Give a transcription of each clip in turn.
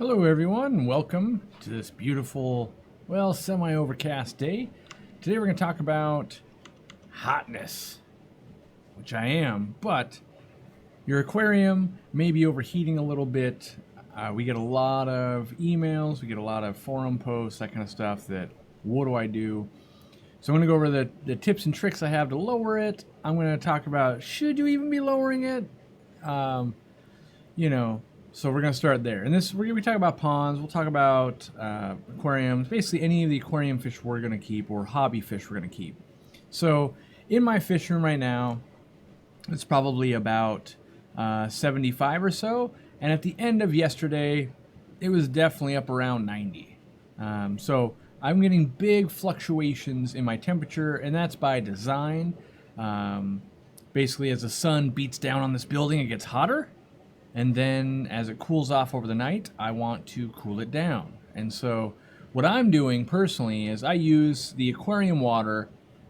Hello everyone, and welcome to this beautiful, well, semi-overcast day. Today we're going to talk about hotness, which I am, but your aquarium may be overheating a little bit. We get a lot of emails, we get a lot of forum posts, that kind of stuff that, what do I do? So I'm going to go over the tips and tricks I have to lower it. I'm going to talk about, should you even be lowering it? So we're going to start there. And we're going to be talking about ponds. We'll talk about aquariums, basically any of the aquarium fish we're going to keep or hobby fish we're going to keep. So in my fish room right now, it's probably about 75 or so. And at the end of yesterday, it was definitely up around 90. So I'm getting big fluctuations in my temperature, and that's by design. Basically, as the sun beats down on this building, it gets hotter. And then as it cools off over the night, I want to cool it down. And so what I'm doing personally is I use the aquarium water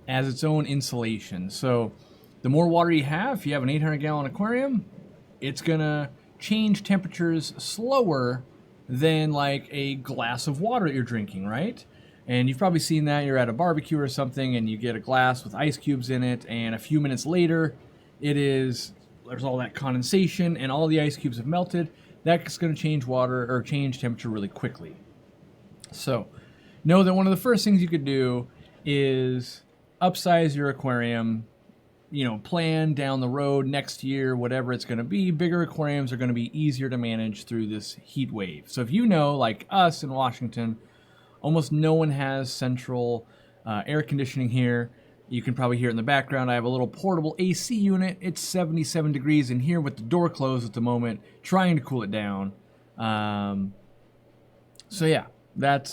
as its own insulation. So the more water you have, if you have an 800-gallon aquarium, it's going to change temperatures slower than like a glass of water that you're drinking, right? And you've probably seen that. You're at a barbecue or something and you get a glass with ice cubes in it, and a few minutes later, there's all that condensation and all the ice cubes have melted. That's going to change water or change temperature really quickly. So know that one of the first things you could do is upsize your aquarium. Plan down the road next year, whatever it's going to be. Bigger aquariums are going to be easier to manage through this heat wave. So if you know, like us in Washington, almost no one has central air conditioning here. You can probably hear it in the background. I have a little portable AC unit. It's 77 degrees in here with the door closed at the moment, trying to cool it down. So yeah, that's...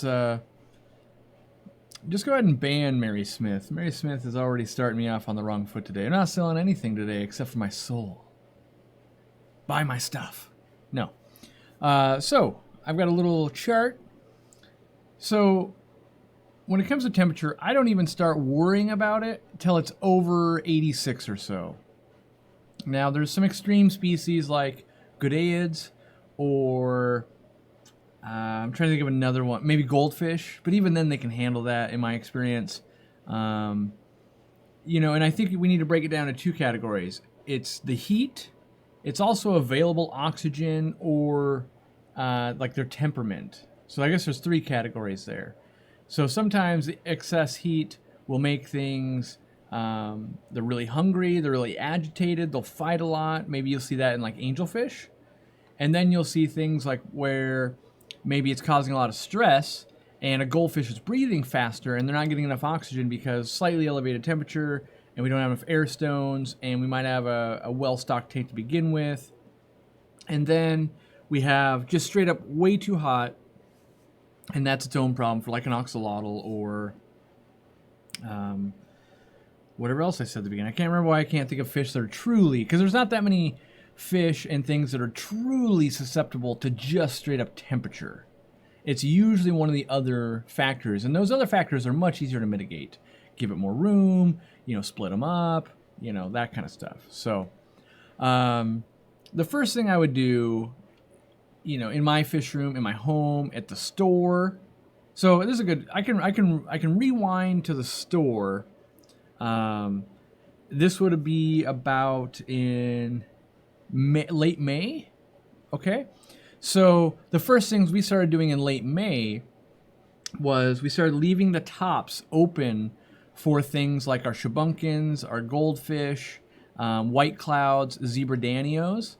Just go ahead and ban Mary Smith. Mary Smith is already starting me off on the wrong foot today. I'm not selling anything today except for my soul. Buy my stuff. No. So, I've got a little chart. So, when it comes to temperature, I don't even start worrying about it till it's over 86 or so. Now, there's some extreme species like Goodeids or I'm trying to think of another one, maybe goldfish, but even then they can handle that in my experience. And I think we need to break it down into two categories. It's the heat, it's also available oxygen, or like their temperament. So I guess there's three categories there. So sometimes the excess heat will make things, they're really hungry, they're really agitated, they'll fight a lot. Maybe you'll see that in like angelfish. And then you'll see things like where maybe it's causing a lot of stress and a goldfish is breathing faster and they're not getting enough oxygen because slightly elevated temperature and we don't have enough air stones and we might have a well-stocked tank to begin with. And then we have just straight up way too hot, and that's its own problem for like an axolotl or whatever else I said at the beginning. I can't remember why I can't think of fish that are truly, because there's not that many fish and things that are truly susceptible to just straight up temperature. It's usually one of the other factors, and those other factors are much easier to mitigate. Give it more room, split them up, that kind of stuff. So the first thing I would do, in my fish room, in my home, at the store. So this is a good. I can rewind to the store. This would be about in late May. Okay, so the first things we started doing in late May was we started leaving the tops open for things like our shabunkins, our goldfish, white clouds, zebra danios,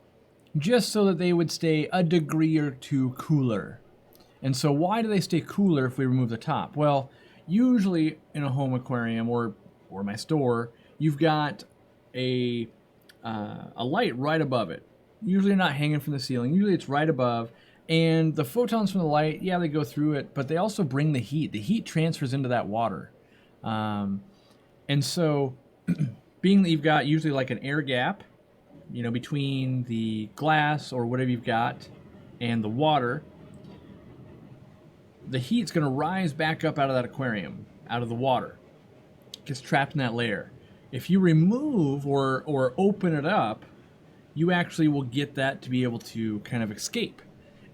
just so that they would stay a degree or two cooler. And so why do they stay cooler if we remove the top? Well, usually in a home aquarium or my store, you've got a light right above it. Usually not hanging from the ceiling. Usually it's right above. And the photons from the light, yeah, they go through it, but they also bring the heat. The heat transfers into that water. And so being that you've got usually like an air gap, between the glass or whatever you've got and the water, the heat's going to rise back up out of that aquarium, out of the water. It gets trapped in that layer. If you remove or open it up, you actually will get that to be able to kind of escape.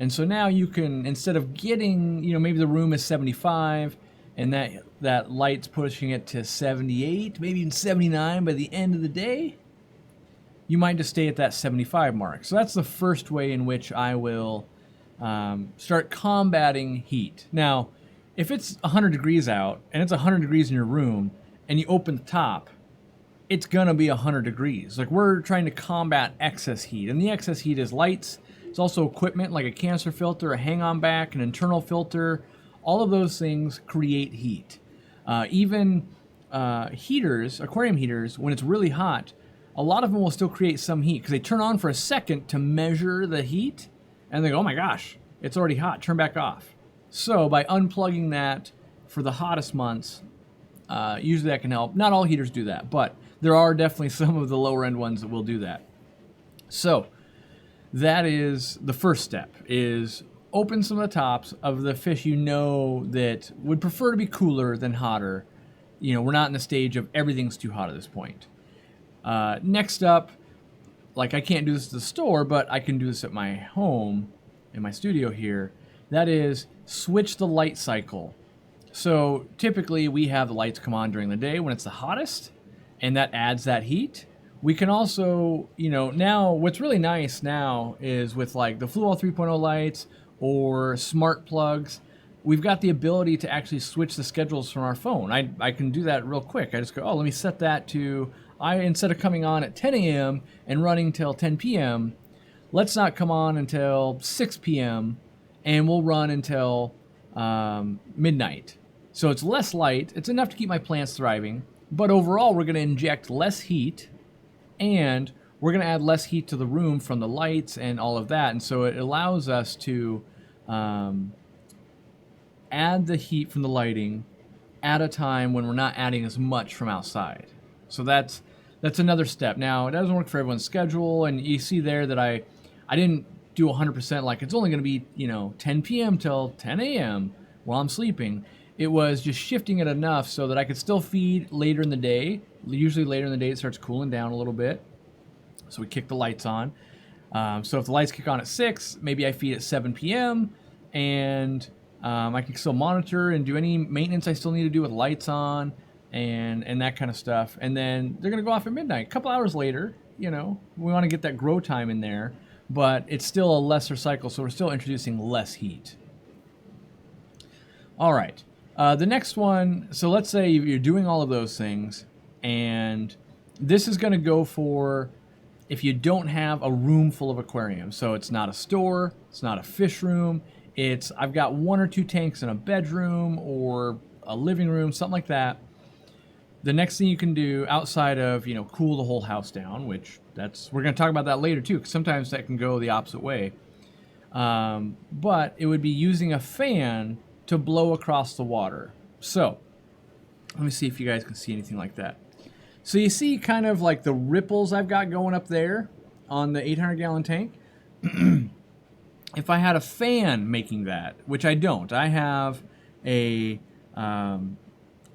And so now you can, instead of getting, maybe the room is 75 and that light's pushing it to 78, maybe even 79 by the end of the day, you might just stay at that 75 mark. So that's the first way in which I will start combating heat. Now, if it's 100 degrees out and it's 100 degrees in your room and you open the top, it's gonna be 100 degrees. Like, we're trying to combat excess heat, and the excess heat is lights. It's also equipment like a canister filter, a hang-on back, an internal filter. All of those things create heat. Even heaters, aquarium heaters, when it's really hot, a lot of them will still create some heat because they turn on for a second to measure the heat, and they go, oh my gosh, it's already hot, turn back off. So by unplugging that for the hottest months, usually that can help. Not all heaters do that, but there are definitely some of the lower end ones that will do that. So that is the first step, is open some of the tops of the fish that would prefer to be cooler than hotter. We're not in the stage of everything's too hot at this point. Next up, like, I can't do this at the store, but I can do this at my home, in my studio here. That is, switch the light cycle. So typically we have the lights come on during the day when it's the hottest, and that adds that heat. We can also, now what's really nice now is with like the Fluol 3.0 lights or smart plugs, we've got the ability to actually switch the schedules from our phone. I can do that real quick. I just go, oh, let me set that to, instead of coming on at 10 a.m. and running till 10 p.m., let's not come on until 6 p.m. and we'll run until midnight. So it's less light. It's enough to keep my plants thriving. But overall, we're going to inject less heat, and we're going to add less heat to the room from the lights and all of that. And so it allows us to add the heat from the lighting at a time when we're not adding as much from outside. So that's another step. Now, it doesn't work for everyone's schedule, and you see there that I didn't do 100%, like it's only going to be 10 p.m. till 10 a.m. while I'm sleeping. It was just shifting it enough so that I could still feed later in the day. Usually later in the day it starts cooling down a little bit, so we kick the lights on. So if the lights kick on at 6, maybe I feed at 7 p.m. and I can still monitor and do any maintenance I still need to do with lights on and that kind of stuff. And then they're going to go off at midnight. A couple hours later, we want to get that grow time in there, but it's still a lesser cycle, so we're still introducing less heat. All right. The next one, so let's say you're doing all of those things, and this is going to go for if you don't have a room full of aquariums. So it's not a store, it's not a fish room, I've got 1 or 2 tanks in a bedroom or a living room, something like that. The next thing you can do outside of, cool the whole house down, which we're going to talk about that later too, because sometimes that can go the opposite way. But it would be using a fan to blow across the water. So let me see if you guys can see anything like that. So you see kind of like the ripples I've got going up there on the 800-gallon tank. If I had a fan making that, which I don't, I have a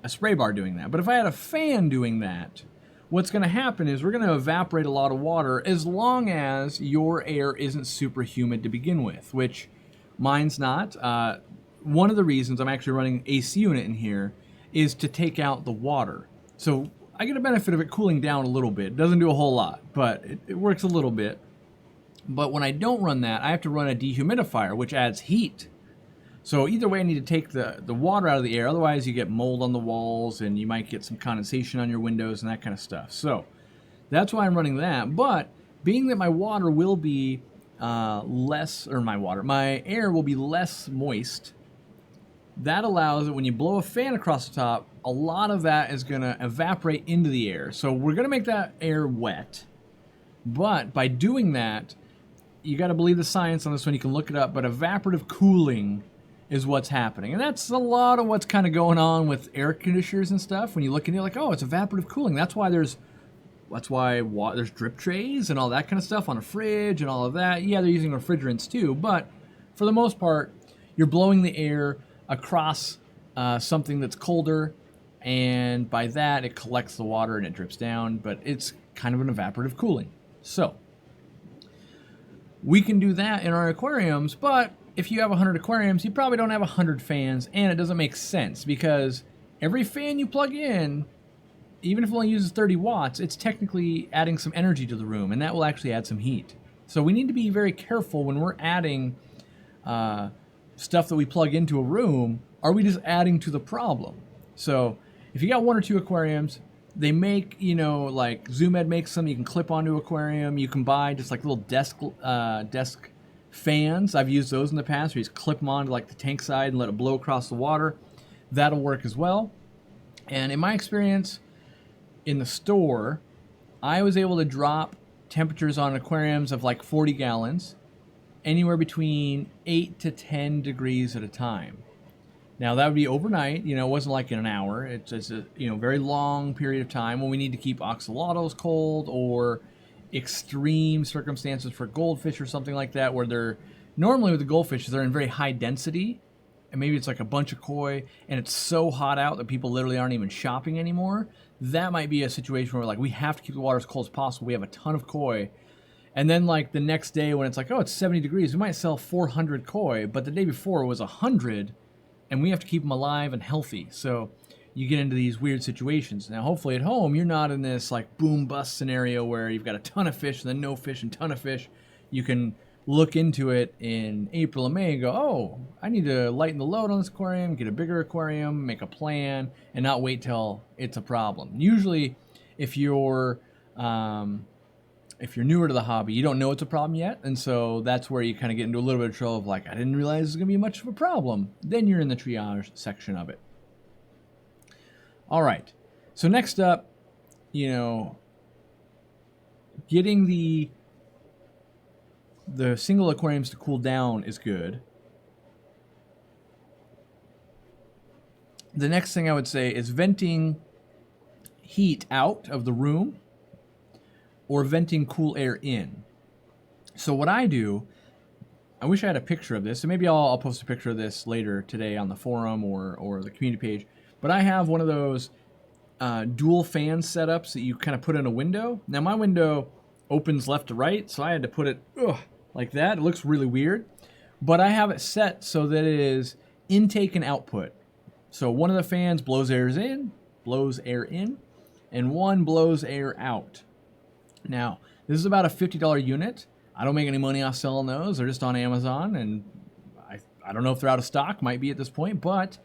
spray bar doing that. But if I had a fan doing that, what's going to happen is we're going to evaporate a lot of water as long as your air isn't super humid to begin with, which mine's not. One of the reasons I'm actually running AC unit in here is to take out the water. So I get a benefit of it cooling down a little bit. It doesn't do a whole lot, but it works a little bit. But when I don't run that, I have to run a dehumidifier, which adds heat. So either way, I need to take the water out of the air. Otherwise, you get mold on the walls, and you might get some condensation on your windows and that kind of stuff. So that's why I'm running that. But being that my water will be my air will be less moist, that allows it when you blow a fan across the top, a lot of that is going to evaporate into the air. So we're going to make that air wet. But by doing that, you got to believe the science on this one. You can look it up. But evaporative cooling is what's happening. And that's a lot of what's kind of going on with air conditioners and stuff. When you look at it, like, oh, it's evaporative cooling. That's why there's drip trays and all that kind of stuff on a fridge and all of that. Yeah, they're using refrigerants too. But for the most part, you're blowing the air across something that's colder, and by that it collects the water and it drips down, but it's kind of an evaporative cooling. So We can do that in our aquariums, but if you have 100 aquariums, you probably don't have 100 fans, and it doesn't make sense because every fan you plug in, even if it only uses 30 watts, it's technically adding some energy to the room, and that will actually add some heat. So we need to be very careful when we're adding stuff that we plug into a room. Are we just adding to the problem? So if you got 1 or 2 aquariums, they make, like ZoomEd makes some you can clip onto aquarium. You can buy just like little desk fans. I've used those in the past where you just clip them onto like the tank side and let it blow across the water. That'll work as well. And in my experience in the store, I was able to drop temperatures on aquariums of like 40 gallons, anywhere between 8 to 10 degrees at a time. Now that would be overnight, it wasn't like in an hour. It's a very long period of time when we need to keep oxalotls cold, or extreme circumstances for goldfish or something like that, where they're normally with the goldfish, they're in very high density, and maybe it's like a bunch of koi, and it's so hot out that people literally aren't even shopping anymore. That might be a situation where like we have to keep the water as cold as possible. We have a ton of koi. And then like the next day when it's like, oh, it's 70 degrees, we might sell 400 koi, but the day before it was 100, and we have to keep them alive and healthy. So you get into these weird situations. Now, hopefully at home, you're not in this like boom bust scenario where you've got a ton of fish and then no fish and ton of fish. You can look into it in April and May and go, oh, I need to lighten the load on this aquarium, get a bigger aquarium, make a plan, and not wait till it's a problem. Usually, if you're newer to the hobby, you don't know it's a problem yet, and so that's where you kind of get into a little bit of trouble of like, I didn't realize it's going to be much of a problem. Then you're in the triage section of it. All right, so next up, getting the single aquariums to cool down is good. The next thing I would say is venting heat out of the room or venting cool air in. So what I do, I wish I had a picture of this, so maybe I'll post a picture of this later today on the forum or the community page, but I have one of those dual fan setups that you kind of put in a window. Now my window opens left to right, so I had to put it like that. It looks really weird, but I have it set so that it is intake and output. So one of the fans blows air in, and one blows air out. Now, this is about a $50 unit. I don't make any money off selling those. They're just on Amazon, and I don't know if they're out of stock, might be at this point, but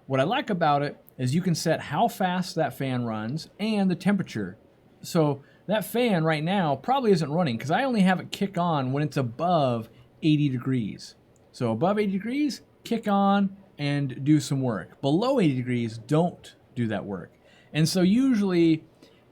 what I like about it is you can set how fast that fan runs and the temperature. So that fan right now probably isn't running because I only have it kick on when it's above 80 degrees. So above 80 degrees, kick on and do some work. Below 80 degrees, don't do that work. And so usually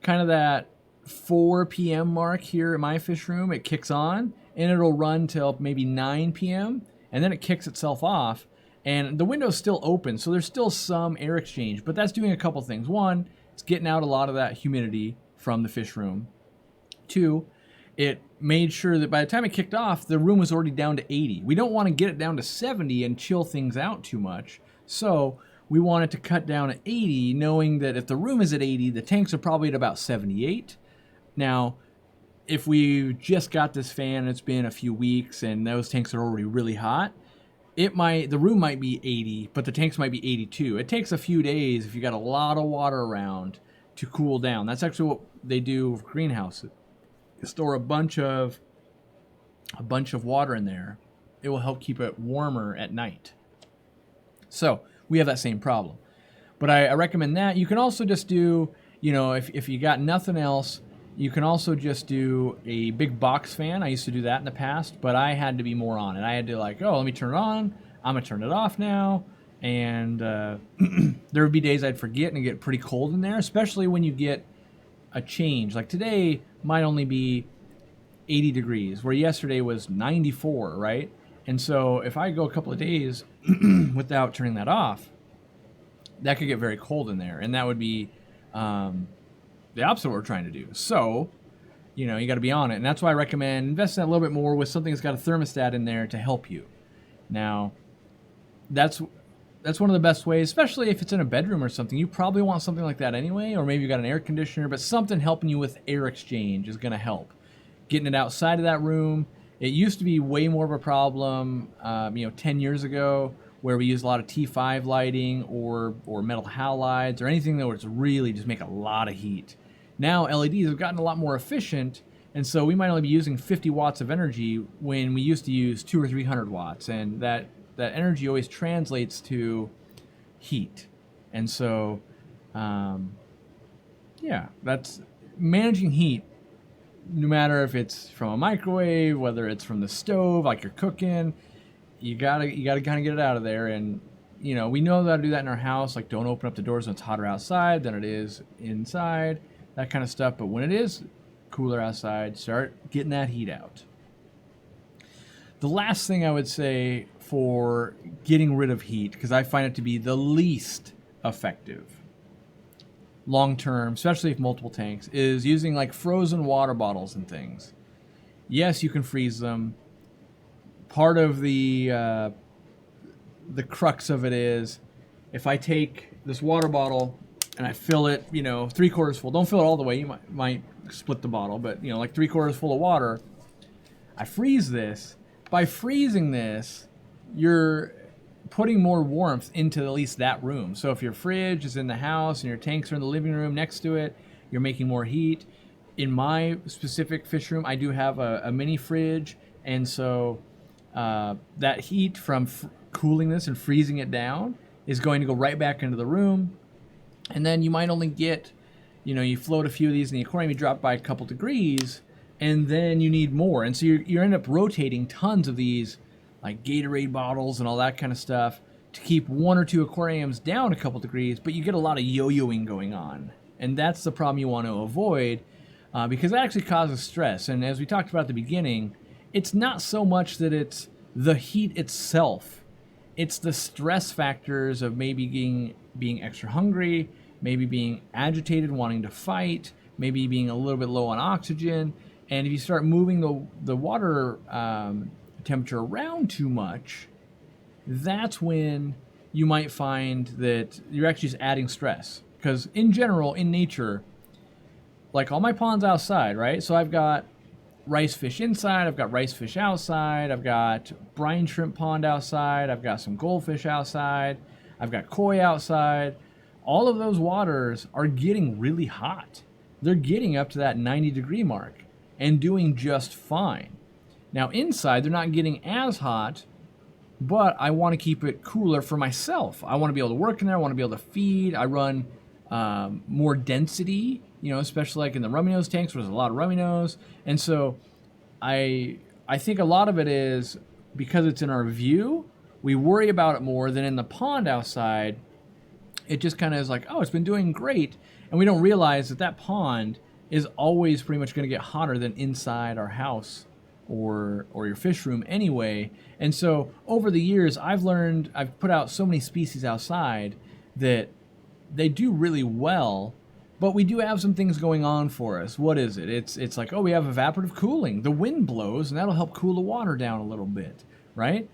kind of that 4 p.m. mark here at my fish room, it kicks on and it'll run till maybe 9 p.m. and then it kicks itself off. And the window's still open, so there's still some air exchange, but that's doing a couple things. One, it's getting out a lot of that humidity from the fish room. Two, it made sure that by the time it kicked off, the room was already down to 80. We don't want to get it down to 70 and chill things out too much. So we wanted to cut down at 80, knowing that if the room is at 80, the tanks are probably at about 78. Now, if we just got this fan and it's been a few weeks and those tanks are already really hot, the room might be 80, but the tanks might be 82. It takes a few days if you got a lot of water around to cool down. That's actually what they do with greenhouses. You store a bunch of water in there. It will help keep it warmer at night. So we have that same problem. But I recommend that. You can also just do, if you got nothing else, you can also just do a big box fan. I used to do that in the past, but I had to be more on it. I had to let me turn it on. I'm going to turn it off now. And there would be days I'd forget and get pretty cold in there, especially when you get a change. Like today might only be 80 degrees, where yesterday was 94, right? And so if I go a couple of days without turning that off, that could get very cold in there. And that would be the opposite of what we're trying to do. So, you got to be on it. And that's why I recommend investing a little bit more with something that's got a thermostat in there to help you. Now, that's one of the best ways, especially if it's in a bedroom or something. You probably want something like that anyway, or maybe you got an air conditioner, but something helping you with air exchange is going to help. Getting it outside of that room It used to be way more of a problem, 10 years ago, where we used a lot of T5 lighting or metal halides or anything that was really just make a lot of heat. Now LEDs have gotten a lot more efficient, and so we might only be using 50 watts of energy when we used to use 200 or 300 watts, and that energy always translates to heat. And so, that's managing heat. No matter if it's from a microwave, whether it's from the stove, like you're cooking, you gotta kind of get it out of there. And we know how to do that in our house. Like, don't open up the doors when it's hotter outside than it is inside, that kind of stuff. But when it is cooler outside, start getting that heat out. The last thing I would say for getting rid of heat, because I find it to be the least effective long term, especially if multiple tanks, is using like frozen water bottles and things. Yes, you can freeze them. Part of the crux of it is, if I take this water bottle and I fill it, 3/4 full. Don't fill it all the way. You might split the bottle, but like 3/4 full of water. I freeze this. By freezing this, you're putting more warmth into at least that room. So if your fridge is in the house and your tanks are in the living room next to it, you're making more heat. In my specific fish room, I do have a mini fridge, and so that heat from cooling this and freezing it down is going to go right back into the room. And then you might only get, you float a few of these in the aquarium, you drop by a couple degrees, and then you need more. And so you end up rotating tons of these, like Gatorade bottles and all that kind of stuff, to keep 1 or 2 aquariums down a couple degrees, but you get a lot of yo-yoing going on. And that's the problem you want to avoid, because that actually causes stress. And as we talked about at the beginning, it's not so much that it's the heat itself. It's the stress factors of maybe being extra hungry, maybe being agitated, wanting to fight, maybe being a little bit low on oxygen. And if you start moving the water temperature around too much, that's when you might find that you're actually just adding stress. Because in general, in nature, like all my ponds outside, right? So I've got rice fish inside, I've got rice fish outside, I've got brine shrimp pond outside, I've got some goldfish outside, I've got koi outside. All of those waters are getting really hot. They're getting up to that 90-degree mark and doing just fine. Now inside, they're not getting as hot, but I want to keep it cooler for myself. I want to be able to work in there. I want to be able to feed. I run more density, especially like in the rummy nose tanks where there's a lot of rummy nose. And so I think a lot of it is because it's in our view, we worry about it more than in the pond outside. It just kind of is like, oh, it's been doing great. And we don't realize that pond is always pretty much going to get hotter than inside our house or your fish room anyway. And so over the years, I've put out so many species outside that they do really well, but we do have some things going on for us. What is it? It's like, oh, we have evaporative cooling. The wind blows, and that'll help cool the water down a little bit, right?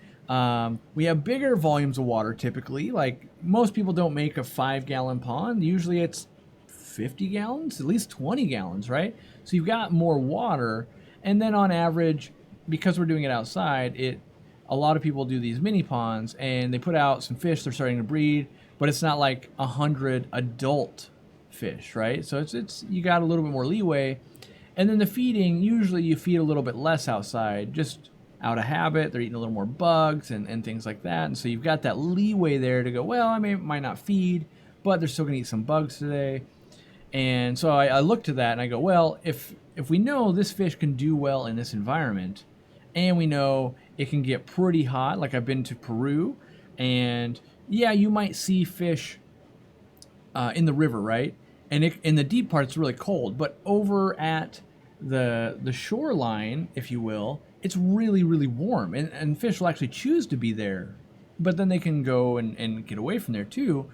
We have bigger volumes of water typically. Like, most people don't make a 5-gallon pond. Usually it's 50 gallons, at least 20 gallons, right? So you've got more water. And then on average, because we're doing it outside, a lot of people do these mini ponds and they put out some fish, they're starting to breed, but it's not like 100 adult fish, right? So it's you got a little bit more leeway. And then the feeding, usually you feed a little bit less outside, just out of habit. They're eating a little more bugs and things like that. And so you've got that leeway there to go, well, I might not feed, but they're still going to eat some bugs today. And so I look to that and I go, well, if we know this fish can do well in this environment, and we know it can get pretty hot, like I've been to Peru, and yeah, you might see fish in the river, right? And in the deep part, it's really cold, but over at the shoreline, if you will, it's really, really warm, and fish will actually choose to be there, but then they can go and get away from there too.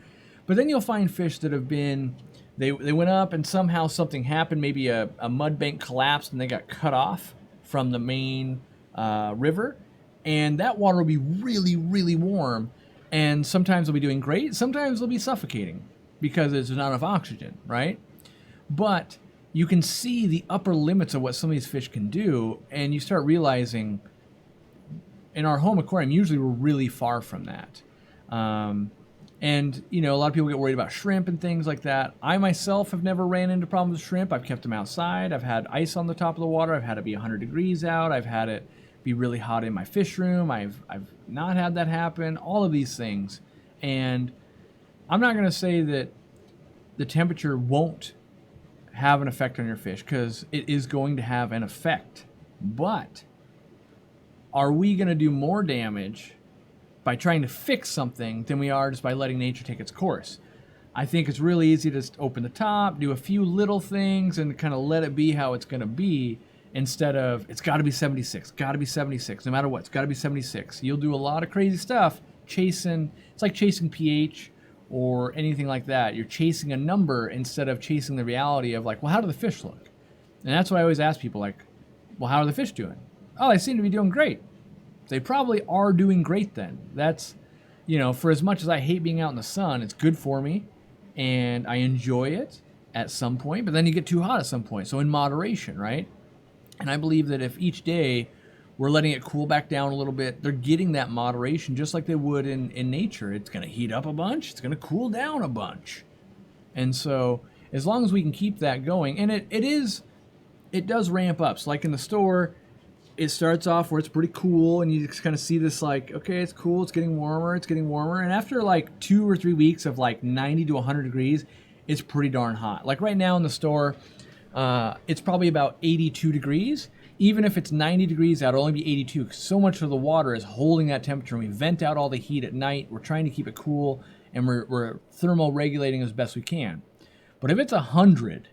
But then you'll find fish that have been, they went up and somehow something happened, maybe a mud bank collapsed and they got cut off from the main river, and that water will be really, really warm, and sometimes they'll be doing great, sometimes they'll be suffocating because there's not enough oxygen, right? But you can see the upper limits of what some of these fish can do, and you start realizing in our home aquarium, usually we're really far from that. And, you know, a lot of people get worried about shrimp and things like that. I myself have never ran into problems with shrimp. I've kept them outside. I've had ice on the top of the water. I've had it be 100 degrees out. I've had it be really hot in my fish room. I've not had that happen. All of these things. And I'm not going to say that the temperature won't have an effect on your fish, because it is going to have an effect. But are we going to do more damage by trying to fix something than we are just by letting nature take its course? I think it's really easy to just open the top, do a few little things, and kind of let it be how it's going to be, instead of, it's got to be 76, got to be 76, no matter what, it's got to be 76. You'll do a lot of crazy stuff chasing, it's like chasing pH or anything like that. You're chasing a number instead of chasing the reality of, like, well, how do the fish look? And that's why I always ask people, like, well, how are the fish doing? Oh, they seem to be doing great. They probably are doing great then. That's, you know, for as much as I hate being out in the sun, it's good for me and I enjoy it at some point, but then you get too hot at some point. So in moderation, right? And I believe that if each day we're letting it cool back down a little bit, they're getting that moderation just like they would in nature. It's going to heat up a bunch, it's going to cool down a bunch. And so as long as we can keep that going, and it does ramp up. So like in the store, it starts off where it's pretty cool, and you just kind of see this, like, okay, it's cool, it's getting warmer, it's getting warmer. And after like 2 or 3 weeks of like 90 to 100 degrees, it's pretty darn hot. Like right now in the store, it's probably about 82 degrees. Even if it's 90 degrees out, it'll only be 82, because so much of the water is holding that temperature, and we vent out all the heat at night. We're trying to keep it cool, and we're thermal regulating as best we can. But if it's 100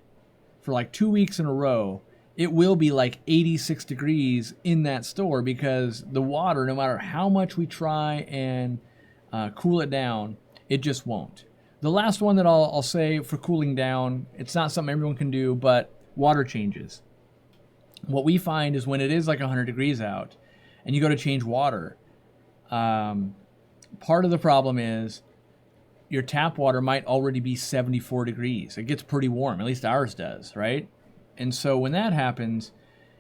for like 2 weeks in a row, it will be like 86 degrees in that store, because the water, no matter how much we try and cool it down, it just won't. The last one that I'll say for cooling down, it's not something everyone can do, but water changes. What we find is when it is like 100 degrees out and you go to change water, part of the problem is your tap water might already be 74 degrees. It gets pretty warm, at least ours does, right? And so when that happens,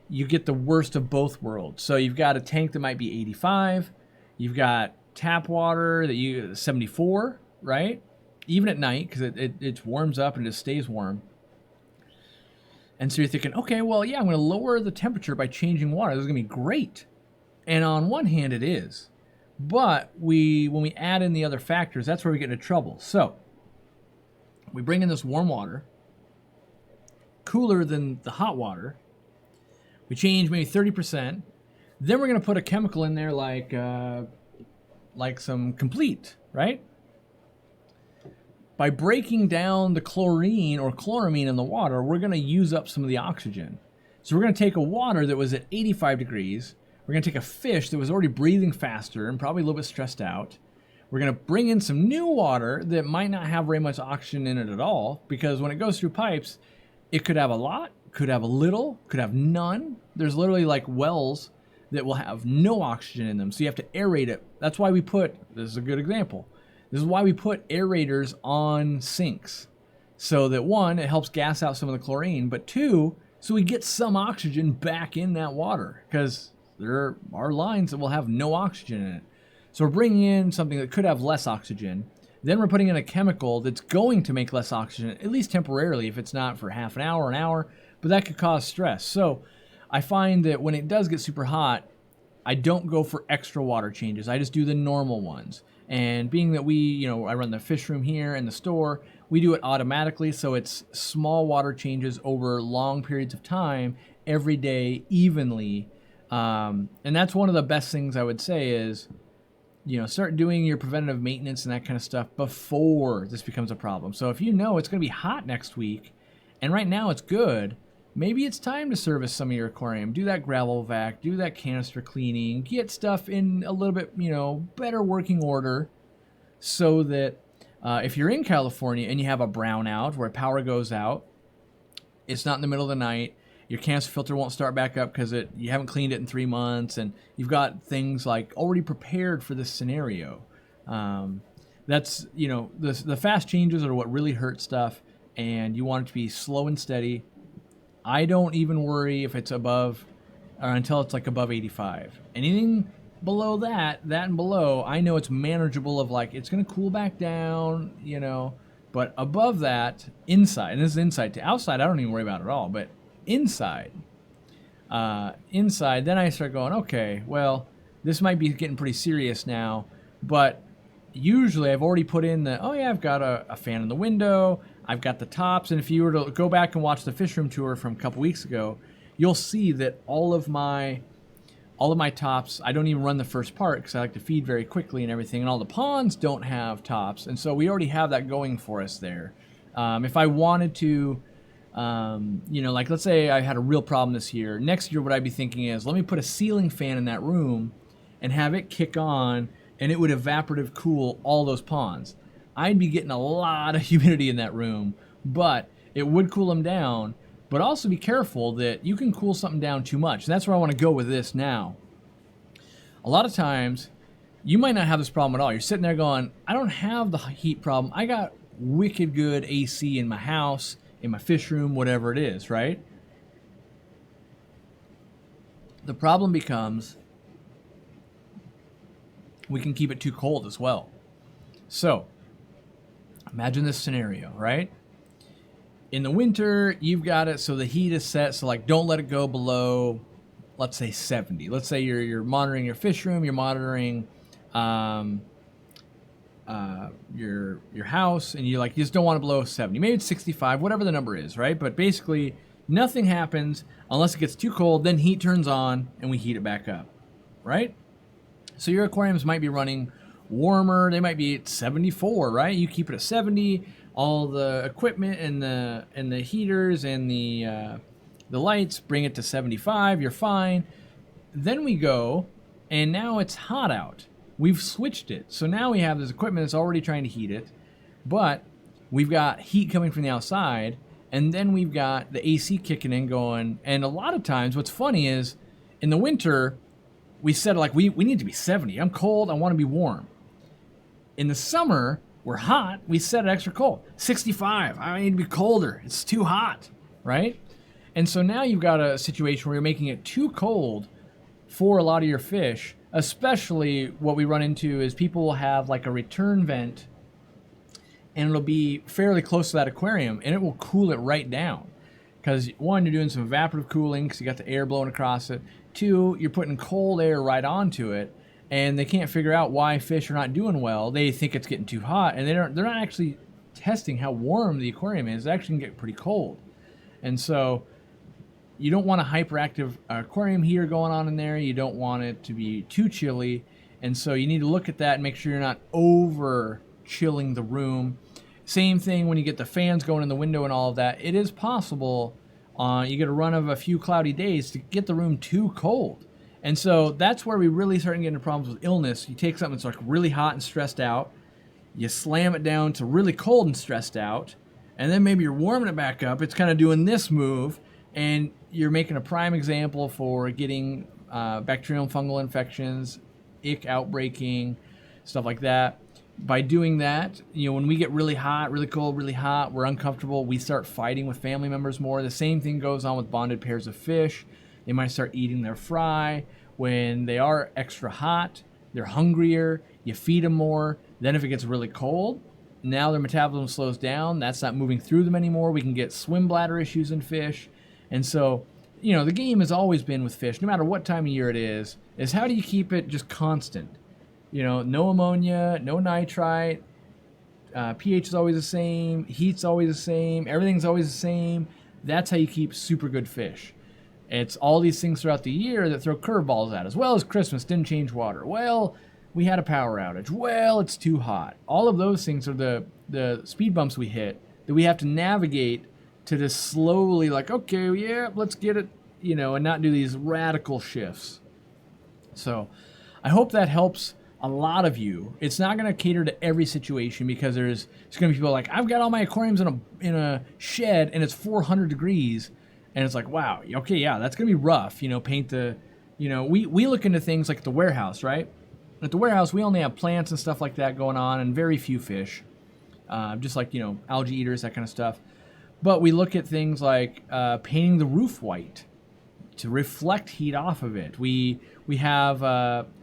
you get the worst of both worlds. So you've got a tank that might be 85, you've got tap water that 74, right? Even at night, because it warms up and it stays warm. And so you're thinking, okay, well, yeah, I'm going to lower the temperature by changing water. This is going to be great. And on one hand, it is. But when we add in the other factors, that's where we get into trouble. So we bring in this warm water, cooler than the hot water. We change maybe 30%. Then we're going to put a chemical in there like some Complete, right? By breaking down the chlorine or chloramine in the water, we're going to use up some of the oxygen. So we're going to take a water that was at 85 degrees. We're going to take a fish that was already breathing faster and probably a little bit stressed out. We're going to bring in some new water that might not have very much oxygen in it at all, because when it goes through pipes, it could have a lot, could have a little, could have none. There's literally like wells that will have no oxygen in them, so you have to aerate it. That's why this is a good example. This is why we put aerators on sinks, so that one, it helps gas out some of the chlorine, but two, so we get some oxygen back in that water, because there are lines that will have no oxygen in it. So we're bringing in something that could have less oxygen. Then we're putting in a chemical that's going to make less oxygen, at least temporarily, if it's not for half an hour, but that could cause stress. So I find that when it does get super hot, I don't go for extra water changes. I just do the normal ones. And being that I run the fish room here and the store, we do it automatically. So it's small water changes over long periods of time, every day, evenly. And that's one of the best things I would say is, start doing your preventative maintenance and that kind of stuff before this becomes a problem. So if you know it's going to be hot next week, and right now it's good, maybe it's time to service some of your aquarium. Do that gravel vac, do that canister cleaning, get stuff in a little bit, better working order, so that if you're in California and you have a brownout where power goes out, it's not in the middle of the night, your canister filter won't start back up because you haven't cleaned it in 3 months, and you've got things like already prepared for this scenario. That's, the fast changes are what really hurt stuff, and you want it to be slow and steady. I don't even worry if it's above or until it's like above 85. Anything below that and below, I know it's manageable of like, it's going to cool back down, you know, but above that, inside, and this is inside to outside, I don't even worry about it at all, but inside, then I start going, okay, well, this might be getting pretty serious now, but usually I've already put in the, oh yeah, I've got a fan in the window, I've got the tops, and if you were to go back and watch the fish room tour from a couple weeks ago, you'll see that all of my tops, I don't even run the first part because I like to feed very quickly and everything, and all the ponds don't have tops, and so we already have that going for us there. If I wanted to, you know, like let's say I had a real problem this year, next year what I'd be thinking is, let me put a ceiling fan in that room and have it kick on, and it would evaporative cool all those ponds. I'd be getting a lot of humidity in that room, but it would cool them down. But also be careful that you can cool something down too much. And that's where I want to go with this now. A lot of times, you might not have this problem at all. You're sitting there going, I don't have the heat problem. I got wicked good AC in my house, in my fish room, whatever it is, right? The problem becomes we can keep it too cold as well. So, imagine this scenario, right? In the winter, you've got it so the heat is set, so like don't let it go below, let's say 70. Let's say you're monitoring your fish room, you're monitoring your house, and you just don't want it below 70. Maybe it's 65, whatever the number is, right? But basically, nothing happens unless it gets too cold, then heat turns on, and we heat it back up, right? So your aquariums might be running warmer, they might be at 74, right? You keep it at 70, all the equipment and the heaters and the lights bring it to 75, you're fine. Then we go, and now it's hot out. We've switched it. So now we have this equipment that's already trying to heat it, but we've got heat coming from the outside, and then we've got the AC kicking in going. And a lot of times what's funny is in the winter, we said like, we need to be 70. I'm cold, I want to be warm. In the summer, we're hot, we set it extra cold. 65, I need to be colder. It's too hot, right? And so now you've got a situation where you're making it too cold for a lot of your fish, especially what we run into is people will have like a return vent and it'll be fairly close to that aquarium and it will cool it right down. Because one, you're doing some evaporative cooling because you got the air blowing across it. Two, you're putting cold air right onto it. And they can't figure out why fish are not doing well. They think it's getting too hot, and they're not actually testing how warm the aquarium is. It actually can get pretty cold. And so you don't want a hyperactive aquarium heater going on in there. You don't want it to be too chilly. And so you need to look at that and make sure you're not over chilling the room. Same thing when you get the fans going in the window and all of that. It is possible, you get a run of a few cloudy days, to get the room too cold. And so that's where we really start getting into problems with illness. You take something that's like really hot and stressed out, you slam it down to really cold and stressed out, and then maybe you're warming it back up. It's kind of doing this move, and you're making a prime example for getting bacterial and fungal infections, ick outbreaking, stuff like that. By doing that, when we get really hot, really cold, really hot, we're uncomfortable, we start fighting with family members more. The same thing goes on with bonded pairs of fish. They might start eating their fry. When they are extra hot, they're hungrier, you feed them more. Then if it gets really cold, now their metabolism slows down. That's not moving through them anymore. We can get swim bladder issues in fish. And so, the game has always been with fish, no matter what time of year it is how do you keep it just constant? No ammonia, no nitrite, pH is always the same, heat's always the same, everything's always the same. That's how you keep super good fish. It's all these things throughout the year that throw curveballs at us. Well, it's Christmas, didn't change water. Well, we had a power outage. Well, it's too hot. All of those things are the speed bumps we hit that we have to navigate to just slowly okay, yeah, let's get it, and not do these radical shifts. So I hope that helps a lot of you. It's not going to cater to every situation because there's going to be people like, I've got all my aquariums in a shed and it's 400 degrees. And it's like, wow, okay, yeah, that's going to be rough, paint the, we look into things like the warehouse, right? At the warehouse, we only have plants and stuff like that going on and very few fish, just like, algae eaters, that kind of stuff. But we look at things like painting the roof white to reflect heat off of it. We have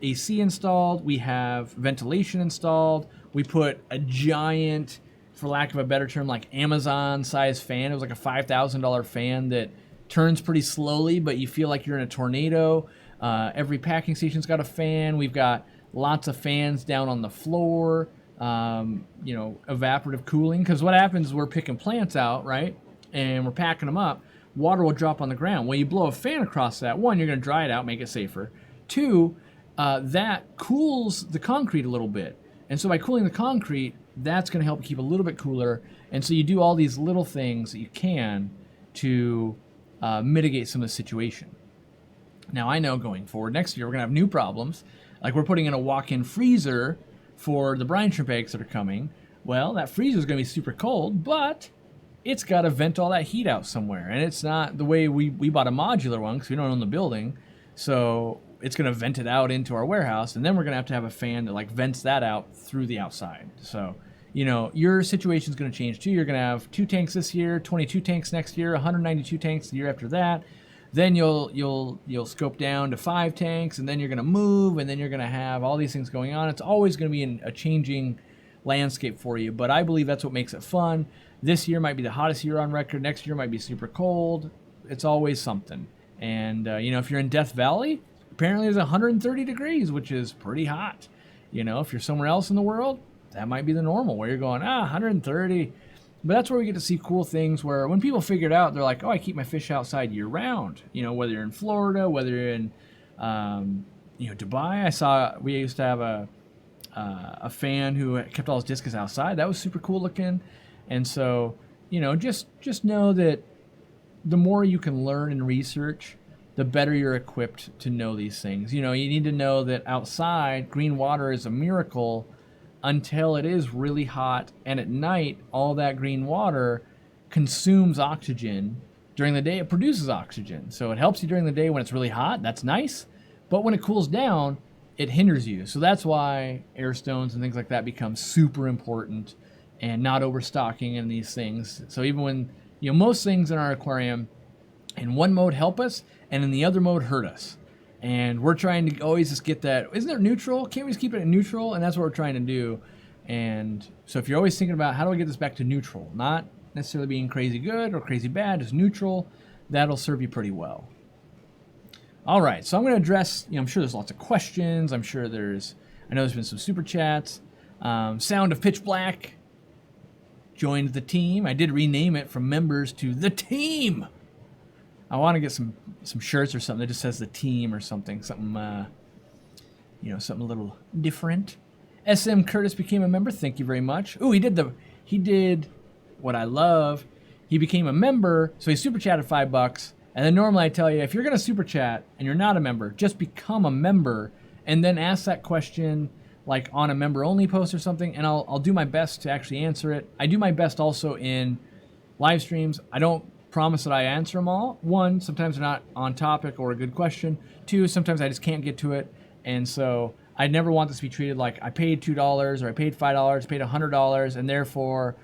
AC installed. We have ventilation installed. We put a giant, for lack of a better term, like Amazon-sized fan. It was like a $5,000 fan that turns pretty slowly, but you feel like you're in a tornado. Every packing station's got a fan. We've got lots of fans down on the floor. Evaporative cooling. Because what happens is we're picking plants out, right? And we're packing them up. Water will drop on the ground. Well, you blow a fan across that. One, you're going to dry it out, make it safer. Two, that cools the concrete a little bit. And so by cooling the concrete, that's going to help keep a little bit cooler. And so you do all these little things that you can to mitigate some of the situation. Now, I know going forward next year, we're going to have new problems. Like we're putting in a walk-in freezer for the brine shrimp eggs that are coming. Well, that freezer is going to be super cold, but it's got to vent all that heat out somewhere. And it's not the way we bought a modular one because we don't own the building. So it's going to vent it out into our warehouse. And then we're going to have a fan that like vents that out through the outside. So, your situation is going to change too. You're going to have 2 tanks this year, 22 tanks next year, 192 tanks the year after that. Then you'll scope down to 5 tanks, and then you're going to move, and then you're going to have all these things going on. It's always going to be a changing landscape for you, but I believe that's what makes it fun. This year might be the hottest year on record. Next year might be super cold. It's always something. And, if you're in Death Valley, apparently it's 130 degrees, which is pretty hot. If you're somewhere else in the world, that might be the normal, where you're going, 130. But that's where we get to see cool things where when people figure it out, they're like, oh, I keep my fish outside year round. Whether you're in Florida, whether you're in, Dubai. We used to have a fan who kept all his discus outside. That was super cool looking. And so, just know that the more you can learn and research, the better you're equipped to know these things. You need to know that outside, green water is a miracle until it is really hot, and at night all that green water consumes oxygen. During the day it produces oxygen, so it helps you during the day when it's really hot. That's nice, but when it cools down it hinders you. So that's why air stones and things like that become super important, and not overstocking in these things. So even when most things in our aquarium in one mode help us and in the other mode hurt us. And we're trying to always just get that. Isn't it neutral? Can't we just keep it at neutral? And that's what we're trying to do. And so if you're always thinking about how do I get this back to neutral, not necessarily being crazy good or crazy bad, just neutral, that'll serve you pretty well. All right, so I'm going to address, I'm sure there's lots of questions. I know there's been some super chats. Sound of Pitch Black joined the team. I did rename it from members to the team. I want to get some shirts or something that just says the team or something something a little different. SM Curtis became a member. Thank you very much. Ooh, he did what I love. He became a member, so he super chatted $5. And then normally I tell you, if you're going to super chat and you're not a member, just become a member and then ask that question like on a member only post or something, and I'll do my best to actually answer it. I do my best also in live streams. I don't promise that I answer them all. One, sometimes they're not on topic or a good question. Two, sometimes I just can't get to it. And so I never want this to be treated like I paid $2 or I paid $5, paid $100, and therefore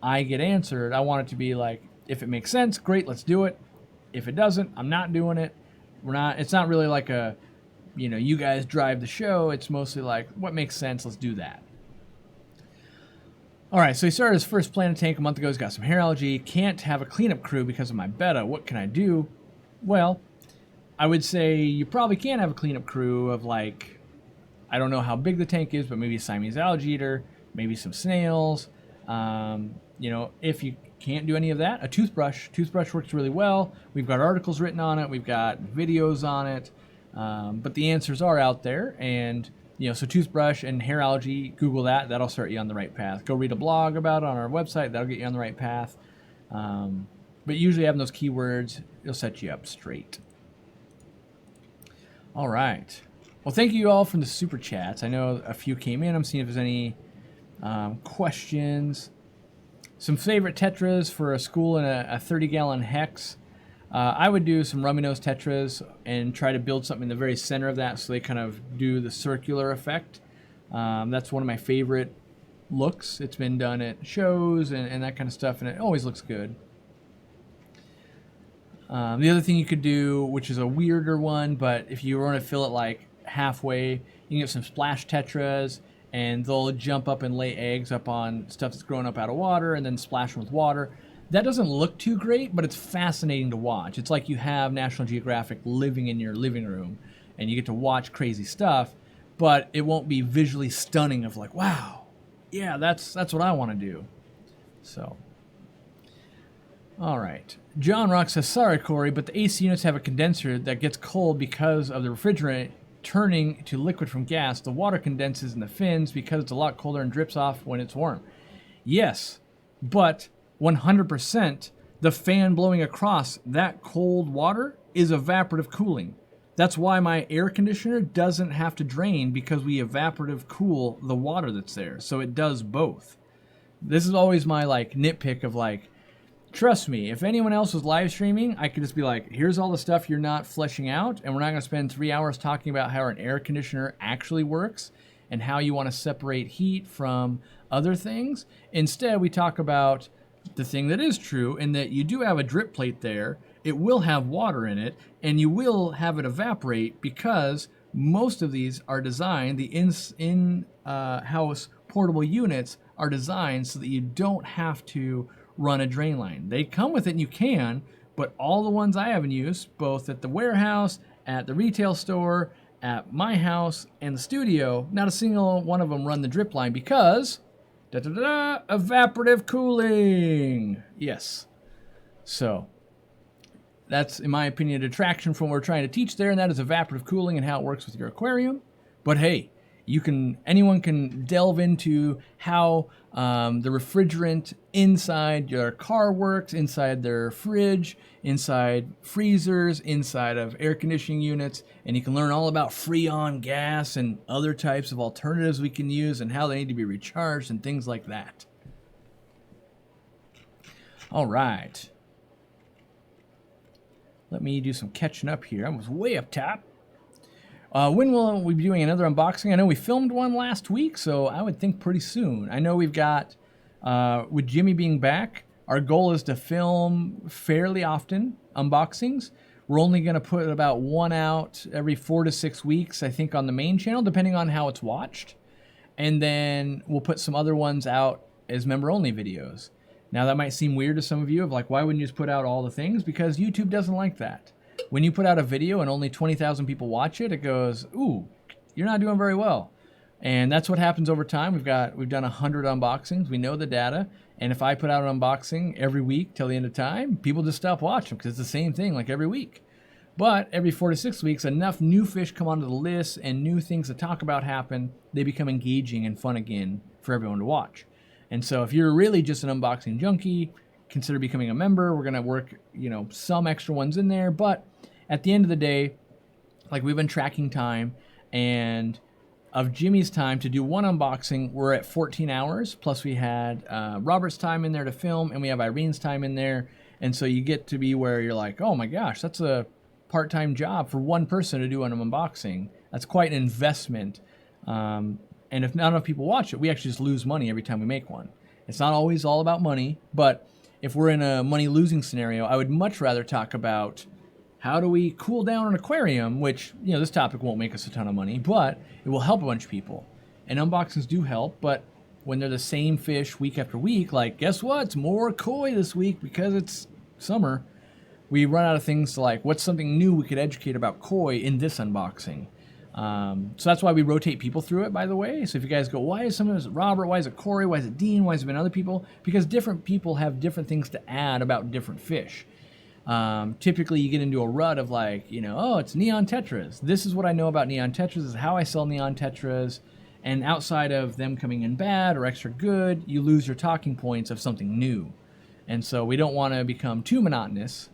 I get answered. I want it to be like, if it makes sense, great, let's do it. If it doesn't, I'm not doing it. It's not really like you guys drive the show. It's mostly like, what makes sense, let's do that. All right, so he started his first planted tank a month ago. He's got some hair allergy. Can't have a cleanup crew because of my betta. What can I do? Well, I would say you probably can have a cleanup crew of like, I don't know how big the tank is, but maybe a Siamese algae eater, maybe some snails. If you can't do any of that, a toothbrush. Toothbrush works really well. We've got articles written on it. We've got videos on it. But the answers are out there, and so toothbrush and hair allergy, Google that. That'll start you on the right path. Go read a blog about it on our website. That'll get you on the right path. But usually having those keywords, it'll set you up straight. All right. Well, thank you all for the super chats. I know a few came in. I'm seeing if there's any questions. Some favorite tetras for a school in a 30-gallon hex. I would do some rummy nose tetras and try to build something in the very center of that so they kind of do the circular effect. That's one of my favorite looks. It's been done at shows and that kind of stuff, and it always looks good. The other thing you could do, which is a weirder one, but if you want to fill it like halfway, you can get some splash tetras, and they'll jump up and lay eggs up on stuff that's growing up out of water and then splash them with water. That doesn't look too great, but it's fascinating to watch. It's like you have National Geographic living in your living room, and you get to watch crazy stuff, but it won't be visually stunning of like, wow, yeah, that's what I want to do. So, all right. John Rock says, sorry, Corey, but the AC units have a condenser that gets cold because of the refrigerant turning to liquid from gas. The water condenses in the fins because it's a lot colder and drips off when it's warm. Yes, but 100% the fan blowing across that cold water is evaporative cooling. That's why my air conditioner doesn't have to drain, because we evaporative cool the water that's there. So it does both. This is always my like nitpick of like, trust me, if anyone else was live streaming, I could just be like, here's all the stuff you're not fleshing out, and we're not going to spend 3 hours talking about how an air conditioner actually works and how you want to separate heat from other things. Instead, we talk about the thing that is true, in that you do have a drip plate there, it will have water in it, and you will have it evaporate, because most of these are designed, the in-house portable units are designed so that you don't have to run a drain line. They come with it and you can, but all the ones I have in use, both at the warehouse, at the retail store, at my house, and the studio, not a single one of them run the drip line, because evaporative cooling. Yes. So that's, in my opinion, a detraction from what we're trying to teach there, and that is evaporative cooling and how it works with your aquarium. But hey, anyone can delve into how the refrigerant inside your car works, inside their fridge, inside freezers, inside of air conditioning units, and you can learn all about Freon gas and other types of alternatives we can use and how they need to be recharged and things like that. All right. Let me do some catching up here. I was way up top. When will we be doing another unboxing? I know we filmed one last week, so I would think pretty soon. I know we've got, with Jimmy being back, our goal is to film fairly often unboxings. We're only going to put about one out every 4 to 6 weeks, I think, on the main channel, depending on how it's watched. And then we'll put some other ones out as member-only videos. Now, that might seem weird to some of you, of like, why wouldn't you just put out all the things? Because YouTube doesn't like that. When you put out a video and only 20,000 people watch it, it goes, ooh, you're not doing very well. And that's what happens over time. We've done 100 unboxings. We know the data. And if I put out an unboxing every week till the end of time, people just stop watching, because it's the same thing like every week. But every 4 to 6 weeks, enough new fish come onto the list and new things to talk about happen. They become engaging and fun again for everyone to watch. And so if you're really just an unboxing junkie, consider becoming a member. We're going to work, some extra ones in there. But at the end of the day, like, we've been tracking time, and of Jimmy's time to do one unboxing, we're at 14 hours. Plus we had Robert's time in there to film, and we have Irene's time in there. And so you get to be where you're like, oh my gosh, that's a part-time job for one person to do an unboxing. That's quite an investment. And if not enough people watch it, we actually just lose money every time we make one. It's not always all about money, but if we're in a money-losing scenario, I would much rather talk about how do we cool down an aquarium, which, this topic won't make us a ton of money, but it will help a bunch of people. And unboxings do help, but when they're the same fish week after week, like, guess what? It's more koi this week because it's summer. We run out of things to, like, what's something new we could educate about koi in this unboxing? So that's why we rotate people through it, by the way. So if you guys go, why is some of it Robert, why is it Corey, why is it Dean, why has it been other people? Because different people have different things to add about different fish. Typically you get into a rut of like, oh, it's neon tetras. This is what I know about neon tetras. This is how I sell neon tetras. And outside of them coming in bad or extra good, you lose your talking points of something new. And so we don't want to become too monotonous.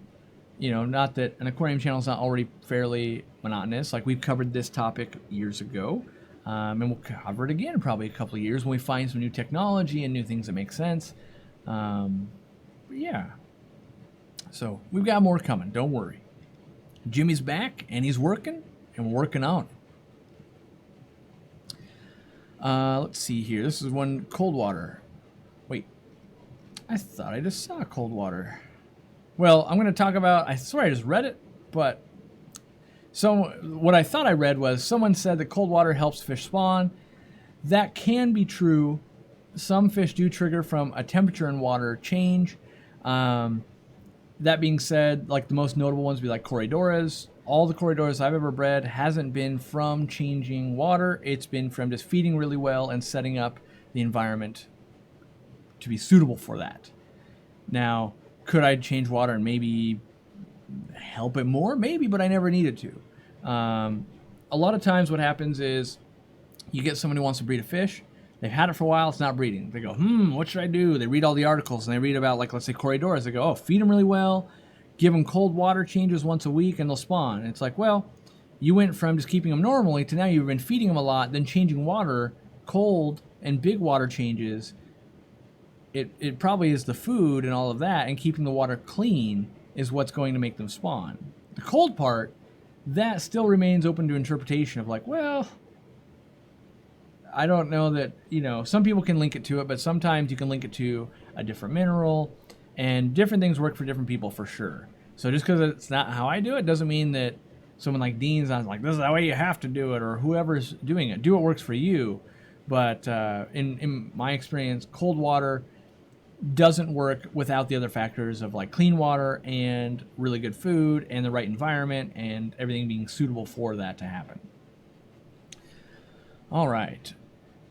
Not that an aquarium channel is not already fairly monotonous. Like, we've covered this topic years ago, and we'll cover it again in probably a couple of years when we find some new technology and new things that make sense. But yeah. So we've got more coming. Don't worry. Jimmy's back, and he's working, and we're working on it. Let's see here. This is one cold water. Wait. I thought I just saw cold water. Well, I'm going to talk about, I swear I just read it, but so what I thought I read was someone said that cold water helps fish spawn. That can be true. Some fish do trigger from a temperature in water change. That being said, like the most notable ones would be like Corridoras. All the Corridoras I've ever bred hasn't been from changing water. It's been from just feeding really well and setting up the environment to be suitable for that. Now, could I change water and maybe help it more? Maybe, but I never needed to. A lot of times what happens is you get someone who wants to breed a fish. They've had it for a while, it's not breeding. They go, what should I do? They read all the articles and they read about, like, let's say Corridoras. They go, oh, feed them really well, give them cold water changes once a week, and they'll spawn. And it's like, well, you went from just keeping them normally to now you've been feeding them a lot, then changing water, cold and big water changes. It probably is the food and all of that, and keeping the water clean is what's going to make them spawn. The cold part, that still remains open to interpretation of like, well, I don't know that, some people can link it to it, but sometimes you can link it to a different mineral, and different things work for different people for sure. So just because it's not how I do it doesn't mean that someone like Dean's not like, this is the way you have to do it, or whoever's doing it. Do what works for you. But in my experience, cold water doesn't work without the other factors of like clean water and really good food and the right environment and everything being suitable for that to happen. All right.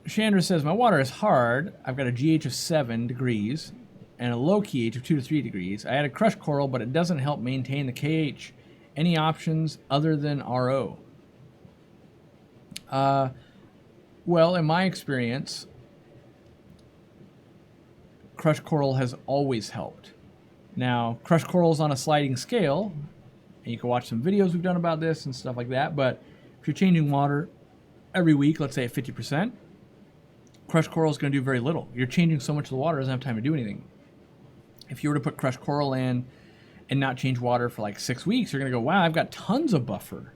Chandra says, my water is hard. I've got a GH of 7 degrees and a low pH of 2 to 3 degrees. I added crushed coral, but it doesn't help maintain the KH. Any options other than RO? Well, in my experience, crushed coral has always helped. Now, crushed coral is on a sliding scale, and you can watch some videos we've done about this and stuff like that, but if you're changing water every week, let's say at 50%, crushed coral is going to do very little. You're changing so much of the water, it doesn't have time to do anything. If you were to put crushed coral in and not change water for like 6 weeks, you're going to go, wow, I've got tons of buffer.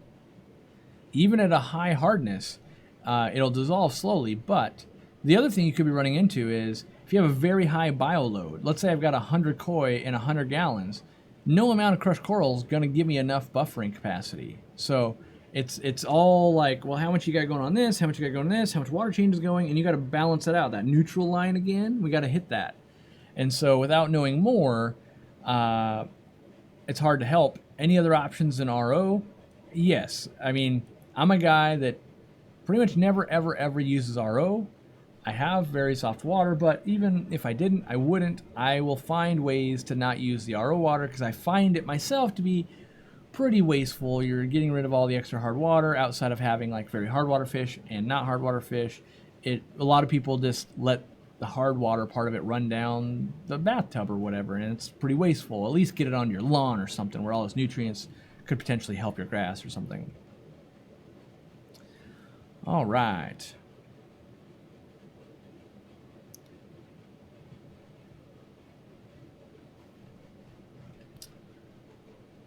Even at a high hardness, it'll dissolve slowly. But the other thing you could be running into is if you have a very high bioload, let's say I've got 100 koi in 100 gallons, no amount of crushed coral is going to give me enough buffering capacity. So it's all like, well, how much you got going on this, how much you got going on this, how much water change is going, and you got to balance it out. That neutral line again, we got to hit that. And so without knowing more, it's hard to help. Any other options than RO? Yes. I mean, I'm a guy that pretty much never, ever, ever uses RO. I have very soft water, but even if I didn't, I wouldn't. I will find ways to not use the RO water because I find it myself to be pretty wasteful. You're getting rid of all the extra hard water outside of having like very hard water fish and not hard water fish. A lot of people just let the hard water part of it run down the bathtub or whatever, and it's pretty wasteful. At least get it on your lawn or something where all those nutrients could potentially help your grass or something. All right.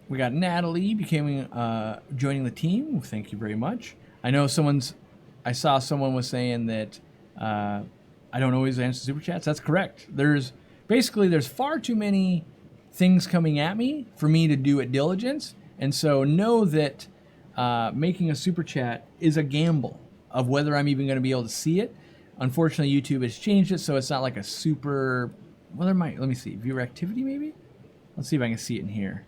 We got Natalie joining the team. Thank you very much. I saw someone was saying that I don't always answer super chats. That's correct. There's far too many things coming at me for me to do it diligence. And so know that making a super chat is a gamble of whether I'm even going to be able to see it. Unfortunately, YouTube has changed it, so it's not like a super, well, there might, let me see, viewer activity maybe? Let's see if I can see it in here.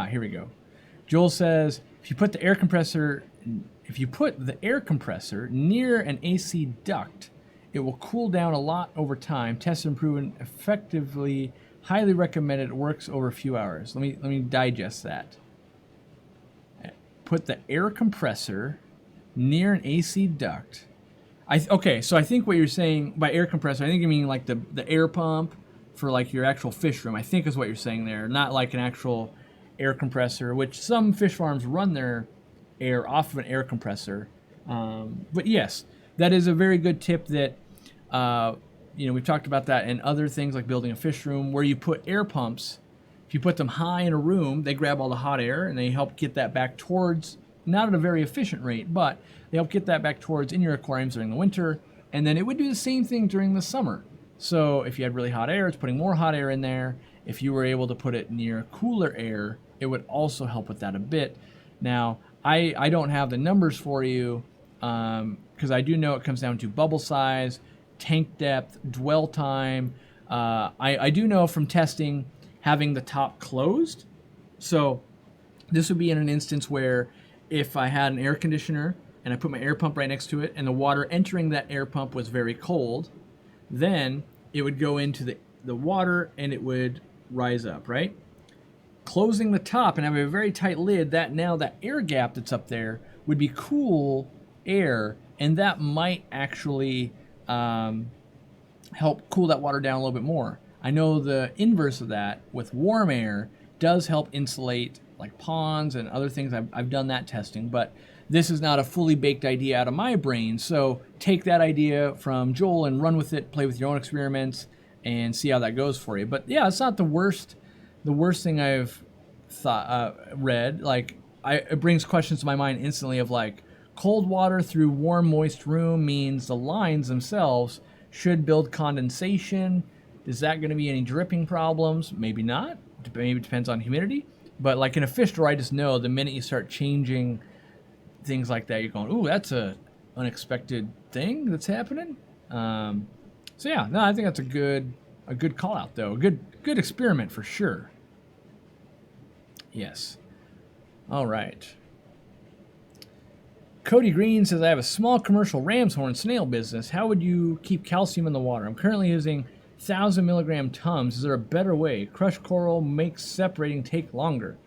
Here we go. Joel says, if you put the air compressor near an AC duct, it will cool down a lot over time. Tested and proven effectively. Highly recommended. It works over a few hours. Let me digest that. Put the air compressor near an AC duct. Okay, so I think what you're saying by air compressor, I think you mean like the air pump for like your actual fish room, I think is what you're saying there. Not like an actual air compressor, which some fish farms run their air off of an air compressor. But yes, that is a very good tip that, we've talked about that in other things like building a fish room where you put air pumps. If you put them high in a room, they grab all the hot air and they help get that back towards, not at a very efficient rate, but they help get that back towards in your aquariums during the winter. And then it would do the same thing during the summer. So if you had really hot air, it's putting more hot air in there. If you were able to put it near cooler air, it would also help with that a bit. Now, I don't have the numbers for you because I do know it comes down to bubble size, tank depth, dwell time. I do know from testing having the top closed. So this would be in an instance where if I had an air conditioner and I put my air pump right next to it and the water entering that air pump was very cold, then it would go into the water and it would rise up, right? Closing the top and having a very tight lid, that air gap that's up there would be cool air, and that might actually help cool that water down a little bit more. I know the inverse of that with warm air does help insulate like ponds and other things. I've done that testing, but this is not a fully baked idea out of my brain. So take that idea from Joel and run with it, play with your own experiments, and see how that goes for you. But yeah, it's not the worst thing I've read. Like it brings questions to my mind instantly of like, cold water through warm, moist room means the lines themselves should build condensation. Is that going to be any dripping problems? Maybe not. Maybe it depends on humidity. But like in a fish store, I just know the minute you start changing things like that, you're going, ooh, that's a unexpected thing that's happening. So yeah, no, I think that's a good call out though. A good experiment for sure. Yes. All right. Cody Green says, I have a small commercial ram's horn snail business. How would you keep calcium in the water? I'm currently using 1,000 milligram tums. Is there a better way? Crushed coral makes separating take longer.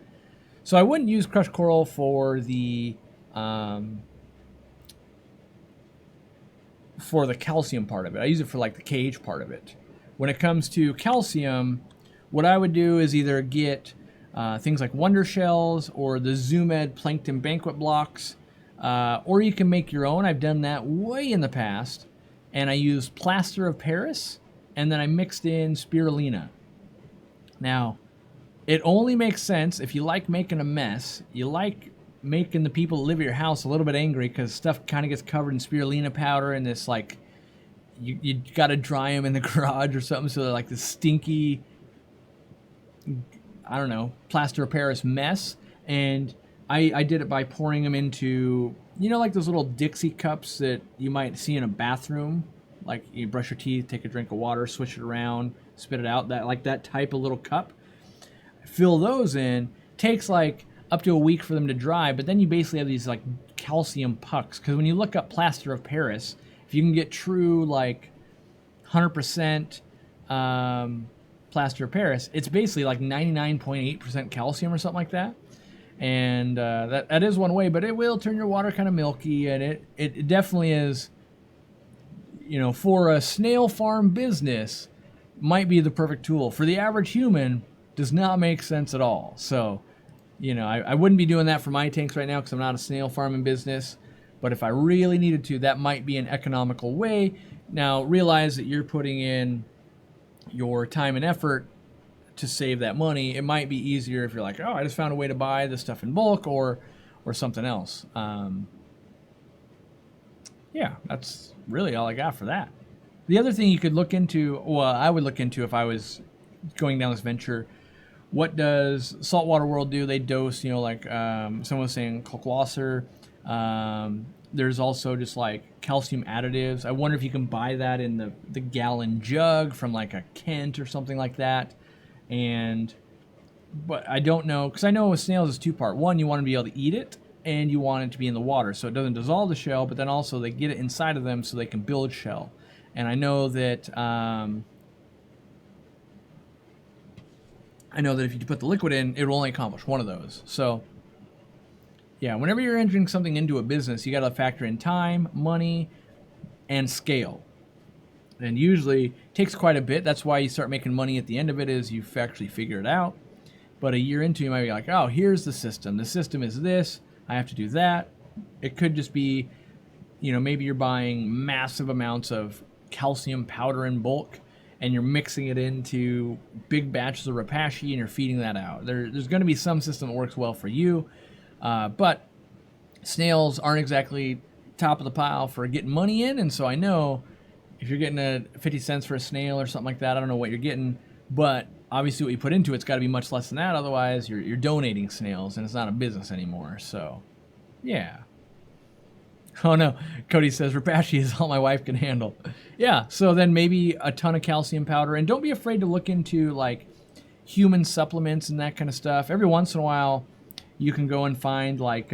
So I wouldn't use crushed coral for the calcium part of it. I use it for like the cage part of it. When it comes to calcium, what I would do is either get things like wonder shells or the Zoomed plankton banquet blocks, or you can make your own. I've done that way in the past, and I used plaster of Paris, and then I mixed in spirulina. Now, it only makes sense if you like making a mess, you like making the people that live at your house a little bit angry because stuff kind of gets covered in spirulina powder and this like, you got to dry them in the garage or something, so they're like this stinky, I don't know, plaster of Paris mess. And I did it by pouring them into, like those little Dixie cups that you might see in a bathroom. Like you brush your teeth, take a drink of water, swish it around, spit it out. That type of little cup. Fill those in. Takes like up to a week for them to dry, but then you basically have these like calcium pucks. Because when you look up plaster of Paris, if you can get true like 100% plaster of Paris, it's basically like 99.8% calcium or something like that. And that is one way, but it will turn your water kind of milky, and it definitely is, for a snail farm business, might be the perfect tool. For the average human, does not make sense at all. So, I wouldn't be doing that for my tanks right now because I'm not a snail farming business. But if I really needed to, that might be an economical way. Now, realize that you're putting in your time and effort to save that money. It might be easier if you're like, oh, I just found a way to buy this stuff in bulk or something else. Yeah, that's really all I got for that. The other thing you could look into, I would look into if I was going down this venture, what does Saltwater World do? They dose, like someone was saying, Kalkwasser. There's also just like calcium additives. I wonder if you can buy that in the gallon jug from like a Kent or something like that. But I don't know, because I know with snails it's two-part. One, you want to be able to eat it, and you want it to be in the water so it doesn't dissolve the shell, but then also they get it inside of them so they can build shell. And I know that if you put the liquid in, it will only accomplish one of those. So yeah, whenever you're entering something into a business, you got to factor in time, money, and scale. And usually it takes quite a bit. That's why you start making money at the end of it, is you've actually figured it out. But a year into, you might be like, oh, here's the system. The system is this. I have to do that. It could just be, maybe you're buying massive amounts of calcium powder in bulk, and you're mixing it into big batches of Rapashi, and you're feeding that out. There's going to be some system that works well for you. But snails aren't exactly top of the pile for getting money in, and so I know if you're getting a 50 cents for a snail or something like that, I don't know what you're getting, but obviously what you put into it's got to be much less than that. Otherwise, you're donating snails and it's not a business anymore. So, yeah. Oh no, Cody says Rapashi is all my wife can handle. Yeah, so then maybe a ton of calcium powder, and don't be afraid to look into like human supplements and that kind of stuff. Every once in a while, you can go and find like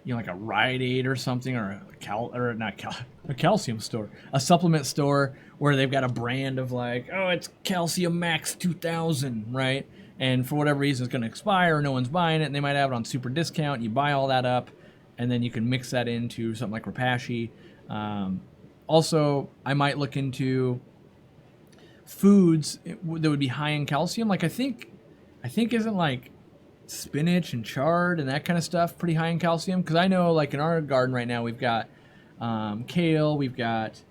like a Rite Aid or something, or a calcium store, a supplement store where they've got a brand of like, oh, it's Calcium Max 2000, right? And for whatever reason, it's going to expire, no one's buying it, and they might have it on super discount. You buy all that up, and then you can mix that into something like Rapashi. Also, I might look into foods that would be high in calcium. Like I think isn't like spinach and chard and that kind of stuff pretty high in calcium? Because I know like in our garden right now we've got kale, we've got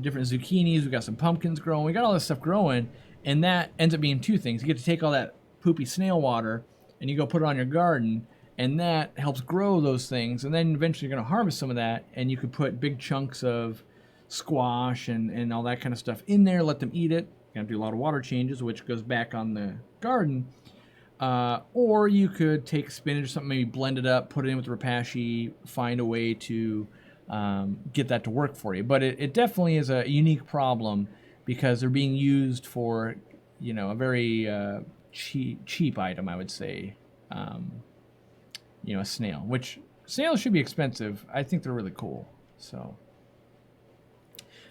different zucchinis, we've got some pumpkins growing, we got all this stuff growing, and that ends up being two things. You get to take all that poopy snail water and you go put it on your garden, and that helps grow those things, and then eventually you're going to harvest some of that, and you could put big chunks of squash and all that kind of stuff in there, let them eat it. You have to do a lot of water changes, which goes back on the garden. Or you could take spinach or something, maybe blend it up, put it in with Rapashi, find a way to get that to work for you. But it definitely is a unique problem because they're being used for, a very cheap item, I would say. A snail, which snails should be expensive. I think they're really cool. So,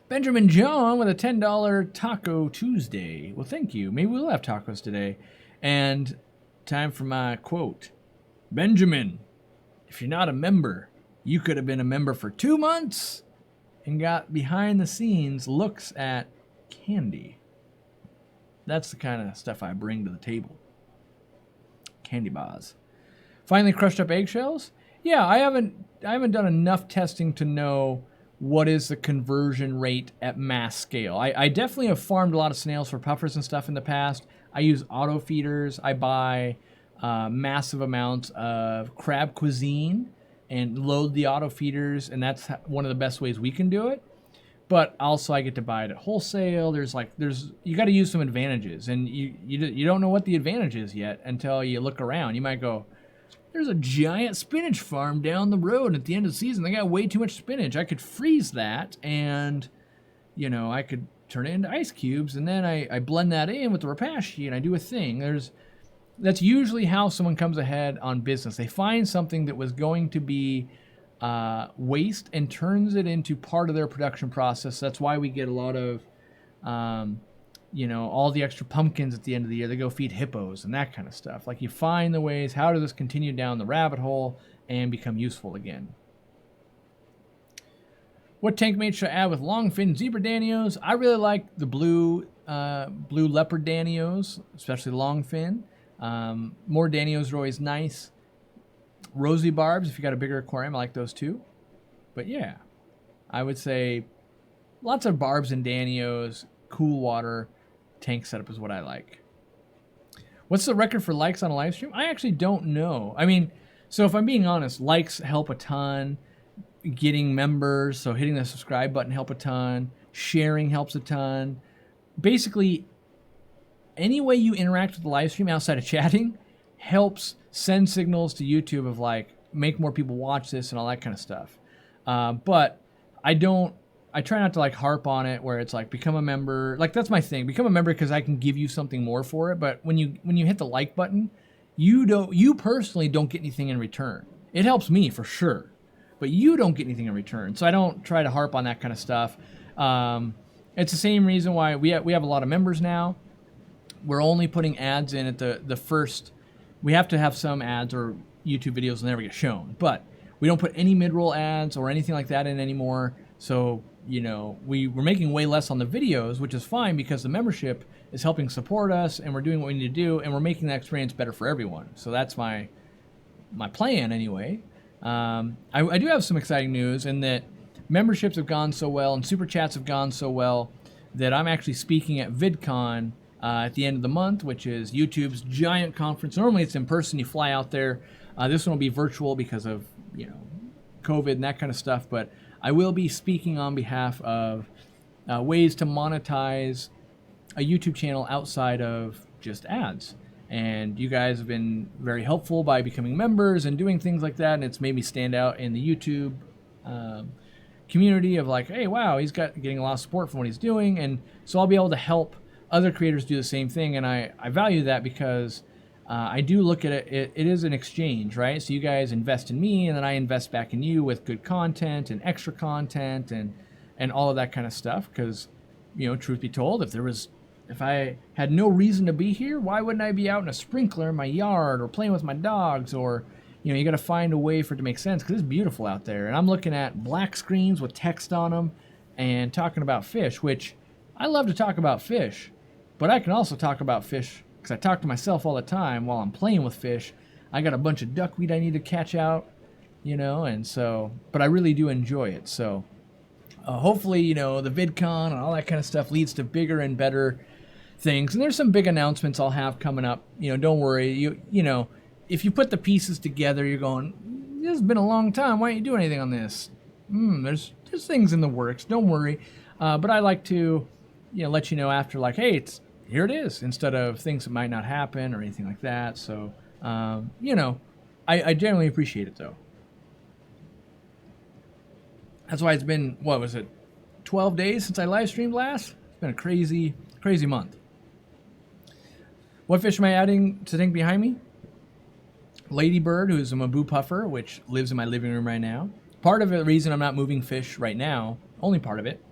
Benjamin John with a $10 Taco Tuesday. Well, thank you. Maybe we'll have tacos today. And time for my quote. Benjamin, if you're not a member, you could have been a member for 2 months and got behind the scenes looks at candy. That's the kind of stuff I bring to the table. Candy bars. Finally crushed up eggshells? Yeah, I haven't done enough testing to know what is the conversion rate at mass scale. I definitely have farmed a lot of snails for puffers and stuff in the past. I use auto feeders. I buy massive amounts of crab cuisine and load the auto feeders, and that's one of the best ways we can do it. But also I get to buy it at wholesale. You got to use some advantages, and you don't know what the advantage is yet until you look around. You might go, there's a giant spinach farm down the road, and at the end of the season, they got way too much spinach. I could freeze that, and, I could turn it into ice cubes, and then I blend that in with the Rapashi, and I do a thing. That's usually how someone comes ahead on business. They find something that was going to be waste and turns it into part of their production process. That's why we get a lot of all the extra pumpkins at the end of the year. They go feed hippos and that kind of stuff. Like, you find the ways, how does this continue down the rabbit hole and become useful again? What tank mate should I add with longfin zebra danios? I really like the blue leopard danios, especially longfin. More danios are always nice. Rosy barbs, if you got a bigger aquarium, I like those too. But yeah, I would say lots of barbs and danios, cool water, tank setup is what I like. What's the record for likes on a live stream? I actually don't know. I mean, so if I'm being honest, likes help a ton. Getting members, so hitting the subscribe button help a ton. Sharing helps a ton. Basically, any way you interact with the live stream outside of chatting helps send signals to YouTube of like, make more people watch this and all that kind of stuff. But I try not to like harp on it where it's like, become a member. Like, that's my thing. Become a member because I can give you something more for it. But when you hit the like button, you personally don't get anything in return. It helps me for sure, but you don't get anything in return. So I don't try to harp on that kind of stuff. It's the same reason why we have a lot of members now. We're only putting ads in at the first. We have to have some ads or YouTube videos will never get shown, but we don't put any mid-roll ads or anything like that in anymore. So, we're making way less on the videos, which is fine because the membership is helping support us and we're doing what we need to do and we're making that experience better for everyone. So that's my plan anyway. I do have some exciting news in that memberships have gone so well and super chats have gone so well that I'm actually speaking at VidCon at the end of the month, which is YouTube's giant conference. Normally it's in person, you fly out there. This one will be virtual because of, COVID and that kind of stuff, but I will be speaking on behalf of ways to monetize a YouTube channel outside of just ads. And you guys have been very helpful by becoming members and doing things like that. And it's made me stand out in the YouTube community of like, hey, wow, he's getting a lot of support from what he's doing. And so I'll be able to help other creators do the same thing. And I value that because I do look at it is an exchange, right? So you guys invest in me and then I invest back in you with good content and extra content and all of that kind of stuff. Because, you know, truth be told, if I had no reason to be here, why wouldn't I be out in a sprinkler in my yard or playing with my dogs? Or, you know, you got to find a way for it to make sense because it's beautiful out there. And I'm looking at black screens with text on them and talking about fish, which I love to talk about fish, but I can also talk about fish because I talk to myself all the time while I'm playing with fish. I got a bunch of duckweed I need to catch out, you know, and so, but I really do enjoy it. So hopefully, you know, the VidCon and all that kind of stuff leads to bigger and better things. And there's some big announcements I'll have coming up. You know, don't worry. You know, if you put the pieces together, you're going, this has been a long time. Why don't you do anything on this? There's things in the works. Don't worry. But I like to, you know, let you know after, like, hey, here it is, instead of things that might not happen or anything like that. So, you know, I generally appreciate it though. That's why it's been, what was it, 12 days since I live streamed last? It's been a crazy, crazy month. What fish am I adding to the tank behind me? Ladybird, who is a Mabu puffer, which lives in my living room right now. Part of the reason I'm not moving fish right now, only part of it,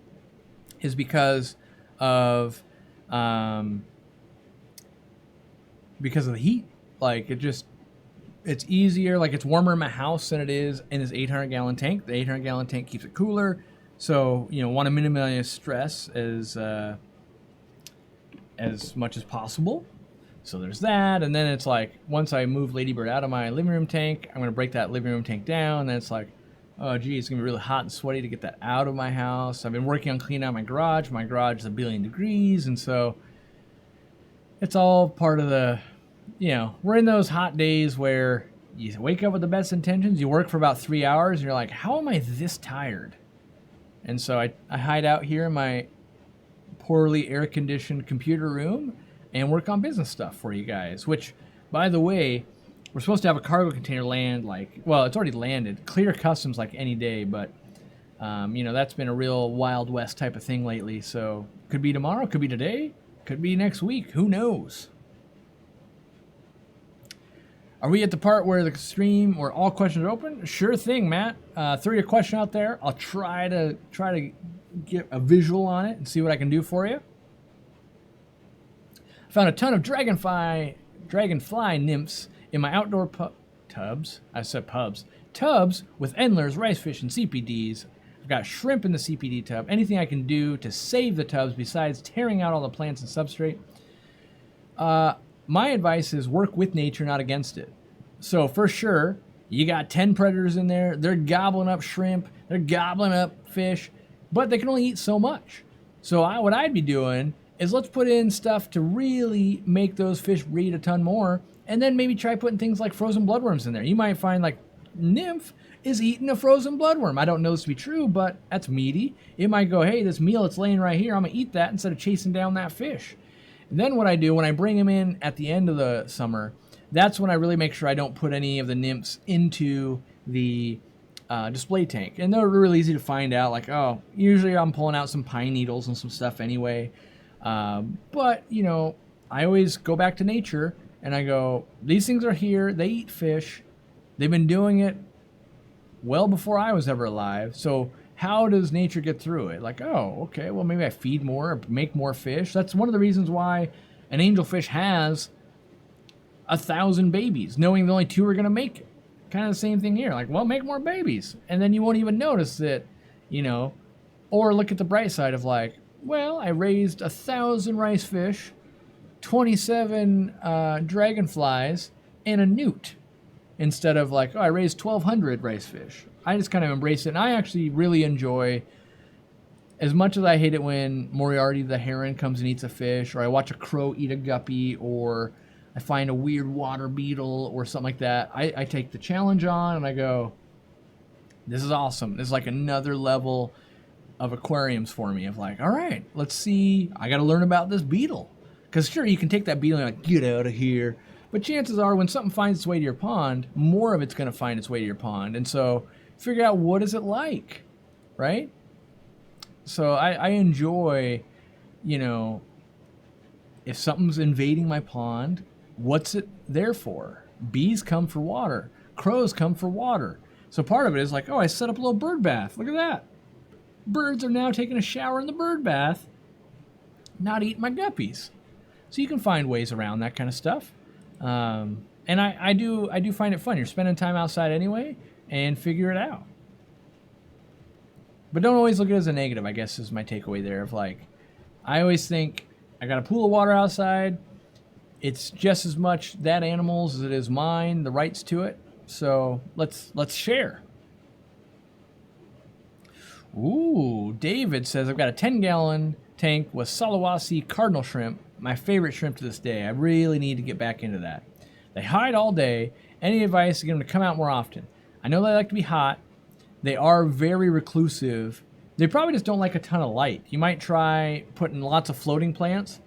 is because of the heat. Like, it's easier, like it's warmer in my house than it is in this 800-gallon tank. The 800-gallon tank keeps it cooler, so, you know, want to minimize stress as much as possible. So there's that, and then it's like, once I move Ladybird out of my living room tank, I'm going to break that living room tank down, and then it's like, oh gee, it's going to be really hot and sweaty to get that out of my house. I've been working on cleaning out my garage. My garage is 1 billion degrees, and so it's all part of the, you know, we're in those hot days where you wake up with the best intentions, you work for about 3 hours, and you're like, how am I this tired? And so I hide out here in my poorly air-conditioned computer room and work on business stuff for you guys, which, by the way, we're supposed to have a cargo container land, like, well, it's already landed, clear customs like any day, but, you know, that's been a real Wild West type of thing lately, so could be tomorrow, could be today, could be next week, who knows? Are we at the part where the stream, where all questions are open? Sure thing, Matt. Throw your question out there. I'll try to get a visual on it and see what I can do for you. I found a ton of dragonfly nymphs in my outdoor tubs. I said pubs. Tubs with endlers, rice fish, and CPDs. I've got shrimp in the CPD tub. Anything I can do to save the tubs besides tearing out all the plants and substrate. My advice is work with nature, not against it. So for sure, you got 10 predators in there. They're gobbling up shrimp. They're gobbling up fish, but they can only eat so much. So what I'd be doing is let's put in stuff to really make those fish breed a ton more, and then maybe try putting things like frozen bloodworms in there. You might find like nymph is eating a frozen bloodworm. I don't know this to be true, but that's meaty. It might go, hey, this meal that's laying right here, I'm gonna eat that instead of chasing down that fish. And then what I do when I bring them in at the end of the summer, that's when I really make sure I don't put any of the nymphs into the display tank. And they're really easy to find out, like, oh, usually I'm pulling out some pine needles and some stuff anyway. But, you know, I always go back to nature and I go, these things are here, they eat fish, they've been doing it well before I was ever alive, so how does nature get through it? Like, oh, okay, well, maybe I feed more or make more fish. That's one of the reasons why an angelfish has 1,000 babies, knowing that only 2 are going to make it. Kind of the same thing here. Like, well, make more babies. And then you won't even notice that, you know, or look at the bright side of like, well, I raised 1,000 rice fish, 27 dragonflies, and a newt. Instead of like, oh, I raised 1,200 rice fish. I just kind of embrace it, and I actually really enjoy, as much as I hate it when Moriarty the heron comes and eats a fish, or I watch a crow eat a guppy, or I find a weird water beetle or something like that, I take the challenge on and I go, This is awesome. This is like another level of aquariums for me of like, all right, let's see. I got to learn about this beetle. Because sure, you can take that beetle and like, get out of here. But chances are when something finds its way to your pond, more of it's going to find its way to your pond. And so figure out what is it like, right? So I enjoy, you know, if something's invading my pond, what's it there for? Bees come for water. Crows come for water. So part of it is like, oh, I set up a little bird bath. Look at that. Birds are now taking a shower in the bird bath, not eating my guppies. So you can find ways around that kind of stuff. And I do find it fun. You're spending time outside anyway, and figure it out. But don't always look at it as a negative, I guess, is my takeaway there. Of like, I always think I got a pool of water outside. It's just as much that animal's as it is mine, the rights to it. So let's share. Ooh, David says, I've got a 10-gallon tank with Salawasi cardinal shrimp, my favorite shrimp to this day. I really need to get back into that. They hide all day. Any advice to get them to come out more often? I know they like to be hot. They are very reclusive. They probably just don't like a ton of light. You might try putting lots of floating plants.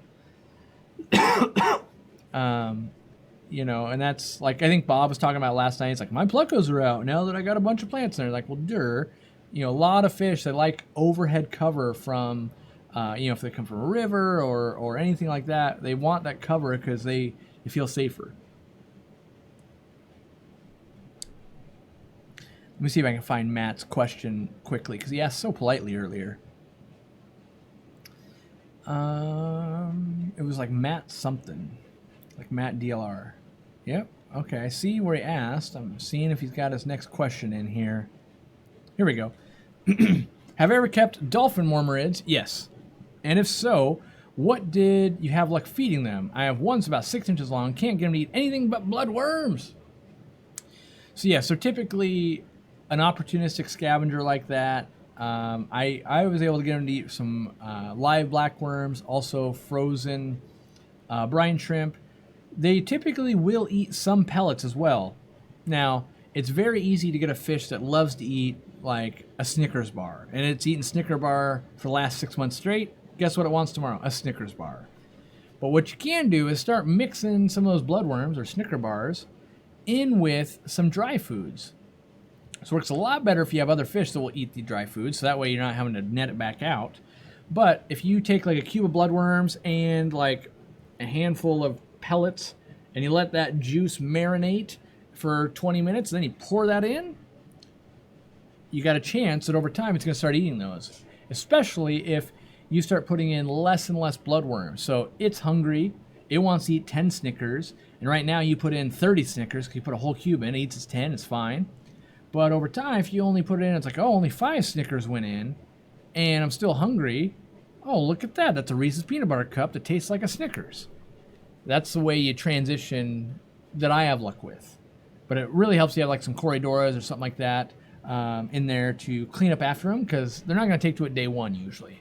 You know, and that's like, I think Bob was talking about last night. It's like, my plecos are out now that I got a bunch of plants in there. Like, well, you know, a lot of fish, they like overhead cover from, you know, if they come from a river or anything like that, they want that cover because they feel safer. Let me see if I can find Matt's question quickly because he asked so politely earlier. It was like Matt something, like Matt DLR. Yep. Okay, I see where he asked. I'm seeing if he's got his next question in here. Here we go. Have you ever kept dolphin mormyrids? Yes. And if so, what did you have luck feeding them? I have ones about 6 inches long. Can't get them to eat anything but bloodworms. So yeah, so typically an opportunistic scavenger like that, I was able to get them to eat some live blackworms, also frozen brine shrimp. They typically will eat some pellets as well. Now, it's very easy to get a fish that loves to eat like a Snickers bar, and it's eaten Snickers bar for the last 6 months straight. Guess what it wants tomorrow? A Snickers bar. But what you can do is start mixing some of those bloodworms or Snicker bars in with some dry foods. So it works a lot better if you have other fish that will eat the dry food, so that way you're not having to net it back out. But if you take like a cube of bloodworms and like a handful of pellets and you let that juice marinate for 20 minutes, then you pour that in, you got a chance that over time it's going to start eating those, especially if you start putting in less and less bloodworms. So it's hungry, it wants to eat 10 Snickers, and right now you put in 30 Snickers because you put a whole cube in, it eats its 10, it's fine. But over time, if you only put it in, it's like, oh, only 5 Snickers went in, and I'm still hungry. Oh, look at that, that's a Reese's Peanut Butter Cup that tastes like a Snickers. That's the way you transition that I have luck with. But it really helps you have like some Corridoras or something like that in there to clean up after them, because they're not going to take to it day one usually.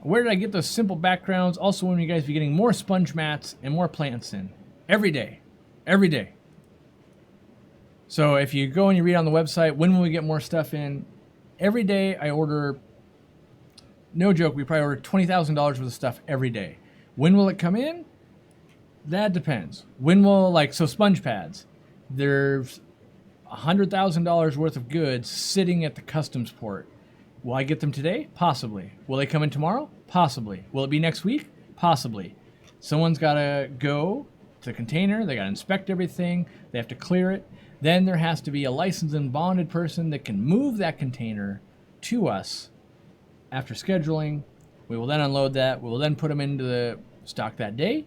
Where did I get those simple backgrounds? Also, when you guys be getting more sponge mats and more plants in? Every day. Every day. So if you go and you read on the website, when will we get more stuff in? Every day I order, no joke, we probably order $20,000 worth of stuff every day. When will it come in? That depends. When will, like, so sponge pads. There's $100,000 worth of goods sitting at the customs port. Will I get them today? Possibly. Will they come in tomorrow? Possibly. Will it be next week? Possibly. Someone's got to go to the container. They got to inspect everything. They have to clear it. Then there has to be a licensed and bonded person that can move that container to us after scheduling. We will then unload that. We will then put them into the stock that day.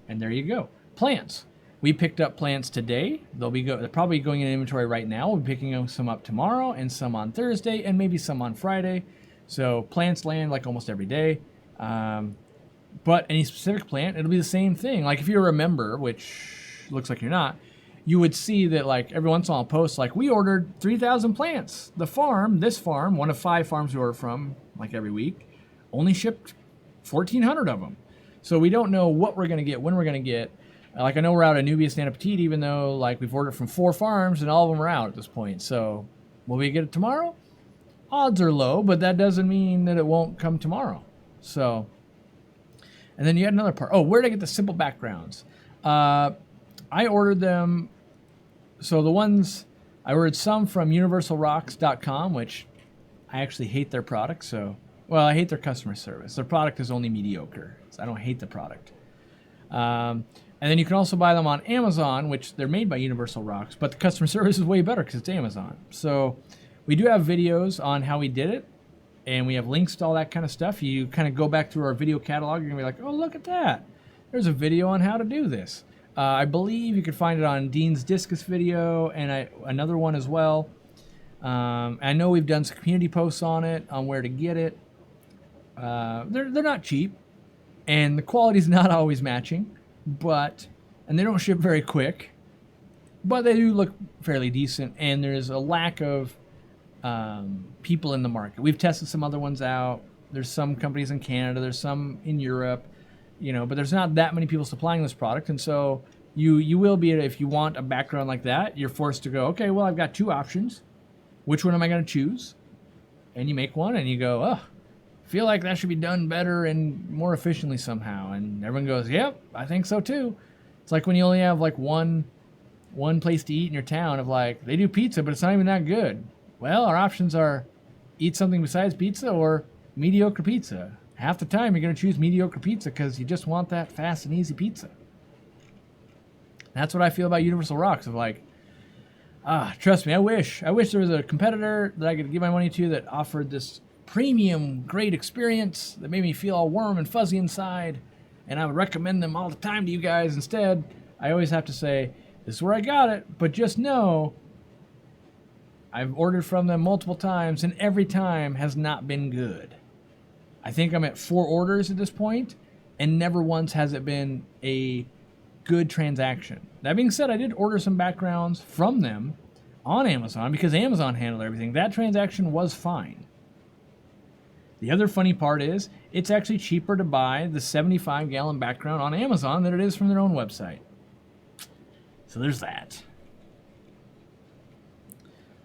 And there you go. Plants. We picked up plants today. They're probably going in inventory right now. We'll be picking some up tomorrow and some on Thursday and maybe some on Friday. So plants land like almost every day. But any specific plant, it'll be the same thing. Like if you're a member, which looks like you're not, you would see that like every once in a while I'll post like, we ordered 3,000 plants. The farm, this farm, one of 5 farms we order from like every week, only shipped 1,400 of them. So we don't know what we're going to get, when we're going to get. Like I know we're out of Nubius and Petite, even though like we've ordered from 4 farms and all of them are out at this point. So will we get it tomorrow? Odds are low, but that doesn't mean that it won't come tomorrow. So, and then you had another part. Oh, where did I get the simple backgrounds? I ordered them. So the ones I ordered some from universalrocks.com, which I actually hate their product. So, well, I hate their customer service. Their product is only mediocre. So I don't hate the product. And then you can also buy them on Amazon, which they're made by Universal Rocks, but the customer service is way better because it's Amazon. So we do have videos on how we did it, and we have links to all that kind of stuff. You kind of go back through our video catalog, you're going to be like, oh, look at that. There's a video on how to do this. I believe you could find it on Dean's Discus video and another one as well. I know we've done some community posts on it, on where to get it. They're not cheap, and the quality's not always matching. And they don't ship very quick, but they do look fairly decent, and there's a lack of people in the market. We've tested some other ones out. There's some companies in Canada, there's some in Europe, but there's not that many people supplying this product, and so you will be, if you want a background like that, you're forced to go, okay, well, I've got 2 options. Which one am I going to choose? And you make one, and you go, oh, feel like that should be done better and more efficiently somehow. And everyone goes, yep, I think so too. It's like when you only have like one place to eat in your town of like, they do pizza, but it's not even that good. Well, our options are eat something besides pizza or mediocre pizza. Half the time you're going to choose mediocre pizza because you just want that fast and easy pizza. That's what I feel about Universal Rocks. Of like, trust me, I wish there was a competitor that I could give my money to that offered this premium, great experience that made me feel all warm and fuzzy inside, and I would recommend them all the time to you guys. Instead, I always have to say, this is where I got it, but just know I've ordered from them multiple times, and every time has not been good. I think I'm at 4 orders at this point, and never once has it been a good transaction. That being said, I did order some backgrounds from them on Amazon because Amazon handled everything. That transaction was fine. The other funny part is it's actually cheaper to buy the 75-gallon background on Amazon than it is from their own website. So there's that.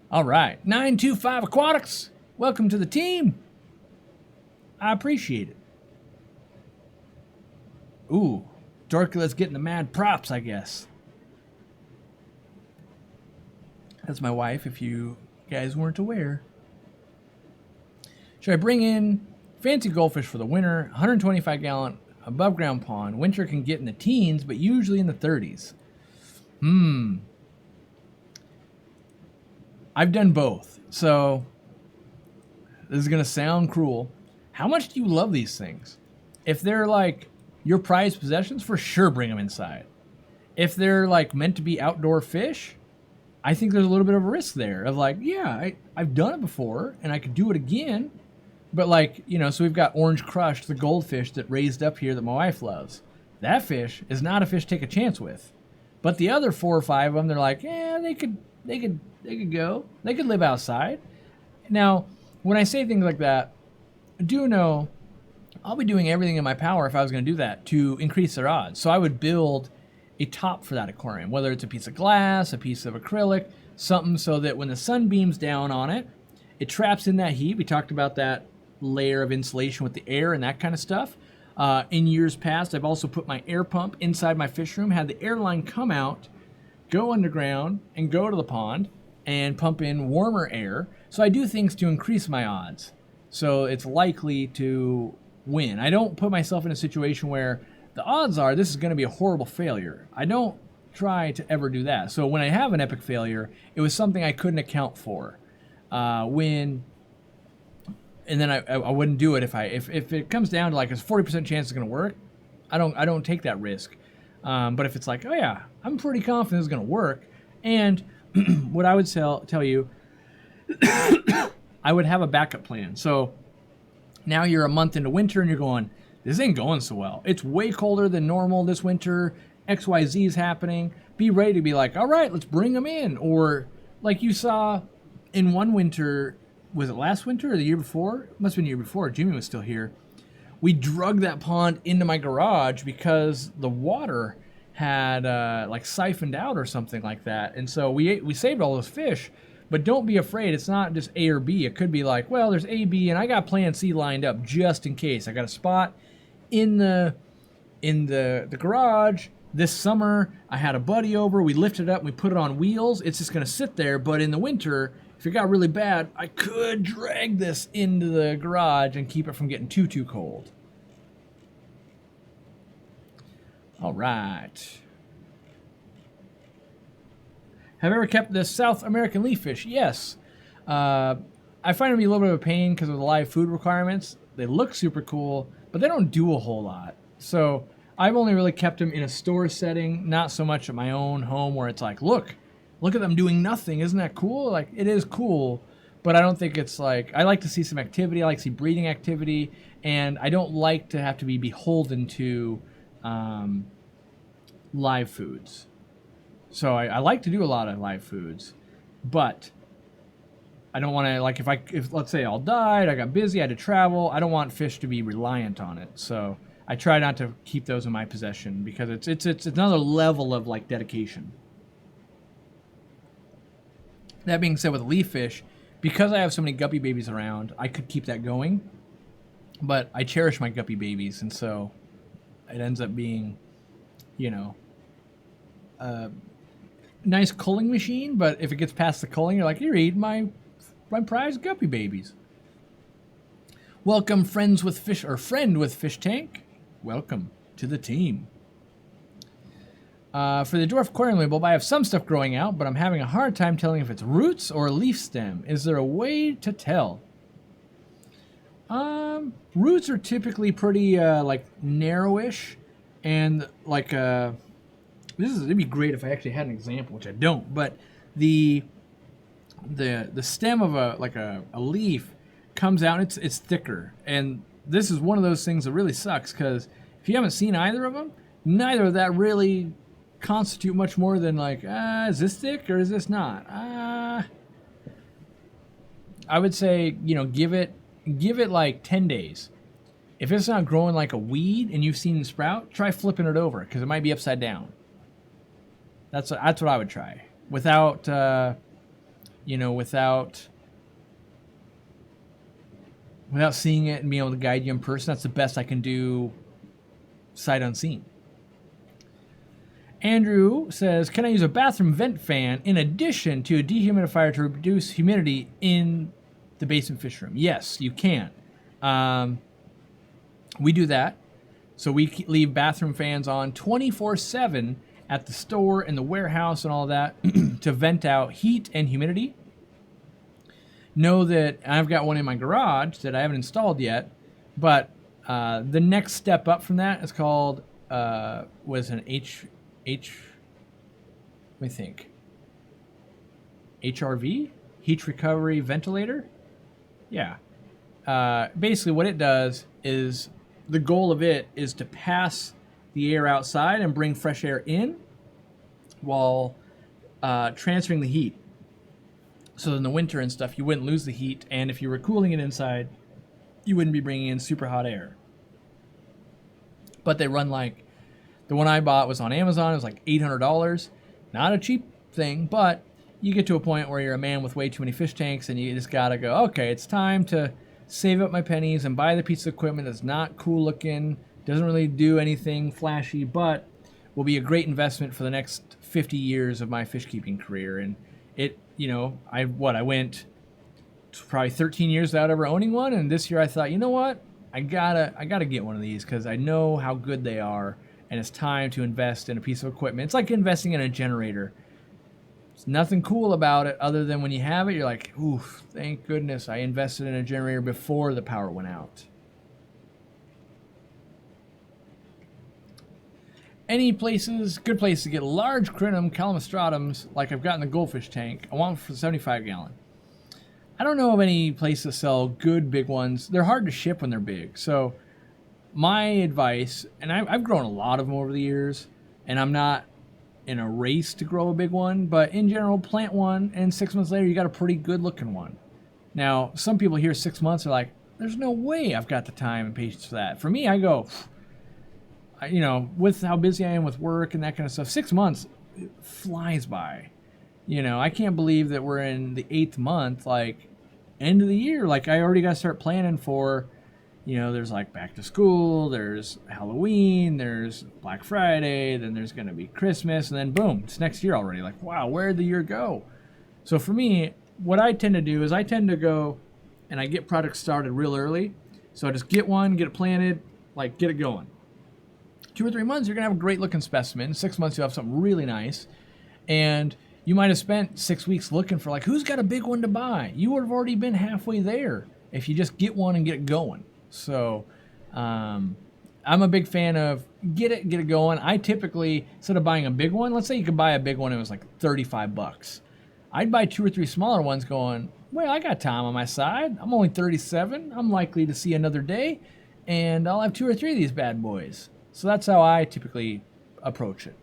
All right, 925 Aquatics, welcome to the team. I appreciate it. Ooh, Dorcula's getting the mad props, I guess. That's my wife, if you guys weren't aware. Should I bring in fancy goldfish for the winter? 125-gallon above ground pond. Winter can get in the teens, but usually in the 30s. I've done both. So this is going to sound cruel. How much do you love these things? If they're like your prized possessions, for sure bring them inside. If they're like meant to be outdoor fish, I think there's a little bit of a risk there of like, yeah, I've done it before and I could do it again. But like, so we've got Orange Crush, the goldfish that raised up here that my wife loves. That fish is not a fish to take a chance with. But the other 4 or 5 of them, they're like, yeah, they could go. They could live outside. Now, when I say things like that, do know I'll be doing everything in my power if I was going to do that to increase their odds. So I would build a top for that aquarium, whether it's a piece of glass, a piece of acrylic, something so that when the sun beams down on it, it traps in that heat. We talked about that layer of insulation with the air and that kind of stuff. In years past, I've also put my air pump inside my fish room, had the air line come out, go underground, and go to the pond and pump in warmer air. So I do things to increase my odds. So it's likely to win. I don't put myself in a situation where the odds are this is going to be a horrible failure. I don't try to ever do that. So when I have an epic failure, it was something I couldn't account for. And then I wouldn't do it if it comes down to like it's 40% chance it's going to work. I don't take that risk. But if it's like, oh yeah, I'm pretty confident it's going to work, and what I would tell you, I would have a backup plan. So now you're a month into winter and you're going, this ain't going so well. It's way colder than normal this winter. XYZ is happening. Be ready to be like, all right, let's bring them in. Or like you saw in one winter, was it last winter or the year before? It must have been the year before. Jimmy was still here. We drug that pond into my garage because the water had like siphoned out or something like that. And so we saved all those fish. But don't be afraid. It's not just A or B. It could be like, well, there's A, B, and I got plan C lined up just in case. I got a spot in the garage this summer. I had a buddy over. We lifted it up. We put it on wheels. It's just going to sit there. But in the winter, if it got really bad, I could drag this into the garage and keep it from getting too cold. All right. Have you ever kept the South American leaf fish? Yes. I find them to be a little bit of a pain because of the live food requirements. They look super cool, but they don't do a whole lot. So I've only really kept them in a store setting, not so much at my own home where it's like, look at them doing nothing. Isn't that cool? Like, it is cool, but I don't think it's like, I like to see some activity. I like to see breeding activity, and I don't like to have to be beholden to live foods. So I like to do a lot of live foods, but I don't want to, like, if let's say all died, I got busy, I had to travel, I don't want fish to be reliant on it. So I try not to keep those in my possession because it's another level of like dedication. That being said, with leaf fish, because I have so many guppy babies around, I could keep that going, but I cherish my guppy babies, and so it ends up being, nice culling machine, but if it gets past the culling, you're like, you're eating my prize guppy babies. Welcome, friend with fish tank. Welcome to the team. For the dwarf aquarium label, I have some stuff growing out, but I'm having a hard time telling if it's roots or a leaf stem. Is there a way to tell? Roots are typically pretty like narrowish, and like it'd be great if I actually had an example, which I don't, but the stem of a leaf comes out, and it's thicker. And this is one of those things that really sucks, because if you haven't seen either of them, neither of that really constitute much more than like, is this thick or is this not? I would say, give it like 10 days. If it's not growing like a weed and you've seen it sprout, try flipping it over, because it might be upside down. That's what I would try, without seeing it and being able to guide you in person. That's the best I can do, sight unseen. Andrew says, can I use a bathroom vent fan in addition to a dehumidifier to reduce humidity in the basement fish room? Yes, you can. We do that. So we leave bathroom fans on 24/7 at the store and the warehouse and all that to vent out heat and humidity. Know that I've got one in my garage that I haven't installed yet, but the next step up from that is called was an HRV, heat recovery ventilator. Yeah. Basically what it does is, the goal of it is to pass the air outside and bring fresh air in while transferring the heat. So in the winter and stuff, you wouldn't lose the heat, and if you were cooling it inside, you wouldn't be bringing in super hot air. But they run like, the one I bought was on Amazon. It was like $800. Not a cheap thing, but you get to a point where you're a man with way too many fish tanks, and you just gotta go, okay, it's time to save up my pennies and buy the piece of equipment that's not cool looking, doesn't really do anything flashy, but will be a great investment for the next 50 years of my fish keeping career. And it, I went probably 13 years without ever owning one, and this year I thought, you know what, I gotta get one of these, because I know how good they are, and it's time to invest in a piece of equipment. It's like investing in a generator. There's nothing cool about it other than when you have it, you're like, oof, thank goodness I invested in a generator before the power went out. Any places, good places to get large crinum calamitratums like I've got in the goldfish tank. I want them for 75 gallon. I don't know of any place that sell good big ones. They're hard to ship when they're big. So my advice, and I've grown a lot of them over the years, and I'm not in a race to grow a big one, but in general, plant one, and 6 months later, you got a pretty good looking one. Now, some people hear 6 months are like, there's no way I've got the time and patience for that. For me, I go, you know, with how busy I am with work and that kind of stuff, 6 months flies by. You know, I can't believe that we're in the 8th month, like end of the year. Like I already got to start planning for, you know, there's like back to school, there's Halloween, there's Black Friday, then there's going to be Christmas, and then boom, it's next year already. Like, wow, where'd the year go? So for me, what I tend to do is I tend to go and I get projects started real early. So I just get one, get it planted, like get it going. 2 or 3 months, you're going to have a great looking specimen. 6 months, you'll have something really nice. And you might have spent 6 weeks looking for like, who's got a big one to buy? You would have already been halfway there if you just get one and get it going. So I'm a big fan of get it going. I typically, instead of buying a big one, let's say you could buy a big one, it was like $35. I'd buy 2 or 3 smaller ones going, well, I got time on my side. I'm only 37. I'm likely to see another day, and I'll have 2 or 3 of these bad boys. So that's how I typically approach it.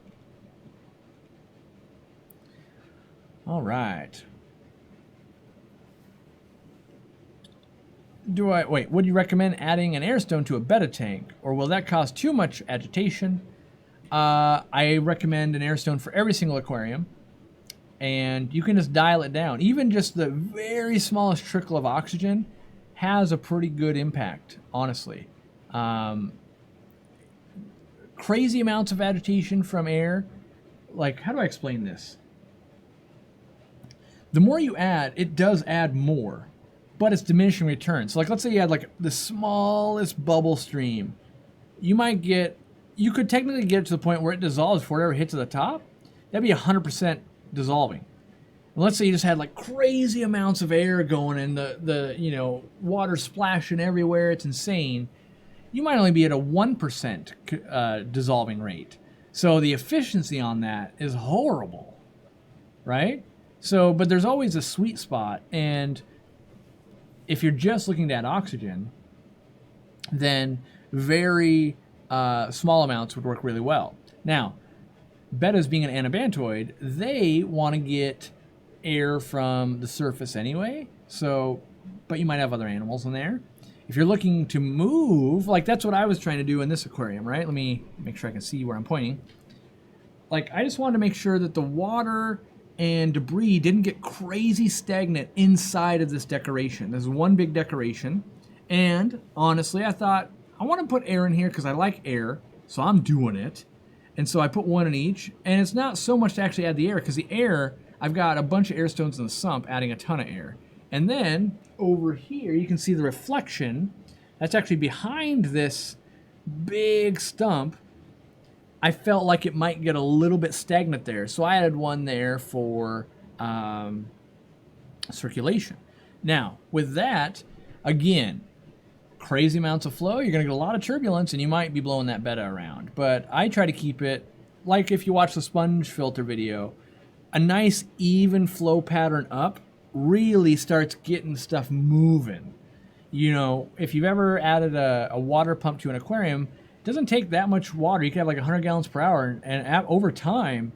All right. Would you recommend adding an air stone to a betta tank, or will that cause too much agitation? I recommend an air stone for every single aquarium, and you can just dial it down. Even just the very smallest trickle of oxygen has a pretty good impact, honestly. Crazy amounts of agitation from air, like, how do I explain this? The more you add, it does add more, but it's diminishing returns. So like, let's say you had like the smallest bubble stream. You could technically get it to the point where it dissolves before it ever hits to the top. That'd be 100% dissolving. And let's say you just had like crazy amounts of air going and the you know, water splashing everywhere. It's insane. You might only be at a 1% dissolving rate. So the efficiency on that is horrible, right? So, but there's always a sweet spot, and if you're just looking to add oxygen, then very small amounts would work really well. Now, bettas being an anabantoid, they want to get air from the surface anyway, so, but you might have other animals in there. If you're looking to move, like that's what I was trying to do in this aquarium, right? Let me make sure I can see where I'm pointing. Like, I just wanted to make sure that the water and debris didn't get crazy stagnant inside of this decoration. There's one big decoration, and honestly, I thought, I want to put air in here because I like air, so I'm doing it. And so I put one in each, and it's not so much to actually add the air, because the air, I've got a bunch of air stones in the sump adding a ton of air. And then over here, you can see the reflection that's actually behind this big stump. I felt like it might get a little bit stagnant there, so I added one there for circulation. Now, with that, again, crazy amounts of flow, you're going to get a lot of turbulence, and you might be blowing that betta around. But I try to keep it, like if you watch the sponge filter video, a nice even flow pattern up really starts getting stuff moving. You know, if you've ever added a water pump to an aquarium, it doesn't take that much water. You can have like 100 gallons per hour, and over time,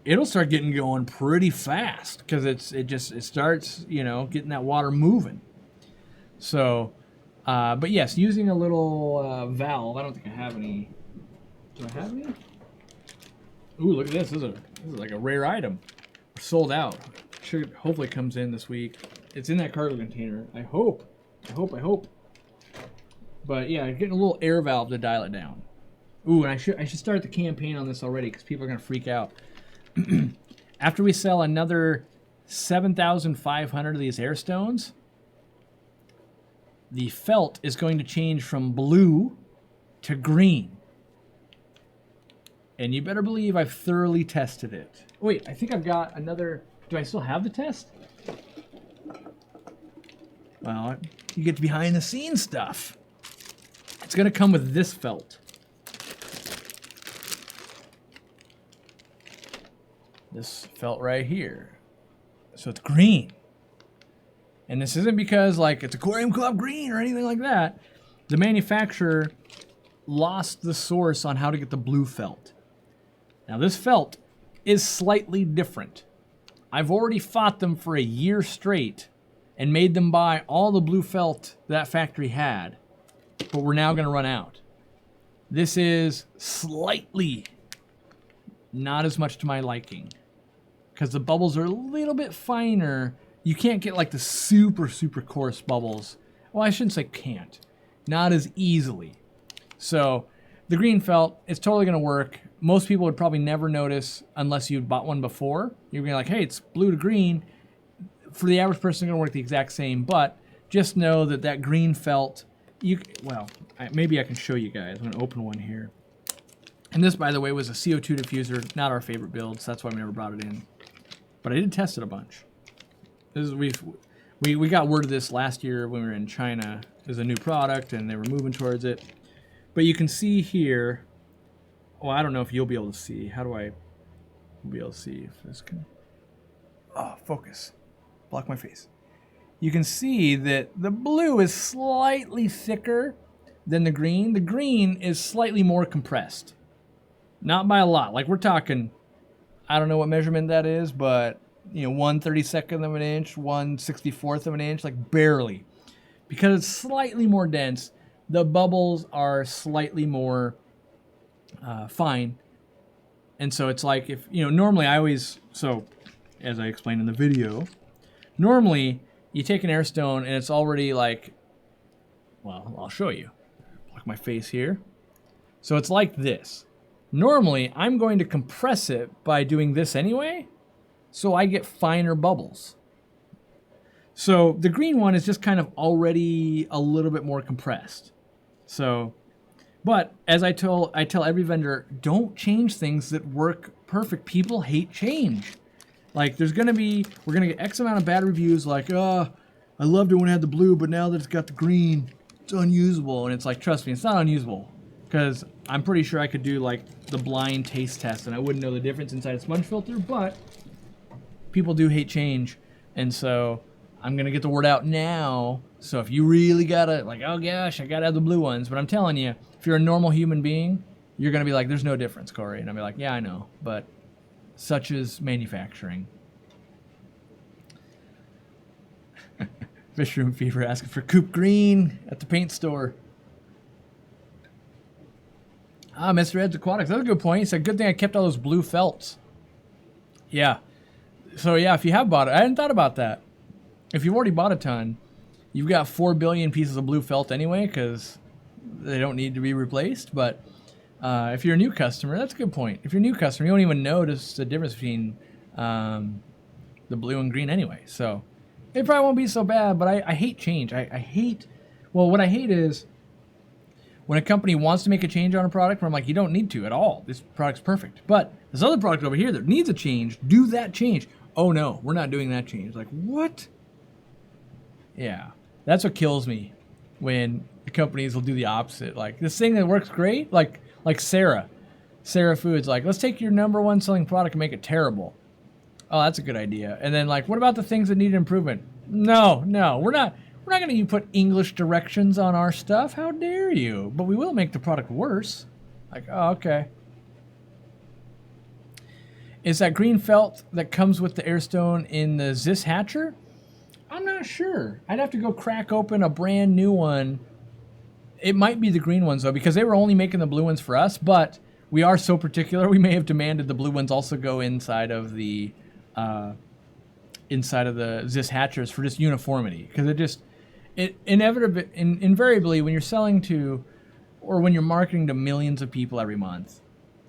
it'll start getting going pretty fast because it starts, you know, getting that water moving. So, but yes, using a little valve. I don't think I have any. Do I have any? Ooh, look at this. This is like a rare item. Sold out. Should hopefully comes in this week. It's in that cargo container. I hope. But yeah, getting a little air valve to dial it down. Ooh, and I should start the campaign on this already because people are gonna freak out. After we sell another 7,500 of these air stones, the felt is going to change from blue to green. And you better believe I've thoroughly tested it. Wait, I think I've got another. Do I still have the test? Well, you get behind the scenes stuff. It's going to come with this felt. This felt right here. So it's green. And this isn't because like it's Aquarium Club green or anything like that. The manufacturer lost the source on how to get the blue felt. Now this felt is slightly different. I've already fought them for a year straight and made them buy all the blue felt that factory had, but we're now going to run out. This is slightly not as much to my liking because the bubbles are a little bit finer. You can't get like the super, super coarse bubbles. Well, I shouldn't say can't. Not as easily. So the green felt, it's totally going to work. Most people would probably never notice unless you'd bought one before. You'd be like, hey, it's blue to green. For the average person, it's going to work the exact same. But just know that that green felt, maybe I can show you guys. I'm going to open one here. And this, by the way, was a CO2 diffuser, not our favorite build, so that's why we never brought it in. But I did test it a bunch. This is, we got word of this last year when we were in China. It was a new product, and they were moving towards it. But you can see here, well, I don't know if you'll be able to see. How do I be able to see if this can... Oh, focus. Block my face. You can see that the blue is slightly thicker than the green. The green is slightly more compressed. Not by a lot. Like we're talking, I don't know what measurement that is, but 1/32 of an inch, 1/64 of an inch, like barely. Because it's slightly more dense, the bubbles are slightly more fine. And so it's like if, normally as I explained in the video, normally you take an air stone and it's already like, well, I'll show you. Block my face here. So it's like this. Normally, I'm going to compress it by doing this anyway, so I get finer bubbles. So the green one is just kind of already a little bit more compressed. So, but as I tell every vendor, don't change things that work perfect. People hate change. Like we're gonna get X amount of bad reviews like, I loved it when it had the blue, but now that it's got the green, it's unusable. And it's like, trust me, it's not unusable. Because I'm pretty sure I could do like the blind taste test and I wouldn't know the difference inside a sponge filter, but people do hate change. And so I'm going to get the word out now. So if you really got to like, oh gosh, I got to have the blue ones. But I'm telling you, if you're a normal human being, you're going to be like, there's no difference, Corey. And I'll be like, yeah, I know. But such is manufacturing. Fishroom Fever asking for Coop Green at the paint store. Mr. Ed's Aquatics. That's a good point. He said, good thing I kept all those blue felts. Yeah. So, yeah, if you have bought it, I hadn't thought about that. If you've already bought a ton, you've got 4 billion pieces of blue felt anyway because they don't need to be replaced. But if you're a new customer, that's a good point. If you're a new customer, you won't even notice the difference between the blue and green anyway. So it probably won't be so bad, but I hate change. What I hate is when a company wants to make a change on a product, where I'm like, you don't need to at all. This product's perfect. But this other product over here that needs a change, do that change. Oh no, we're not doing that change. Like, what? Yeah, that's what kills me when the companies will do the opposite. Like, this thing that works great, like Sarah Foods, like, let's take your number one selling product and make it terrible. Oh, that's a good idea. And then, like, what about the things that need improvement? No, we're not going to put English directions on our stuff. How dare you? But we will make the product worse. Like, oh, okay. Is that green felt that comes with the airstone in the Zis Hatcher? I'm not sure. I'd have to go crack open a brand new one. It might be the green ones, though, because they were only making the blue ones for us, but we are so particular, we may have demanded the blue ones also go inside of the Zis Hatchers for just uniformity, because invariably, when you're selling to, or when you're marketing to millions of people every month,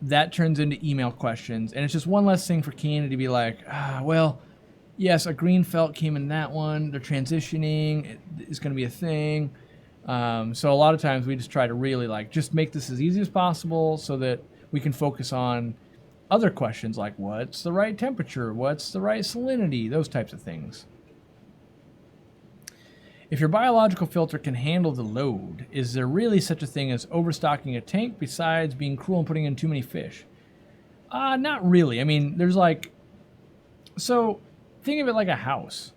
that turns into email questions, and it's just one less thing for Canada to be like, well, yes, a green felt came in that one, they're transitioning, it's going to be a thing. So a lot of times we just try to really just make this as easy as possible so that we can focus on other questions like what's the right temperature, what's the right salinity, those types of things. If your biological filter can handle the load, is there really such a thing as overstocking a tank besides being cruel and putting in too many fish? Not really. I mean, there's so think of it like a house.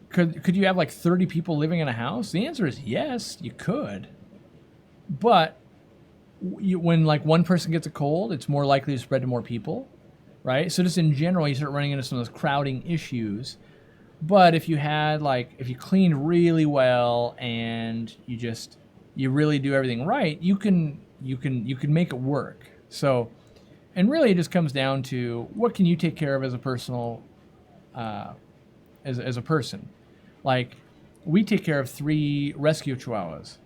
Could you have 30 people living in a house? The answer is yes, you could. But when one person gets a cold, it's more likely to spread to more people, right? So just in general, you start running into some of those crowding issues. But if you had if you cleaned really well and you just you really do everything right, you can make it work. So, and really it just comes down to what can you take care of as a personal, as a person. Like, we take care of 3 rescue chihuahuas.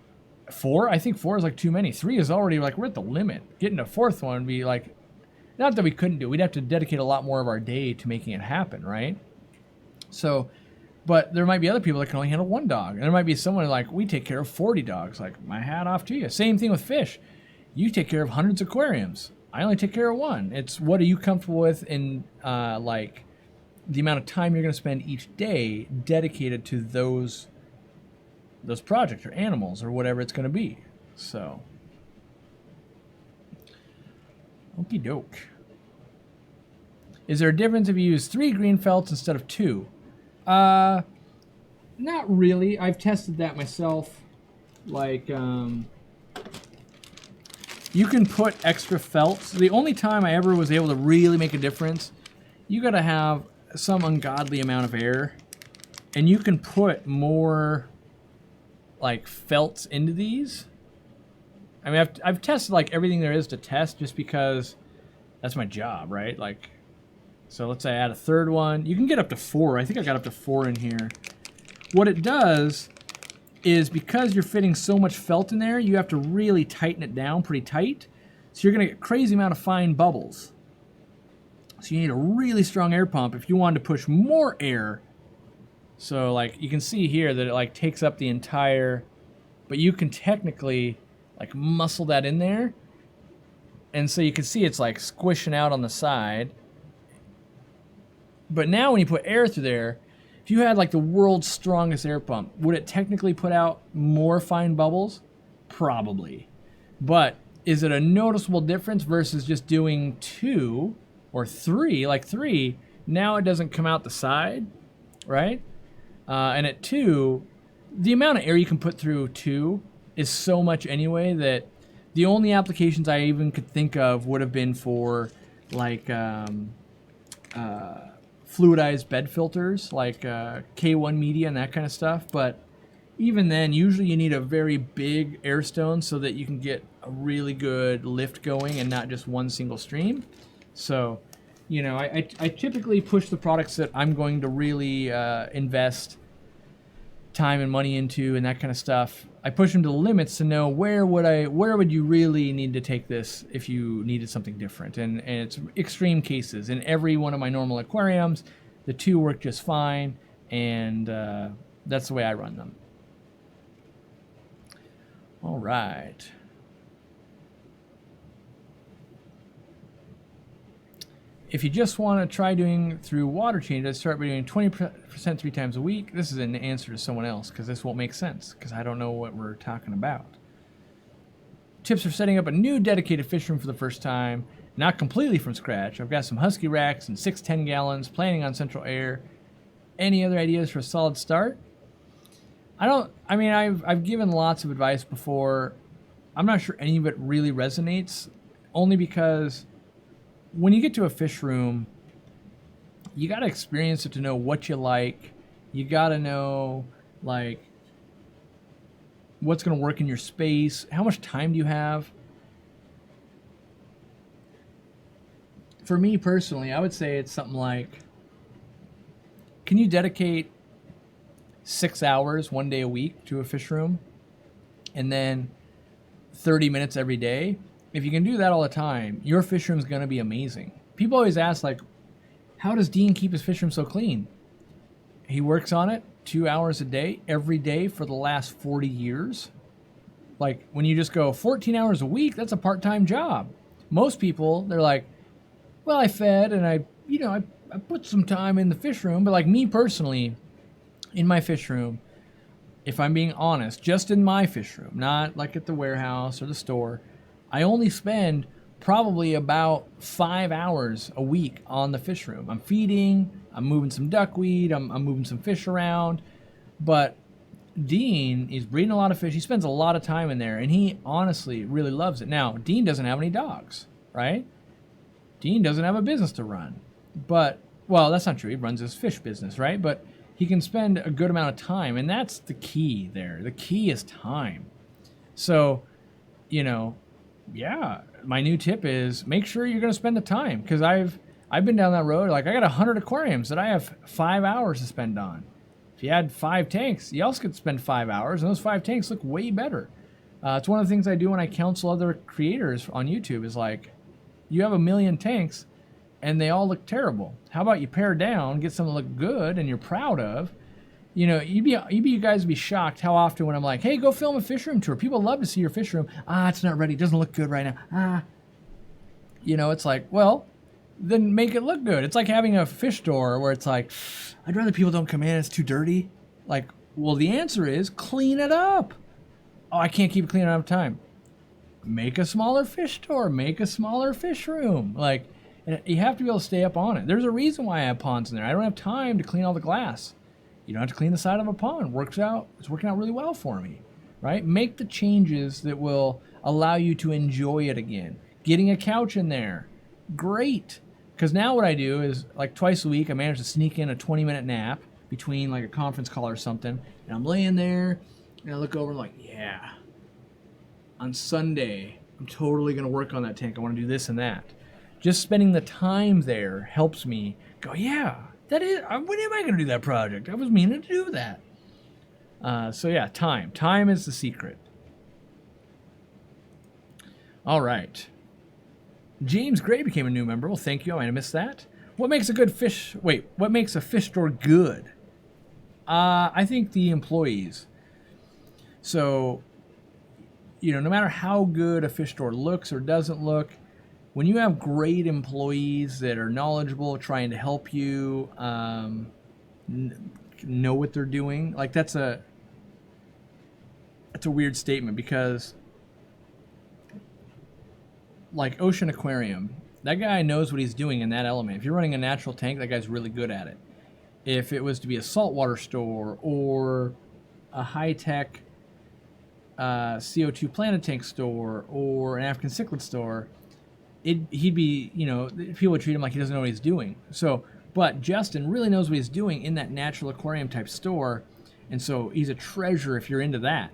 4? I think 4 is like too many. 3 is already like, we're at the limit. Getting a 4th one would be like, not that we couldn't do it. We'd have to dedicate a lot more of our day to making it happen, right? So, but there might be other people that can only handle 1 dog. And there might be someone like, we take care of 40 dogs. Like, my hat off to you. Same thing with fish. You take care of hundreds of aquariums. I only take care of 1. It's what are you comfortable with in like the amount of time you're going to spend each day dedicated to those projects or animals or whatever it's going to be. So, okie doke. Is there a difference if you use 3 green felts instead of 2? Not really. I've tested that myself. Like, you can put extra felts. The only time I ever was able to really make a difference, you got to have some ungodly amount of air, and you can put more like felts into these. I mean, I've tested like everything there is to test just because that's my job, right? Like, so let's say I add a 3rd one. You can get up to 4. I think I got up to 4 in here. What it does is because you're fitting so much felt in there, you have to really tighten it down pretty tight. So you're going to get a crazy amount of fine bubbles. So you need a really strong air pump if you wanted to push more air. So like you can see here that it like takes up the entire, but you can technically like muscle that in there. And so you can see it's like squishing out on the side. But now when you put air through there, if you had like the world's strongest air pump, would it technically put out more fine bubbles? Probably. But is it a noticeable difference versus just doing 2 or 3? Like 3, now it doesn't come out the side, right? And at 2, the amount of air you can put through 2 is so much anyway that the only applications I even could think of would have been for like fluidized bed filters, like K1 media and that kind of stuff. But even then, usually you need a very big air stone so that you can get a really good lift going and not just one single stream. So, you know, I typically push the products that I'm going to really invest time and money into and that kind of stuff. I push them to the limits to know where would you really need to take this if you needed something different. And it's extreme cases. In every one of my normal aquariums, the 2 work just fine, and that's the way I run them. All right. If you just want to try doing through water changes, start by doing 20% 3 times a week. This is an answer to someone else because this won't make sense because I don't know what we're talking about. Tips for setting up a new dedicated fish room for the first time, not completely from scratch. I've got some husky racks and 6 10-gallons, planning on central air. Any other ideas for a solid start? I've given lots of advice before. I'm not sure any of it really resonates, only because when you get to a fish room, you got to experience it to know what you like. You got to know, like, what's going to work in your space. How much time do you have? For me personally, I would say it's something like, can you dedicate 6 hours one day a week to a fish room and then 30 minutes every day? If you can do that all the time, your fish room is going to be amazing. People always ask, like, how does Dean keep his fish room so clean? He works on it 2 hours a day, every day for the last 40 years. Like, when you just go 14 hours a week, that's a part-time job. Most people, they're like, well, I fed and I put some time in the fish room. But like me personally, in my fish room, if I'm being honest, just in my fish room, not like at the warehouse or the store, I only spend probably about 5 hours a week on the fish room. I'm feeding, I'm moving some duckweed, I'm moving some fish around. But Dean is breeding a lot of fish. He spends a lot of time in there, and he honestly really loves it. Now, Dean doesn't have any dogs, right? Dean doesn't have a business to run. But, well, that's not true. He runs his fish business, right? But he can spend a good amount of time, and that's the key there. The key is time. So, you know, yeah, my new tip is make sure you're going to spend the time, because I've been down that road. Like I got 100 aquariums that I have 5 hours to spend on. If you had 5 tanks, you also could spend 5 hours, and those 5 tanks look way better. It's one of the things I do when I counsel other creators on YouTube. Is like, you have 1,000,000 tanks, and they all look terrible. How about you pare down, get some that look good and you're proud of? You know, you guys would be shocked how often when I'm like, hey, go film a fish room tour. People love to see your fish room. It's not ready. It doesn't look good right now. It's like, well, then make it look good. It's like having a fish store where it's like, I'd rather people don't come in. It's too dirty. Like, well, the answer is clean it up. Oh, I can't keep it clean enough time. Make a smaller fish store. Make a smaller fish room. Like, and you have to be able to stay up on it. There's a reason why I have ponds in there. I don't have time to clean all the glass. You don't have to clean the side of a pond. It's working out really well for me, right? Make the changes that will allow you to enjoy it again. Getting a couch in there, great. Because now what I do is, like, twice a week, I manage to sneak in a 20-minute nap between like a conference call or something, and I'm laying there and I look over and like, yeah, on Sunday I'm totally gonna work on that tank. I want to do this and that. Just spending the time there helps me go, yeah, that is, when am I going to do that project? I was meaning to do that. So yeah, time. Time is the secret. All right. James Gray became a new member. Well, thank you. I might have missed that. What makes a fish store good? I think the employees. So, no matter how good a fish store looks or doesn't look, when you have great employees that are knowledgeable, trying to help you know what they're doing, like that's a weird statement, because like Ocean Aquarium, that guy knows what he's doing in that element. If you're running a natural tank, that guy's really good at it. If it was to be a saltwater store or a high-tech CO2 planet tank store or an African cichlid store, he'd be, people would treat him like he doesn't know what he's doing. So, but Justin really knows what he's doing in that natural aquarium type store, and so he's a treasure if you're into that.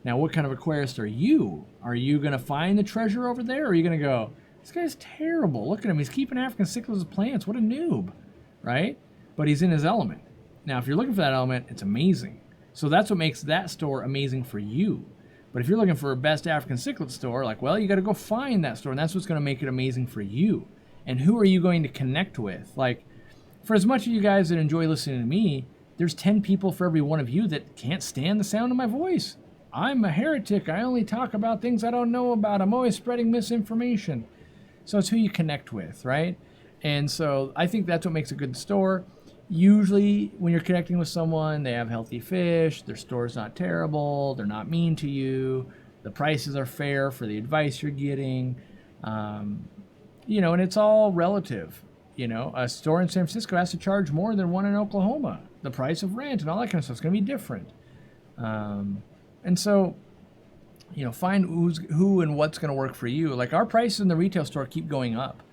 Now, what kind of aquarist are you? Are you going to find the treasure over there, or are you going to go, this guy's terrible, look at him, he's keeping African cichlids plants, what a noob, right? But he's in his element. Now, if you're looking for that element, it's amazing. So that's what makes that store amazing for you. But if you're looking for a best African cichlid store, like, well, you got to go find that store, and that's what's going to make it amazing for you. And who are you going to connect with? Like, for as much of you guys that enjoy listening to me, there's 10 people for every one of you that can't stand the sound of my voice. I'm a heretic. I only talk about things I don't know about. I'm always spreading misinformation. So it's who you connect with, right? And so I think that's what makes a good store. Usually when you're connecting with someone, they have healthy fish, their store's not terrible, they're not mean to you, the prices are fair for the advice you're getting, and it's all relative. A store in San Francisco has to charge more than one in Oklahoma. The price of rent and all that kind of stuff is going to be different. And so, find who and what's going to work for you. Like, our prices in the retail store keep going up.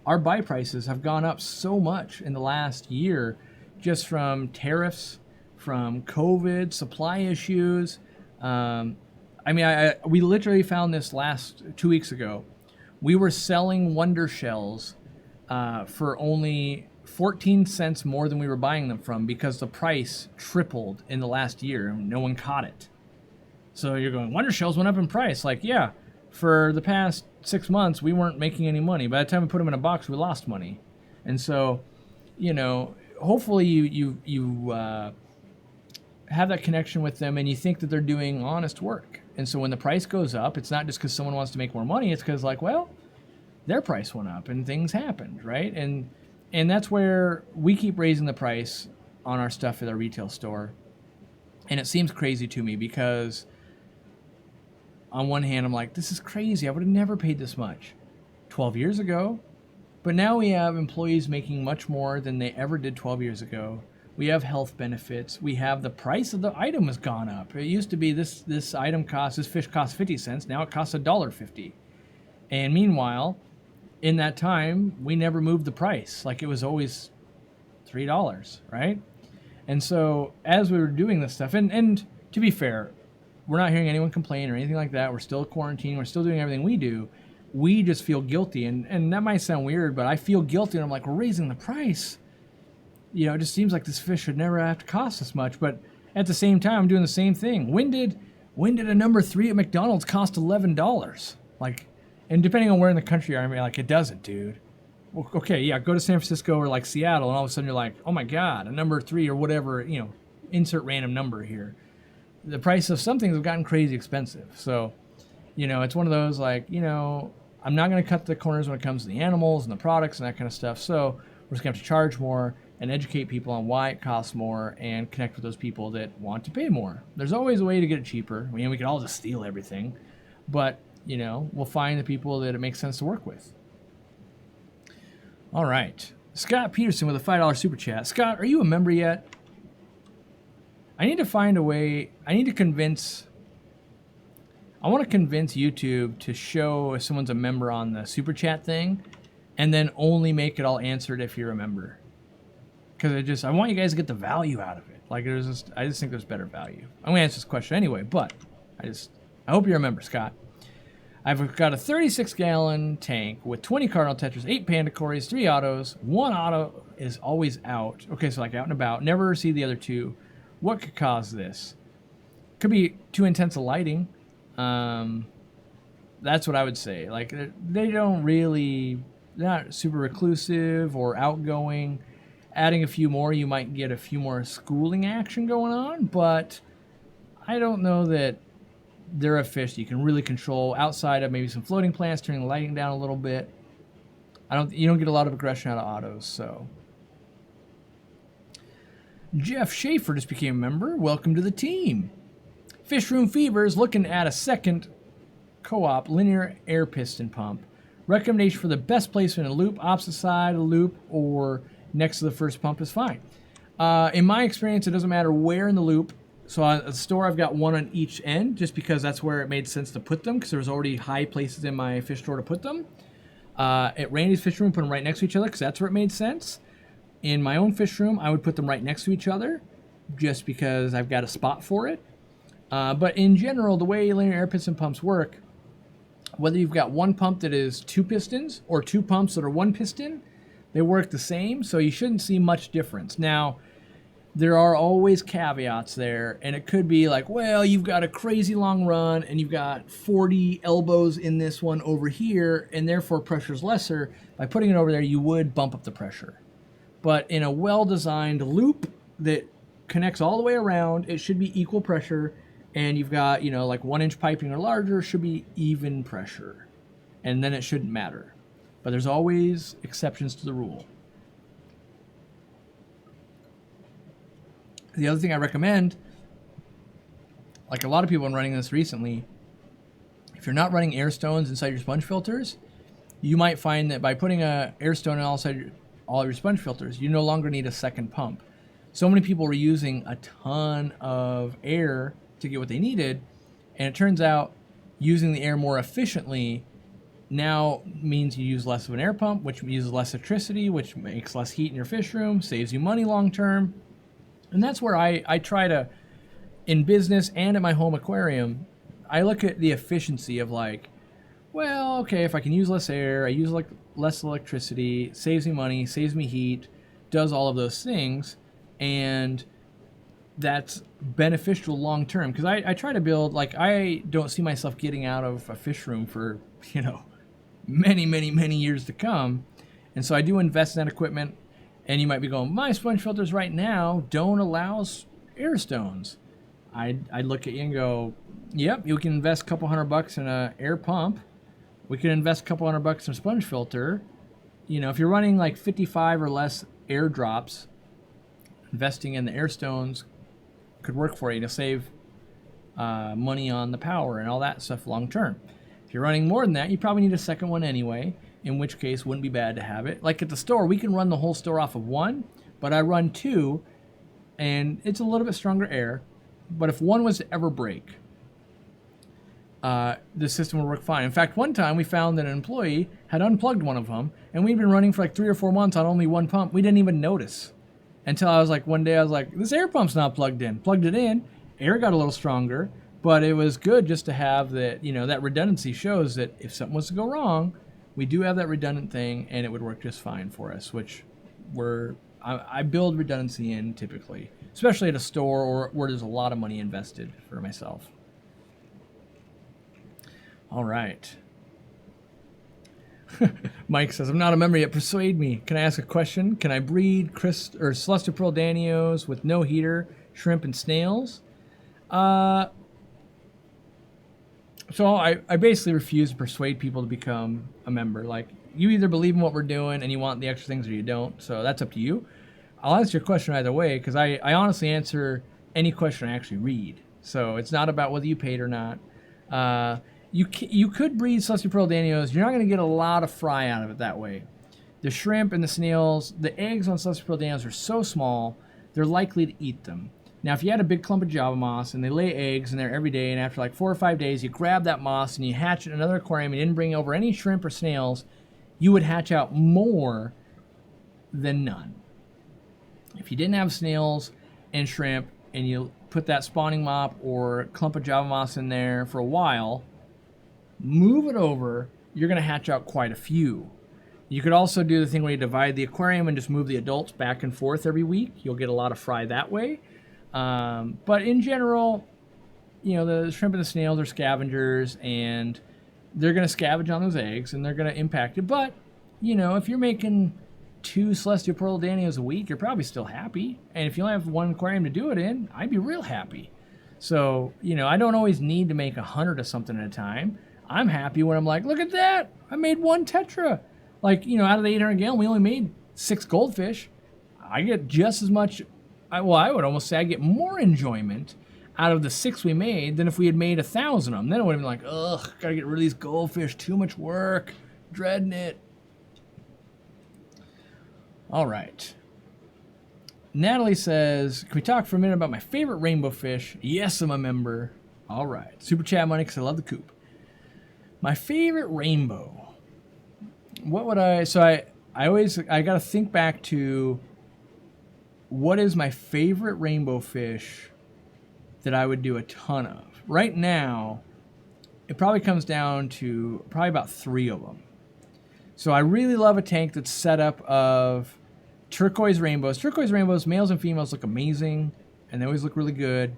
Our buy prices have gone up so much in the last year, just from tariffs, from COVID, supply issues. We literally found this 2 weeks ago. We were selling Wonder Shells for only 14 cents more than we were buying them from, because the price tripled in the last year and no one caught it. So you're going, Wonder Shells went up in price. Like, yeah, for the past 6 months, we weren't making any money. By the time we put them in a box, we lost money. And so, hopefully you have that connection with them and you think that they're doing honest work. And so when the price goes up, it's not just because someone wants to make more money. It's because, like, well, their price went up and things happened, right? And that's where we keep raising the price on our stuff at our retail store. And it seems crazy to me because on one hand, I'm like, this is crazy. I would have never paid this much 12 years ago. But now we have employees making much more than they ever did 12 years ago. We have health benefits. We have the price of the item has gone up. It used to be this fish costs 50 cents. Now it costs $1.50. And meanwhile, in that time, we never moved the price. Like, it was always $3, right? And so as we were doing this stuff, and to be fair, we're not hearing anyone complain or anything like that. We're still quarantining. We're still doing everything we do. We just feel guilty. And that might sound weird, but I feel guilty. And I'm like, we're raising the price. You know, it just seems like this fish should never have to cost this much. But at the same time, I'm doing the same thing. When did a number 3 at McDonald's cost $11? Like, and depending on where in the country you are, I mean, like, it doesn't, dude. Well, okay, yeah, go to San Francisco or like Seattle, and all of a sudden you're like, oh my God, a number 3 or whatever, you know, insert random number here. The price of some things have gotten crazy expensive. So, you know, it's one of those like, you know, I'm not going to cut the corners when it comes to the animals and the products and that kind of stuff. So we're just going to have to charge more and educate people on why it costs more and connect with those people that want to pay more. There's always a way to get it cheaper. I mean, we could all just steal everything, but, you know, we'll find the people that it makes sense to work with. All right. Scott Peterson with a $5 super chat. Scott, are you a member yet? I need to find a way. I want to convince YouTube to show if someone's a member on the super chat thing and then only make it all answered if you're a member. Because I want you guys to get the value out of it. Like, I just think there's better value. I'm going to answer this question anyway, but I hope you're a member, Scott. I've got a 36-gallon tank with 20 cardinal tetras, 8 panda cories, 3 autos. 1 auto is always out. Okay, so like out and about. Never see the other 2. What could cause this? Could be too intense a lighting. That's what I would say. Like, they're not super reclusive or outgoing. Adding a few more, you might get a few more schooling action going on, but I don't know that they're a fish that you can really control outside of maybe some floating plants, turning the lighting down a little bit. You don't get a lot of aggression out of autos, so. Jeff Schaefer just became a member. Welcome to the team. Fish Room Fever is looking at a second co-op linear air piston pump. Recommendation for the best placement in a loop, opposite side of the loop, or next to the first pump is fine. In my experience, it doesn't matter where in the loop. So at the store, I've got one on each end, just because that's where it made sense to put them, because there was already high places in my fish store to put them. At Randy's fish room, put them right next to each other, because that's where it made sense. In my own fish room, I would put them right next to each other, just because I've got a spot for it. But in general, the way linear air piston pumps work, whether you've got one pump that is 2 pistons or 2 pumps that are 1 piston, they work the same, so you shouldn't see much difference. Now, there are always caveats there, and it could be like, well, you've got a crazy long run, and you've got 40 elbows in this one over here, and therefore pressure's lesser. By putting it over there, you would bump up the pressure. But in a well-designed loop that connects all the way around, it should be equal pressure, and you've got, like 1-inch piping or larger, should be even pressure. And then it shouldn't matter. But there's always exceptions to the rule. The other thing I recommend, like a lot of people have been running this recently, if you're not running air stones inside your sponge filters, you might find that by putting a air stone inside all of your sponge filters, you no longer need a second pump. So many people were using a ton of air to get what they needed, and it turns out using the air more efficiently now means you use less of an air pump, which uses less electricity, which makes less heat in your fish room, saves you money long term. And that's where I try to, in business and at my home aquarium, I look at the efficiency of like, well, okay, if I can use less air, I use like less electricity, saves me money, saves me heat, does all of those things, and that's beneficial long term. Because I try to build, like, I don't see myself getting out of a fish room for, many, many, many years to come. And so I do invest in that equipment. And you might be going, my sponge filters right now don't allow air stones. I'd look at you and go, yep, you can invest a couple $100 in an air pump. We can invest a couple $100 in a sponge filter. If you're running like 55 or less air drops, investing in the air stones could work for you to save money on the power and all that stuff long term. If you're running more than that, you probably need a second one anyway. In which case, wouldn't be bad to have it. Like at the store, we can run the whole store off of 1, but I run 2, and it's a little bit stronger air. But if 1 was to ever break, the system would work fine. In fact, one time we found that an employee had unplugged one of them, and we'd been running for like 3 or 4 months on only 1 pump. We didn't even notice until one day I was like, this air pump's not plugged in. Plugged it in, air got a little stronger, But it was good just to have that, you know, that redundancy shows that if something was to go wrong, we do have that redundant thing and it would work just fine for us, which I build redundancy in typically, especially at a store or where there's a lot of money invested for myself. All right. Mike says, I'm not a member yet. Persuade me. Can I ask a question? Can I breed celestial pearl danios with no heater, shrimp, and snails? So I basically refuse to persuade people to become a member. Like, you either believe in what we're doing and you want the extra things or you don't. So that's up to you. I'll answer your question either way because I honestly answer any question I actually read. So it's not about whether you paid or not. You could breed celestial pearl danios. You're not going to get a lot of fry out of it that way. The shrimp and the snails, the eggs on celestial pearl danios are so small, they're likely to eat them. Now, if you had a big clump of Java moss and they lay eggs in there every day, and after like 4 or 5 days, you grab that moss and you hatch it in another aquarium and you didn't bring over any shrimp or snails, you would hatch out more than none. If you didn't have snails and shrimp and you put that spawning mop or clump of Java moss in there for a while, move it over, you're going to hatch out quite a few. You could also do the thing where you divide the aquarium and just move the adults back and forth every week. You'll get a lot of fry that way. But in general, you know, the shrimp and the snails are scavengers and they're going to scavenge on those eggs and they're going to impact it. But, you know, if you're making 2 celestial pearl danios a week, you're probably still happy. And if you only have 1 aquarium to do it in, I'd be real happy. So, you know, I don't always need to make 100 of something at a time. I'm happy when I'm like, look at that, I made 1 tetra. Like, you know, out of the 800 gallon, we only made 6 goldfish. I get just as much, I would almost say I get more enjoyment out of the 6 we made than if we had made 1,000 of them. Then it would have been like, ugh, gotta get rid of these goldfish, too much work, dreading it. All right. Natalie says, can we talk for a minute about my favorite rainbow fish? Yes, I'm a member. All right. Super chat money because I love the coop. My favorite rainbow. What would I got to think back to what is my favorite rainbow fish that I would do a ton of. Right now, it probably comes down to probably about 3 of them. So I really love a tank that's set up of turquoise rainbows. Turquoise rainbows, males and females, look amazing, and they always look really good.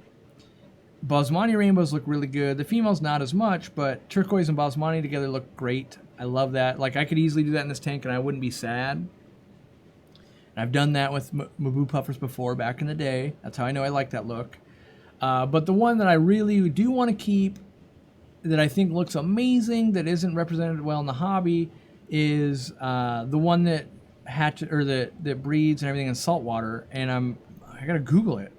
Basmani rainbows look really good. The females not as much, but turquoise and basmani together look great. I love that. Like, I could easily do that in this tank and I wouldn't be sad. And I've done that with Mabu puffers before back in the day. That's how I know I like that look. But the one that I really do want to keep, that I think looks amazing, that isn't represented well in the hobby, is the one that that breeds and everything in saltwater. And I gotta Google it.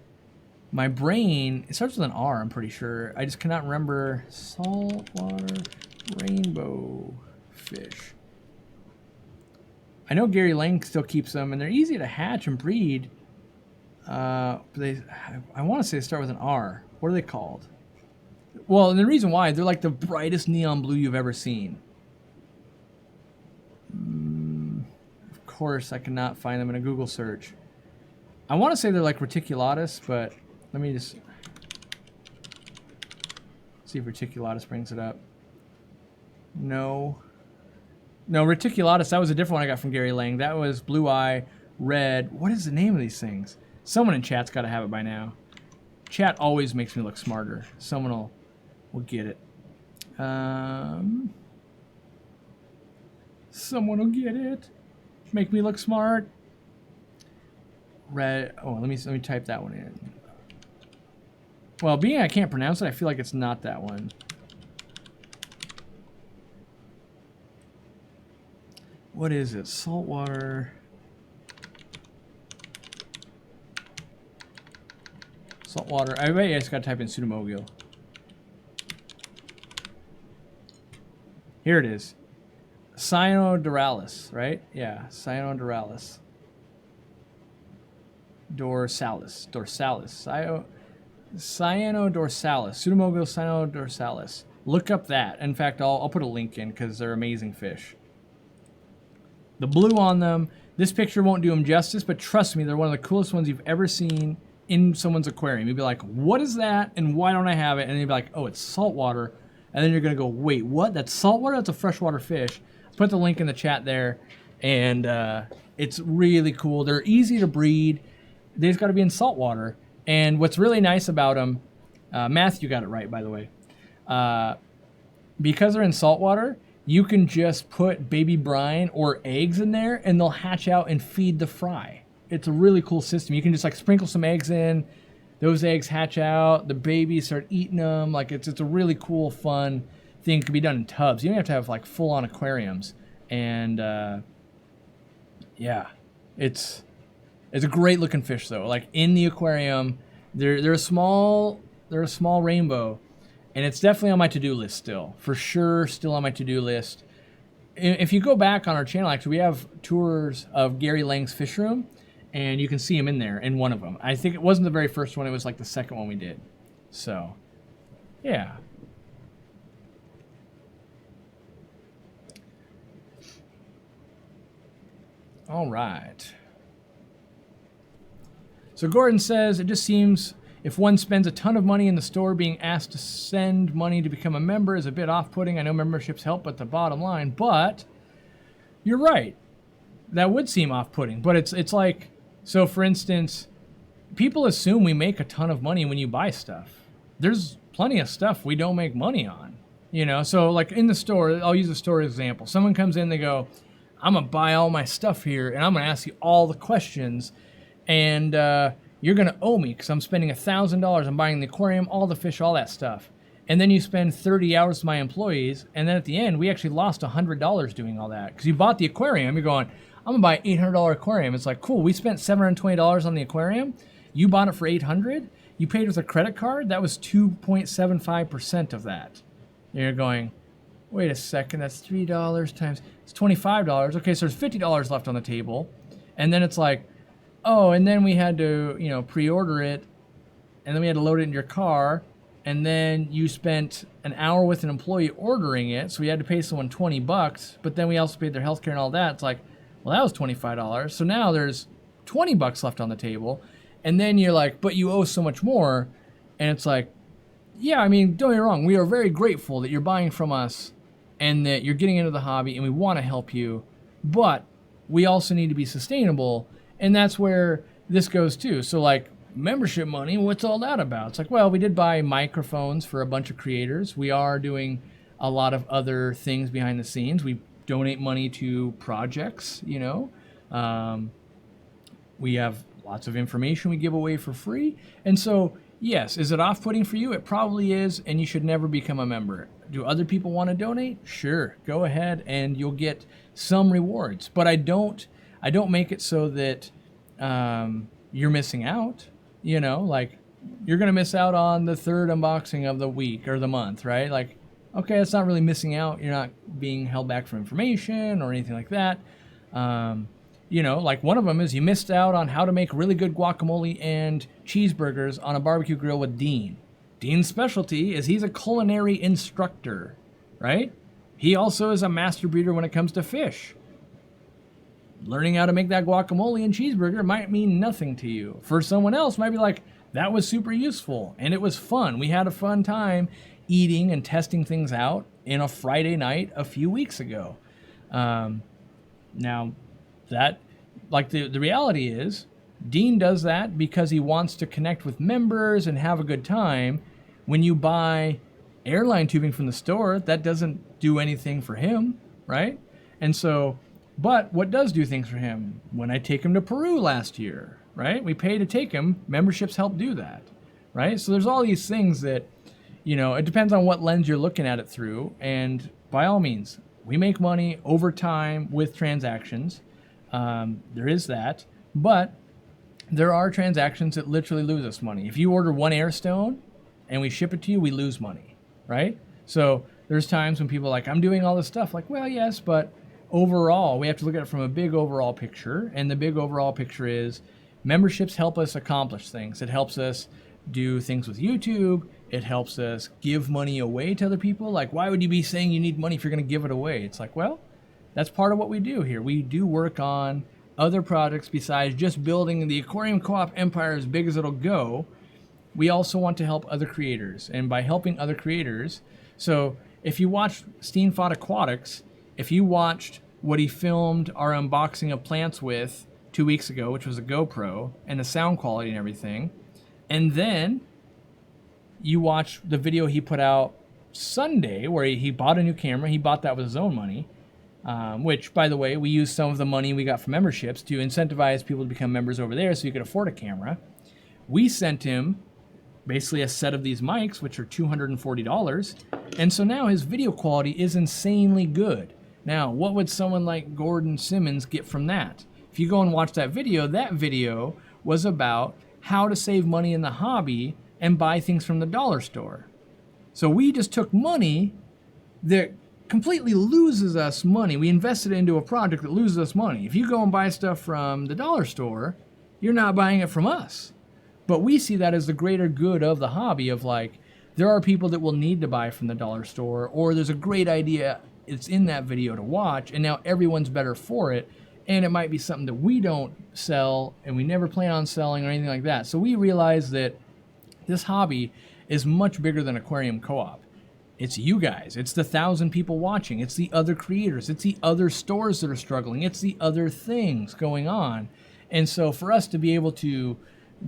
My brain, it starts with an R, I'm pretty sure. I just cannot remember. Saltwater rainbow fish. I know Gary Lang still keeps them, and they're easy to hatch and breed. But I want to say they start with an R. What are they called? Well, and the reason why, they're like the brightest neon blue you've ever seen. Of course, I cannot find them in a Google search. I want to say they're like reticulatus, but let me just see if reticulatus brings it up. No, reticulatus, that was a different one I got from Gary Lang. That was blue eye, red. What is the name of these things? Someone in chat's got to have it by now. Chat always makes me look smarter. Someone will get it. Someone will get it. Make me look smart. Red. Oh, let me type that one in. Well, being I can't pronounce it, I feel like it's not that one. What is it? Saltwater. Saltwater. I bet you just gotta type in Pseudomogil. Here it is. Cyanodoralis, right? Yeah, Cyanodoralis. Dorsalis. Cyanodorsalis. Pseudomogil cyanodorsalis. Look up that. In fact, I'll put a link in because they're amazing fish. The blue on them, this picture won't do them justice, but trust me, they're one of the coolest ones you've ever seen in someone's aquarium. You'd be like, what is that? And why don't I have it? And they'd be like, oh, it's saltwater. And then you're going to go, wait, what? That's saltwater? That's a freshwater fish. Put the link in the chat there. And it's really cool. They're easy to breed. They just got to be in saltwater. And what's really nice about them, Matthew got it right, by the way. Because they're in saltwater, you can just put baby brine or eggs in there and they'll hatch out and feed the fry. It's a really cool system. You can just like sprinkle some eggs in, those eggs hatch out, the babies start eating them. Like it's a really cool, fun thing. It can be done in tubs. You don't have to have like full-on aquariums. And yeah, it's a great looking fish though. Like in the aquarium, they're a small rainbow. And it's definitely on my to-do list still. For sure, still on my to-do list. If you go back on our channel, actually, we have tours of Gary Lang's fish room, and you can see him in there, in one of them. I think it wasn't the very first one, it was like the second one we did. So, yeah. All right. So Gordon says, it just seems... if one spends a ton of money in the store, being asked to send money to become a member is a bit off-putting. I know memberships help at the bottom line, but you're right. That would seem off-putting, but it's like, so for instance, people assume we make a ton of money when you buy stuff. There's plenty of stuff we don't make money on, you know? So like in the store, I'll use a store example. Someone comes in, they go, I'm gonna buy all my stuff here and I'm gonna ask you all the questions and, you're going to owe me because I'm spending $1,000 on buying the aquarium, all the fish, all that stuff. And then you spend 30 hours with my employees, and then at the end, we actually lost $100 doing all that. Because you bought the aquarium, you're going, I'm going to buy an $800 aquarium. It's like, cool, we spent $720 on the aquarium. You bought it for $800. You paid with a credit card. That was 2.75% of that. And you're going, wait a second, that's $3 times, it's $25. Okay, so there's $50 left on the table. And then it's like, oh, and then we had to, you know, pre-order it, and then we had to load it in your car, and then you spent an hour with an employee ordering it, so we had to pay someone $20, but then we also paid their healthcare and all that. It's like, well, that was $25. So now there's $20 left on the table, and then you're like, but you owe so much more, and it's like, yeah, I mean, don't get me wrong, we are very grateful that you're buying from us and that you're getting into the hobby, and we want to help you, but we also need to be sustainable. And that's where this goes too. So like membership money, what's all that about? It's like, well, we did buy microphones for a bunch of creators. We are doing a lot of other things behind the scenes. We donate money to projects, you know. We have lots of information we give away for free. And so, yes, is it off-putting for you? It probably is, and you should never become a member. Do other people want to donate? Sure, go ahead and you'll get some rewards. But I don't make it so that you're missing out, you know, like you're going to miss out on the third unboxing of the week or the month, right? Like, okay, it's not really missing out. You're not being held back from information or anything like that. You know, like one of them is you missed out on how to make really good guacamole and cheeseburgers on a barbecue grill with Dean. Dean's specialty is he's a culinary instructor, right? He also is a master breeder when it comes to fish. Learning how to make that guacamole and cheeseburger might mean nothing to you. For someone else, might be like, that was super useful and it was fun. We had a fun time eating and testing things out in a Friday night a few weeks ago. Now, that, like the reality is, Dean does that because he wants to connect with members and have a good time. When you buy airline tubing from the store, that doesn't do anything for him, right? And so... but what does do things for him? When I take him to Peru last year, right? We pay to take him. Memberships help do that, right? So there's all these things that, you know, it depends on what lens you're looking at it through. And by all means, we make money over time with transactions. There is that. But there are transactions that literally lose us money. If you order one Airstone and we ship it to you, we lose money, right? So there's times when people are like, I'm doing all this stuff. Like, well, yes, but... overall, we have to look at it from a big overall picture, and the big overall picture is memberships help us accomplish things. It helps us do things with YouTube. It helps us give money away to other people. Like, why would you be saying you need money if you're going to give it away? It's like, well, that's part of what we do here. We do work on other projects besides just building the aquarium co-op empire as big as it'll go. We also want to help other creators, and by helping other creators, so if you watched Steenfod Aquatics, if you watched what he filmed our unboxing of plants with 2 weeks ago, which was a GoPro, and the sound quality and everything, and then you watch the video he put out Sunday where he bought a new camera. He bought that with his own money, which, by the way, we used some of the money we got from memberships to incentivize people to become members over there so you could afford a camera. We sent him basically a set of these mics, which are $240, and so now his video quality is insanely good. Now, what would someone like Gordon Simmons get from that? If you go and watch that video was about how to save money in the hobby and buy things from the dollar store. So we just took money that completely loses us money. We invested it into a project that loses us money. If you go and buy stuff from the dollar store, you're not buying it from us. But we see that as the greater good of the hobby, of like, there are people that will need to buy from the dollar store, or there's a great idea, it's in that video to watch, and now everyone's better for it, and it might be something that we don't sell, and we never plan on selling or anything like that. So we realize that this hobby is much bigger than Aquarium Co-op. It's you guys, it's the 1,000 people watching, it's the other creators, it's the other stores that are struggling, it's the other things going on. And so for us to be able to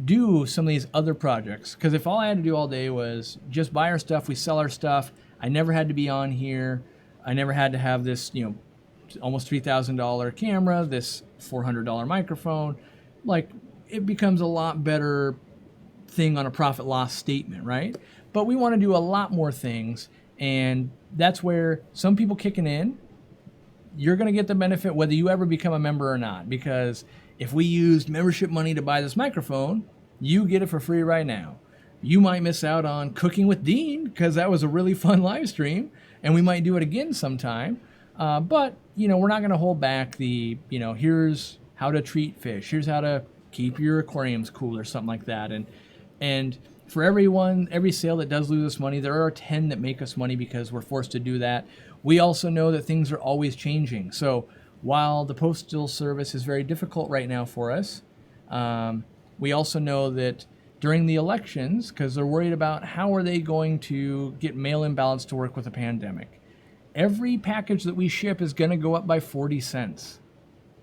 do some of these other projects, because if all I had to do all day was just buy our stuff, we sell our stuff, I never had to be on here, I never had to have this, almost $3,000 camera, this $400 microphone, like, it becomes a lot better thing on a profit loss statement, right? But we want to do a lot more things, and that's where some people kicking in, you're going to get the benefit whether you ever become a member or not, because if we used membership money to buy this microphone, you get it for free right now. You might miss out on Cooking with Dean, because that was a really fun live stream, and we might do it again sometime. But, we're not going to hold back the, here's how to treat fish, here's how to keep your aquariums cool or something like that. And for every sale that does lose us money, there are 10 that make us money because we're forced to do that. We also know that things are always changing. So while the postal service is very difficult right now for us, we also know that during the elections, because they're worried about how are they going to get mail-in ballots to work with the pandemic, every package that we ship is going to go up by 40 cents.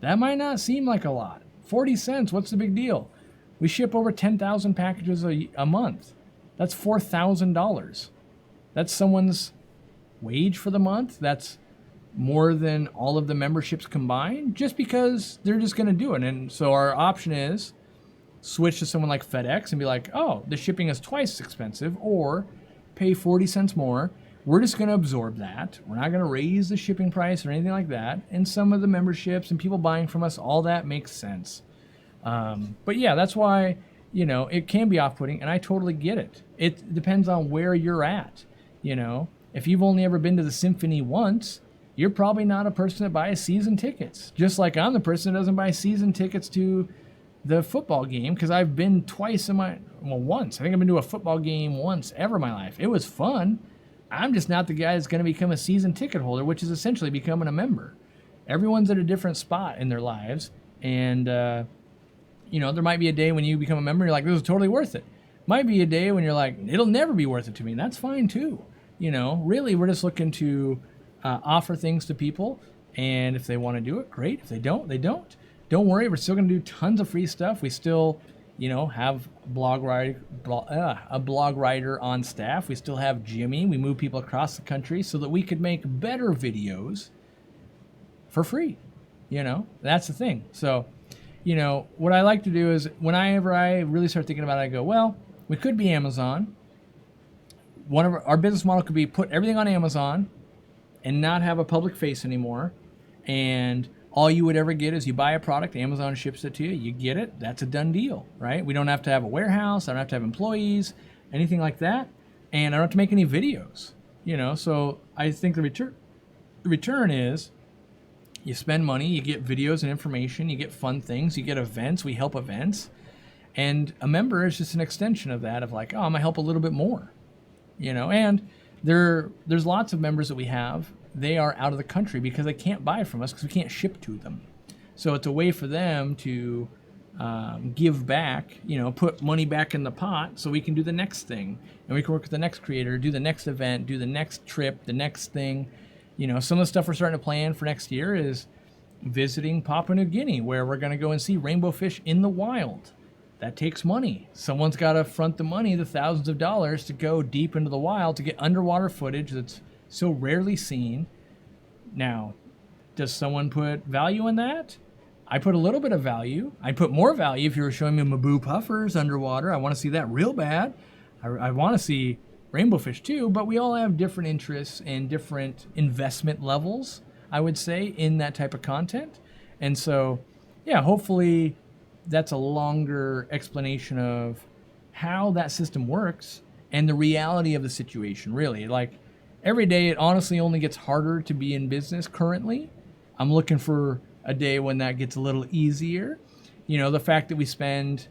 That might not seem like a lot. 40 cents, what's the big deal? We ship over 10,000 packages a month. That's $4,000. That's someone's wage for the month. That's more than all of the memberships combined, just because they're just going to do it. And so our option is switch to someone like FedEx and be like, oh, the shipping is twice as expensive, or pay 40 cents more. We're just going to absorb that. We're not going to raise the shipping price or anything like that. And some of the memberships and people buying from us, all that makes sense. But yeah, that's why, it can be off-putting, and I totally get it. It depends on where you're at. If you've only ever been to the symphony once, you're probably not a person that buys season tickets. Just like I'm the person that doesn't buy season tickets to the football game, because I've been once. I think I've been to a football game once ever in my life. It was fun. I'm just not the guy that's going to become a season ticket holder, which is essentially becoming a member. Everyone's at a different spot in their lives, and there might be a day when you become a member, you're like, this is totally worth it. Might be a day when you're like, it'll never be worth it to me, and that's fine too. Really, we're just looking to offer things to people, and if they want to do it, great. If they don't, they don't. Don't worry, we're still going to do tons of free stuff. We still, have a blog writer on staff. We still have Jimmy. We move people across the country so that we could make better videos for free. That's the thing. So, what I like to do is whenever I really start thinking about it, I go, well, we could be Amazon. One of our business model could be put everything on Amazon and not have a public face anymore. And all you would ever get is you buy a product, Amazon ships it to you, you get it, that's a done deal, right? We don't have to have a warehouse, I don't have to have employees, anything like that, and I don't have to make any videos, So I think the return is you spend money, you get videos and information, you get fun things, you get events, we help events, and a member is just an extension of that, of like, oh, I'm gonna help a little bit more, and there's lots of members that we have. They are out of the country because they can't buy from us because we can't ship to them. So it's a way for them to give back, put money back in the pot so we can do the next thing. And we can work with the next creator, do the next event, do the next trip, the next thing. Some of the stuff we're starting to plan for next year is visiting Papua New Guinea, where we're going to go and see rainbow fish in the wild. That takes money. Someone's got to front the money, the thousands of dollars, to go deep into the wild to get underwater footage that's so rarely seen. Now, does someone put value in that? I put a little bit of value. I put more value if you were showing me Maboo puffers underwater. I want to see that real bad. I want to see rainbow fish too, but we all have different interests and different investment levels, I would say, in that type of content. And so, yeah, hopefully that's a longer explanation of how that system works and the reality of the situation, really. Like, every day it honestly only gets harder to be in business currently. I'm looking for a day when that gets a little easier. The fact that we spend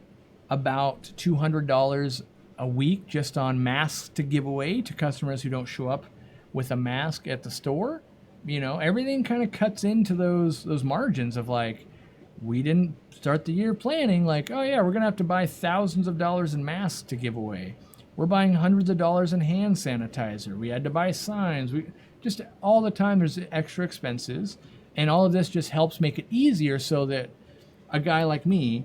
about $200 a week just on masks to give away to customers who don't show up with a mask at the store, everything kind of cuts into those margins of like, we didn't start the year planning like, oh yeah, we're gonna have to buy thousands of dollars in masks to give away. We're buying hundreds of dollars in hand sanitizer. We had to buy signs. We just all the time there's extra expenses, and all of this just helps make it easier so that a guy like me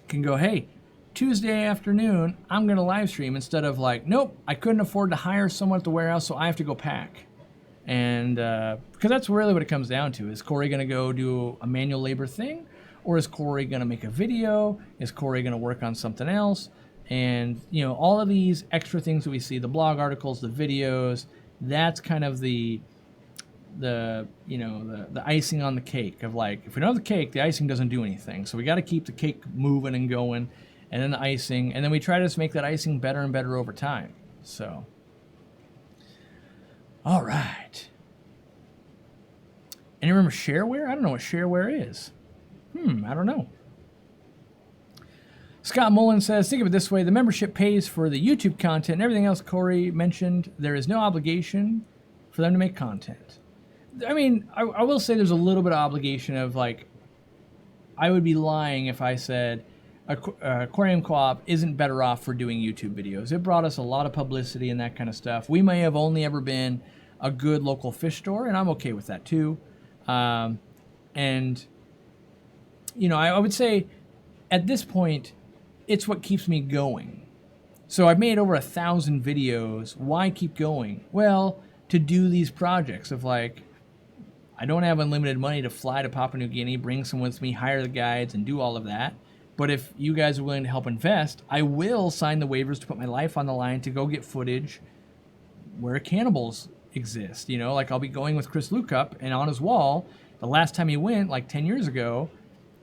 can go, hey, Tuesday afternoon, I'm going to live stream, instead of like, nope, I couldn't afford to hire someone at the warehouse, so I have to go pack. And because that's really what it comes down to. Is Corey going to go do a manual labor thing? Or is Corey going to make a video? Is Corey going to work on something else? And, all of these extra things that we see, the blog articles, the videos, that's kind of the icing on the cake of like, if we don't have the cake, the icing doesn't do anything. So we got to keep the cake moving and going, and then the icing, and then we try to just make that icing better and better over time. So, all right. And remember shareware? I don't know what shareware is. I don't know. Scott Mullen says, think of it this way. The membership pays for the YouTube content and everything else Corey mentioned. There is no obligation for them to make content. I mean, I will say there's a little bit of obligation of like, I would be lying if I said Aquarium Co-op isn't better off for doing YouTube videos. It brought us a lot of publicity and that kind of stuff. We may have only ever been a good local fish store, and I'm okay with that too. I would say at this point, it's what keeps me going. So I've made over 1,000 videos. Why keep going? Well, to do these projects of like, I don't have unlimited money to fly to Papua New Guinea, bring someone with me, hire the guides, and do all of that. But if you guys are willing to help invest, I will sign the waivers to put my life on the line to go get footage where cannibals exist. Like I'll be going with Chris Lukup, and on his wall, the last time he went, like 10 years ago,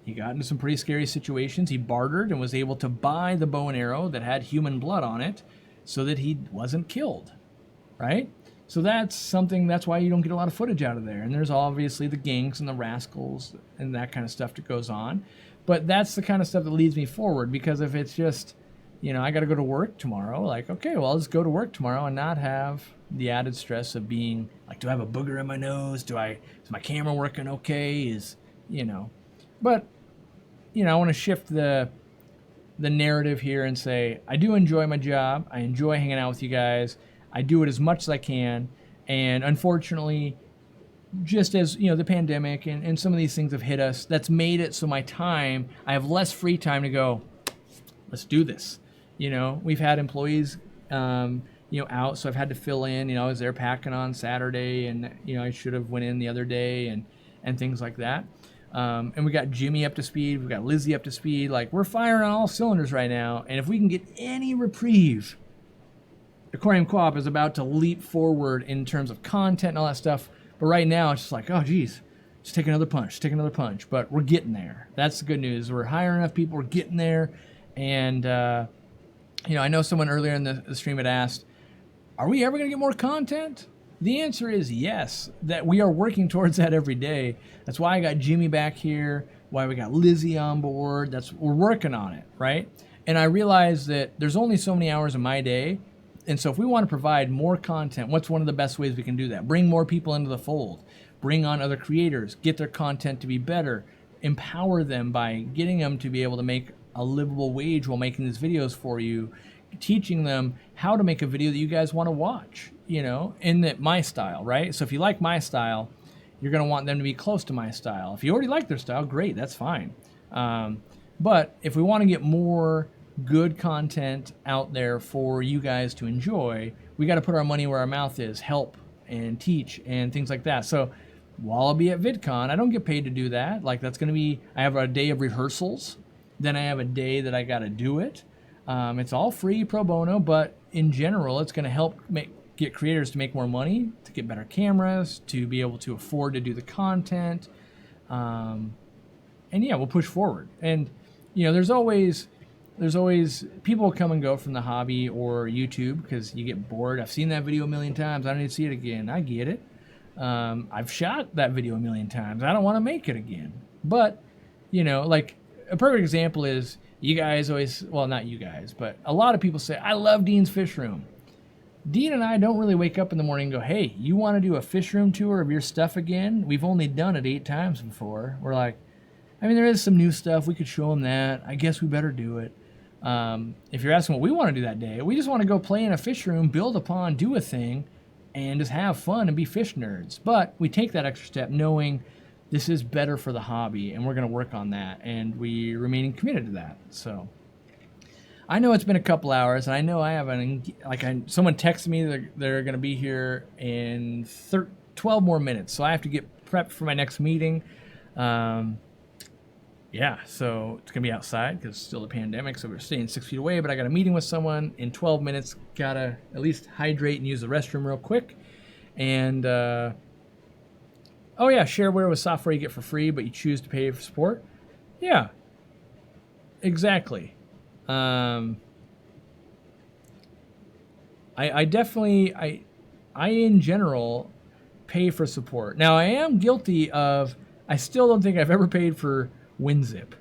he got into some pretty scary situations. He bartered and was able to buy the bow and arrow that had human blood on it so that he wasn't killed, right? So that's why you don't get a lot of footage out of there. And there's obviously the gangs and the rascals and that kind of stuff that goes on. But that's the kind of stuff that leads me forward, because if it's just, I got to go to work tomorrow, like, okay, well, I'll just go to work tomorrow and not have the added stress of being like, do I have a booger in my nose? Is my camera working okay? But, I want to shift the narrative here and say, I do enjoy my job. I enjoy hanging out with you guys. I do it as much as I can. And unfortunately, just as, the pandemic and some of these things have hit us, that's made it so I have less free time to go, let's do this. We've had employees, out, so I've had to fill in. I was there packing on Saturday, and, I should have went in the other day and things like that. And we got Jimmy up to speed. We got Lizzie up to speed. Like, we're firing on all cylinders right now. And if we can get any reprieve, Aquarium Co-op is about to leap forward in terms of content and all that stuff. But right now, it's just like, oh, geez, just take another punch. But we're getting there. That's the good news. We're hiring enough people. We're getting there. And, I know someone earlier in the stream had asked, are we ever going to get more content? The answer is yes, that we are working towards that every day. That's why I got Jimmy back here, why we got Lizzie on board. We're working on it, right? And I realize that there's only so many hours in my day. And so if we want to provide more content, what's one of the best ways we can do that? Bring more people into the fold, bring on other creators, get their content to be better, empower them by getting them to be able to make a livable wage while making these videos for you, teaching them how to make a video that you guys want to watch, you know, in my style, right? So if you like my style, you're going to want them to be close to my style. If you already like their style, great, that's fine. But if we want to get more good content out there for you guys to enjoy, we got to put our money where our mouth is, help and teach and things like that. So while I'll be at VidCon, I don't get paid to do that. Like, that's going to be, I have a day of rehearsals, then I have a day that I got to do it. It's all free pro bono, but in general, it's going to help get creators to make more money, to get better cameras, to be able to afford to do the content. And yeah, we'll push forward. And, you know, there's always people come and go from the hobby or YouTube because you get bored. I've seen that video a million times. I don't need to see it again. I get it. I've shot that video a million times. I don't want to make it again. But, you know, like a perfect example is you guys always, well, not you guys, but a lot of people say, I love Dean's Fish Room. Dean and I don't really wake up in the morning and go, hey, you want to do a fish room tour of your stuff again? We've only done it 8 times before. We're like, I mean, there is some new stuff. We could show them that. I guess we better do it. If you're asking what we want to do that day, we just want to go play in a fish room, build a pond, do a thing, and just have fun and be fish nerds. But we take that extra step knowing this is better for the hobby, and we're going to work on that, and we remaining committed to that. So I know it's been a couple hours, and I know I haven't, someone texted me that they're going to be here in 12 more minutes, so I have to get prepped for my next meeting. Yeah, so it's going to be outside because it's still the pandemic, so we're staying 6 feet away, but I got a meeting with someone in 12 minutes. Got to at least hydrate and use the restroom real quick. And, oh yeah, shareware with software you get for free, but you choose to pay for support. Yeah, exactly. I definitely, I in general pay for support. Now, I am guilty of, I still don't think I've ever paid for WinZip,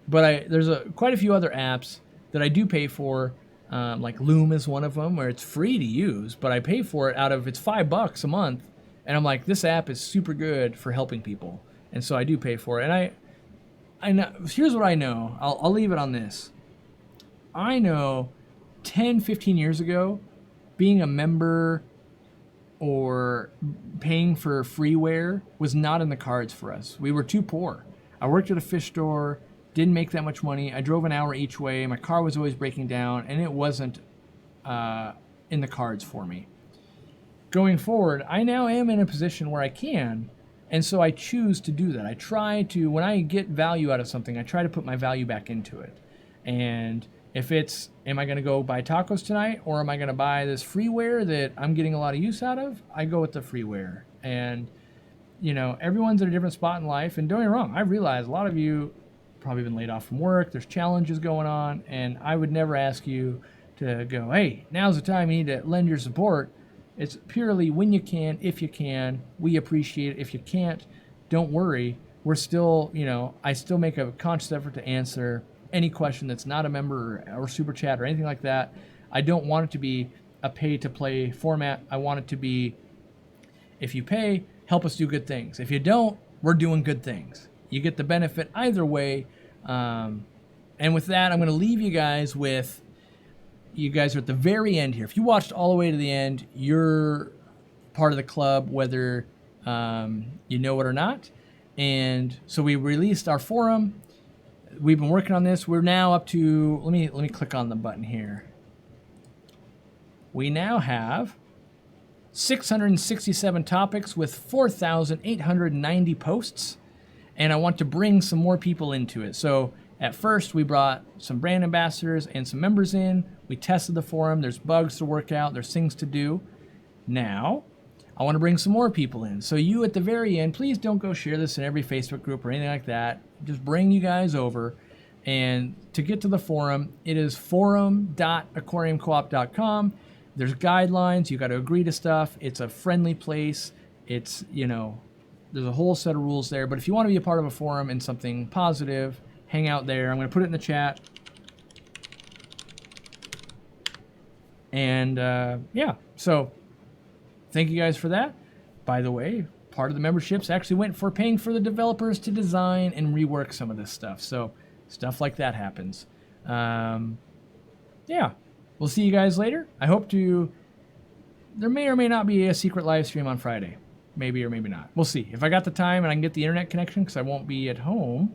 but there's quite a few other apps that I do pay for, like Loom is one of them, where it's free to use, but I pay for it it's $5 a month, and I'm like, this app is super good for helping people, and so I do pay for it. And I know, here's what I know. I'll leave it on this. I know 10, 15 years ago, being a member or paying for freeware was not in the cards for us. We were too poor. I worked at a fish store, didn't make that much money. I drove an hour each way. My car was always breaking down, and it wasn't in the cards for me. Going forward, I now am in a position where I can, and so I choose to do that. I try to, when I get value out of something, I try to put my value back into it. And if it's, am I going to go buy tacos tonight, or am I going to buy this freeware that I'm getting a lot of use out of? I go with the freeware. And you know, everyone's at a different spot in life, and don't get me wrong, I realize a lot of you probably been laid off from work, there's challenges going on, and I would never ask you to go, hey, now's the time you need to lend your support. It's purely when you can, if you can. We appreciate it. If you can't, don't worry. We're still, you know, I still make a conscious effort to answer any question that's not a member or super chat or anything like that. I don't want it to be a pay-to-play format. I want it to be, if you pay, help us do good things. If you don't, we're doing good things. You get the benefit either way. And with that, I'm going to leave you guys with, you guys are at the very end here. If you watched all the way to the end, you're part of the club, whether you know it or not. And so we released our forum. We've been working on this. We're now up to, let me click on the button here. We now have 667 topics with 4,890 posts, and I want to bring some more people into it. So at first we brought some brand ambassadors and some members in. We tested the forum. There's bugs to work out. There's things to do. Now I want to bring some more people in. So you at the very end, please don't go share this in every Facebook group or anything like that. Just bring you guys over. And to get to the forum, it is forum.aquariumcoop.com. There's guidelines. You got to agree to stuff. It's a friendly place. It's, you know, there's a whole set of rules there. But if you want to be a part of a forum and something positive, hang out there. I'm going to put it in the chat. And yeah, so thank you guys for that. By the way, part of the memberships actually went for paying for the developers to design and rework some of this stuff. So stuff like that happens. Yeah, we'll see you guys later. I hope to. There may or may not be a secret live stream on Friday. Maybe or maybe not. We'll see. If I got the time and I can get the internet connection, because I won't be at home,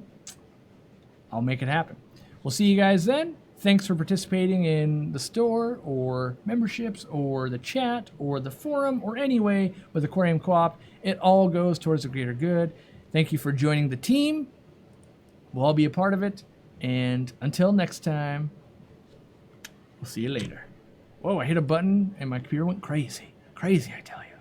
I'll make it happen. We'll see you guys then. Thanks for participating in the store or memberships or the chat or the forum or any way with Aquarium Co-op. It all goes towards the greater good. Thank you for joining the team. We'll all be a part of it. And until next time, we'll see you later. Whoa, I hit a button and my computer went crazy. Crazy, I tell you.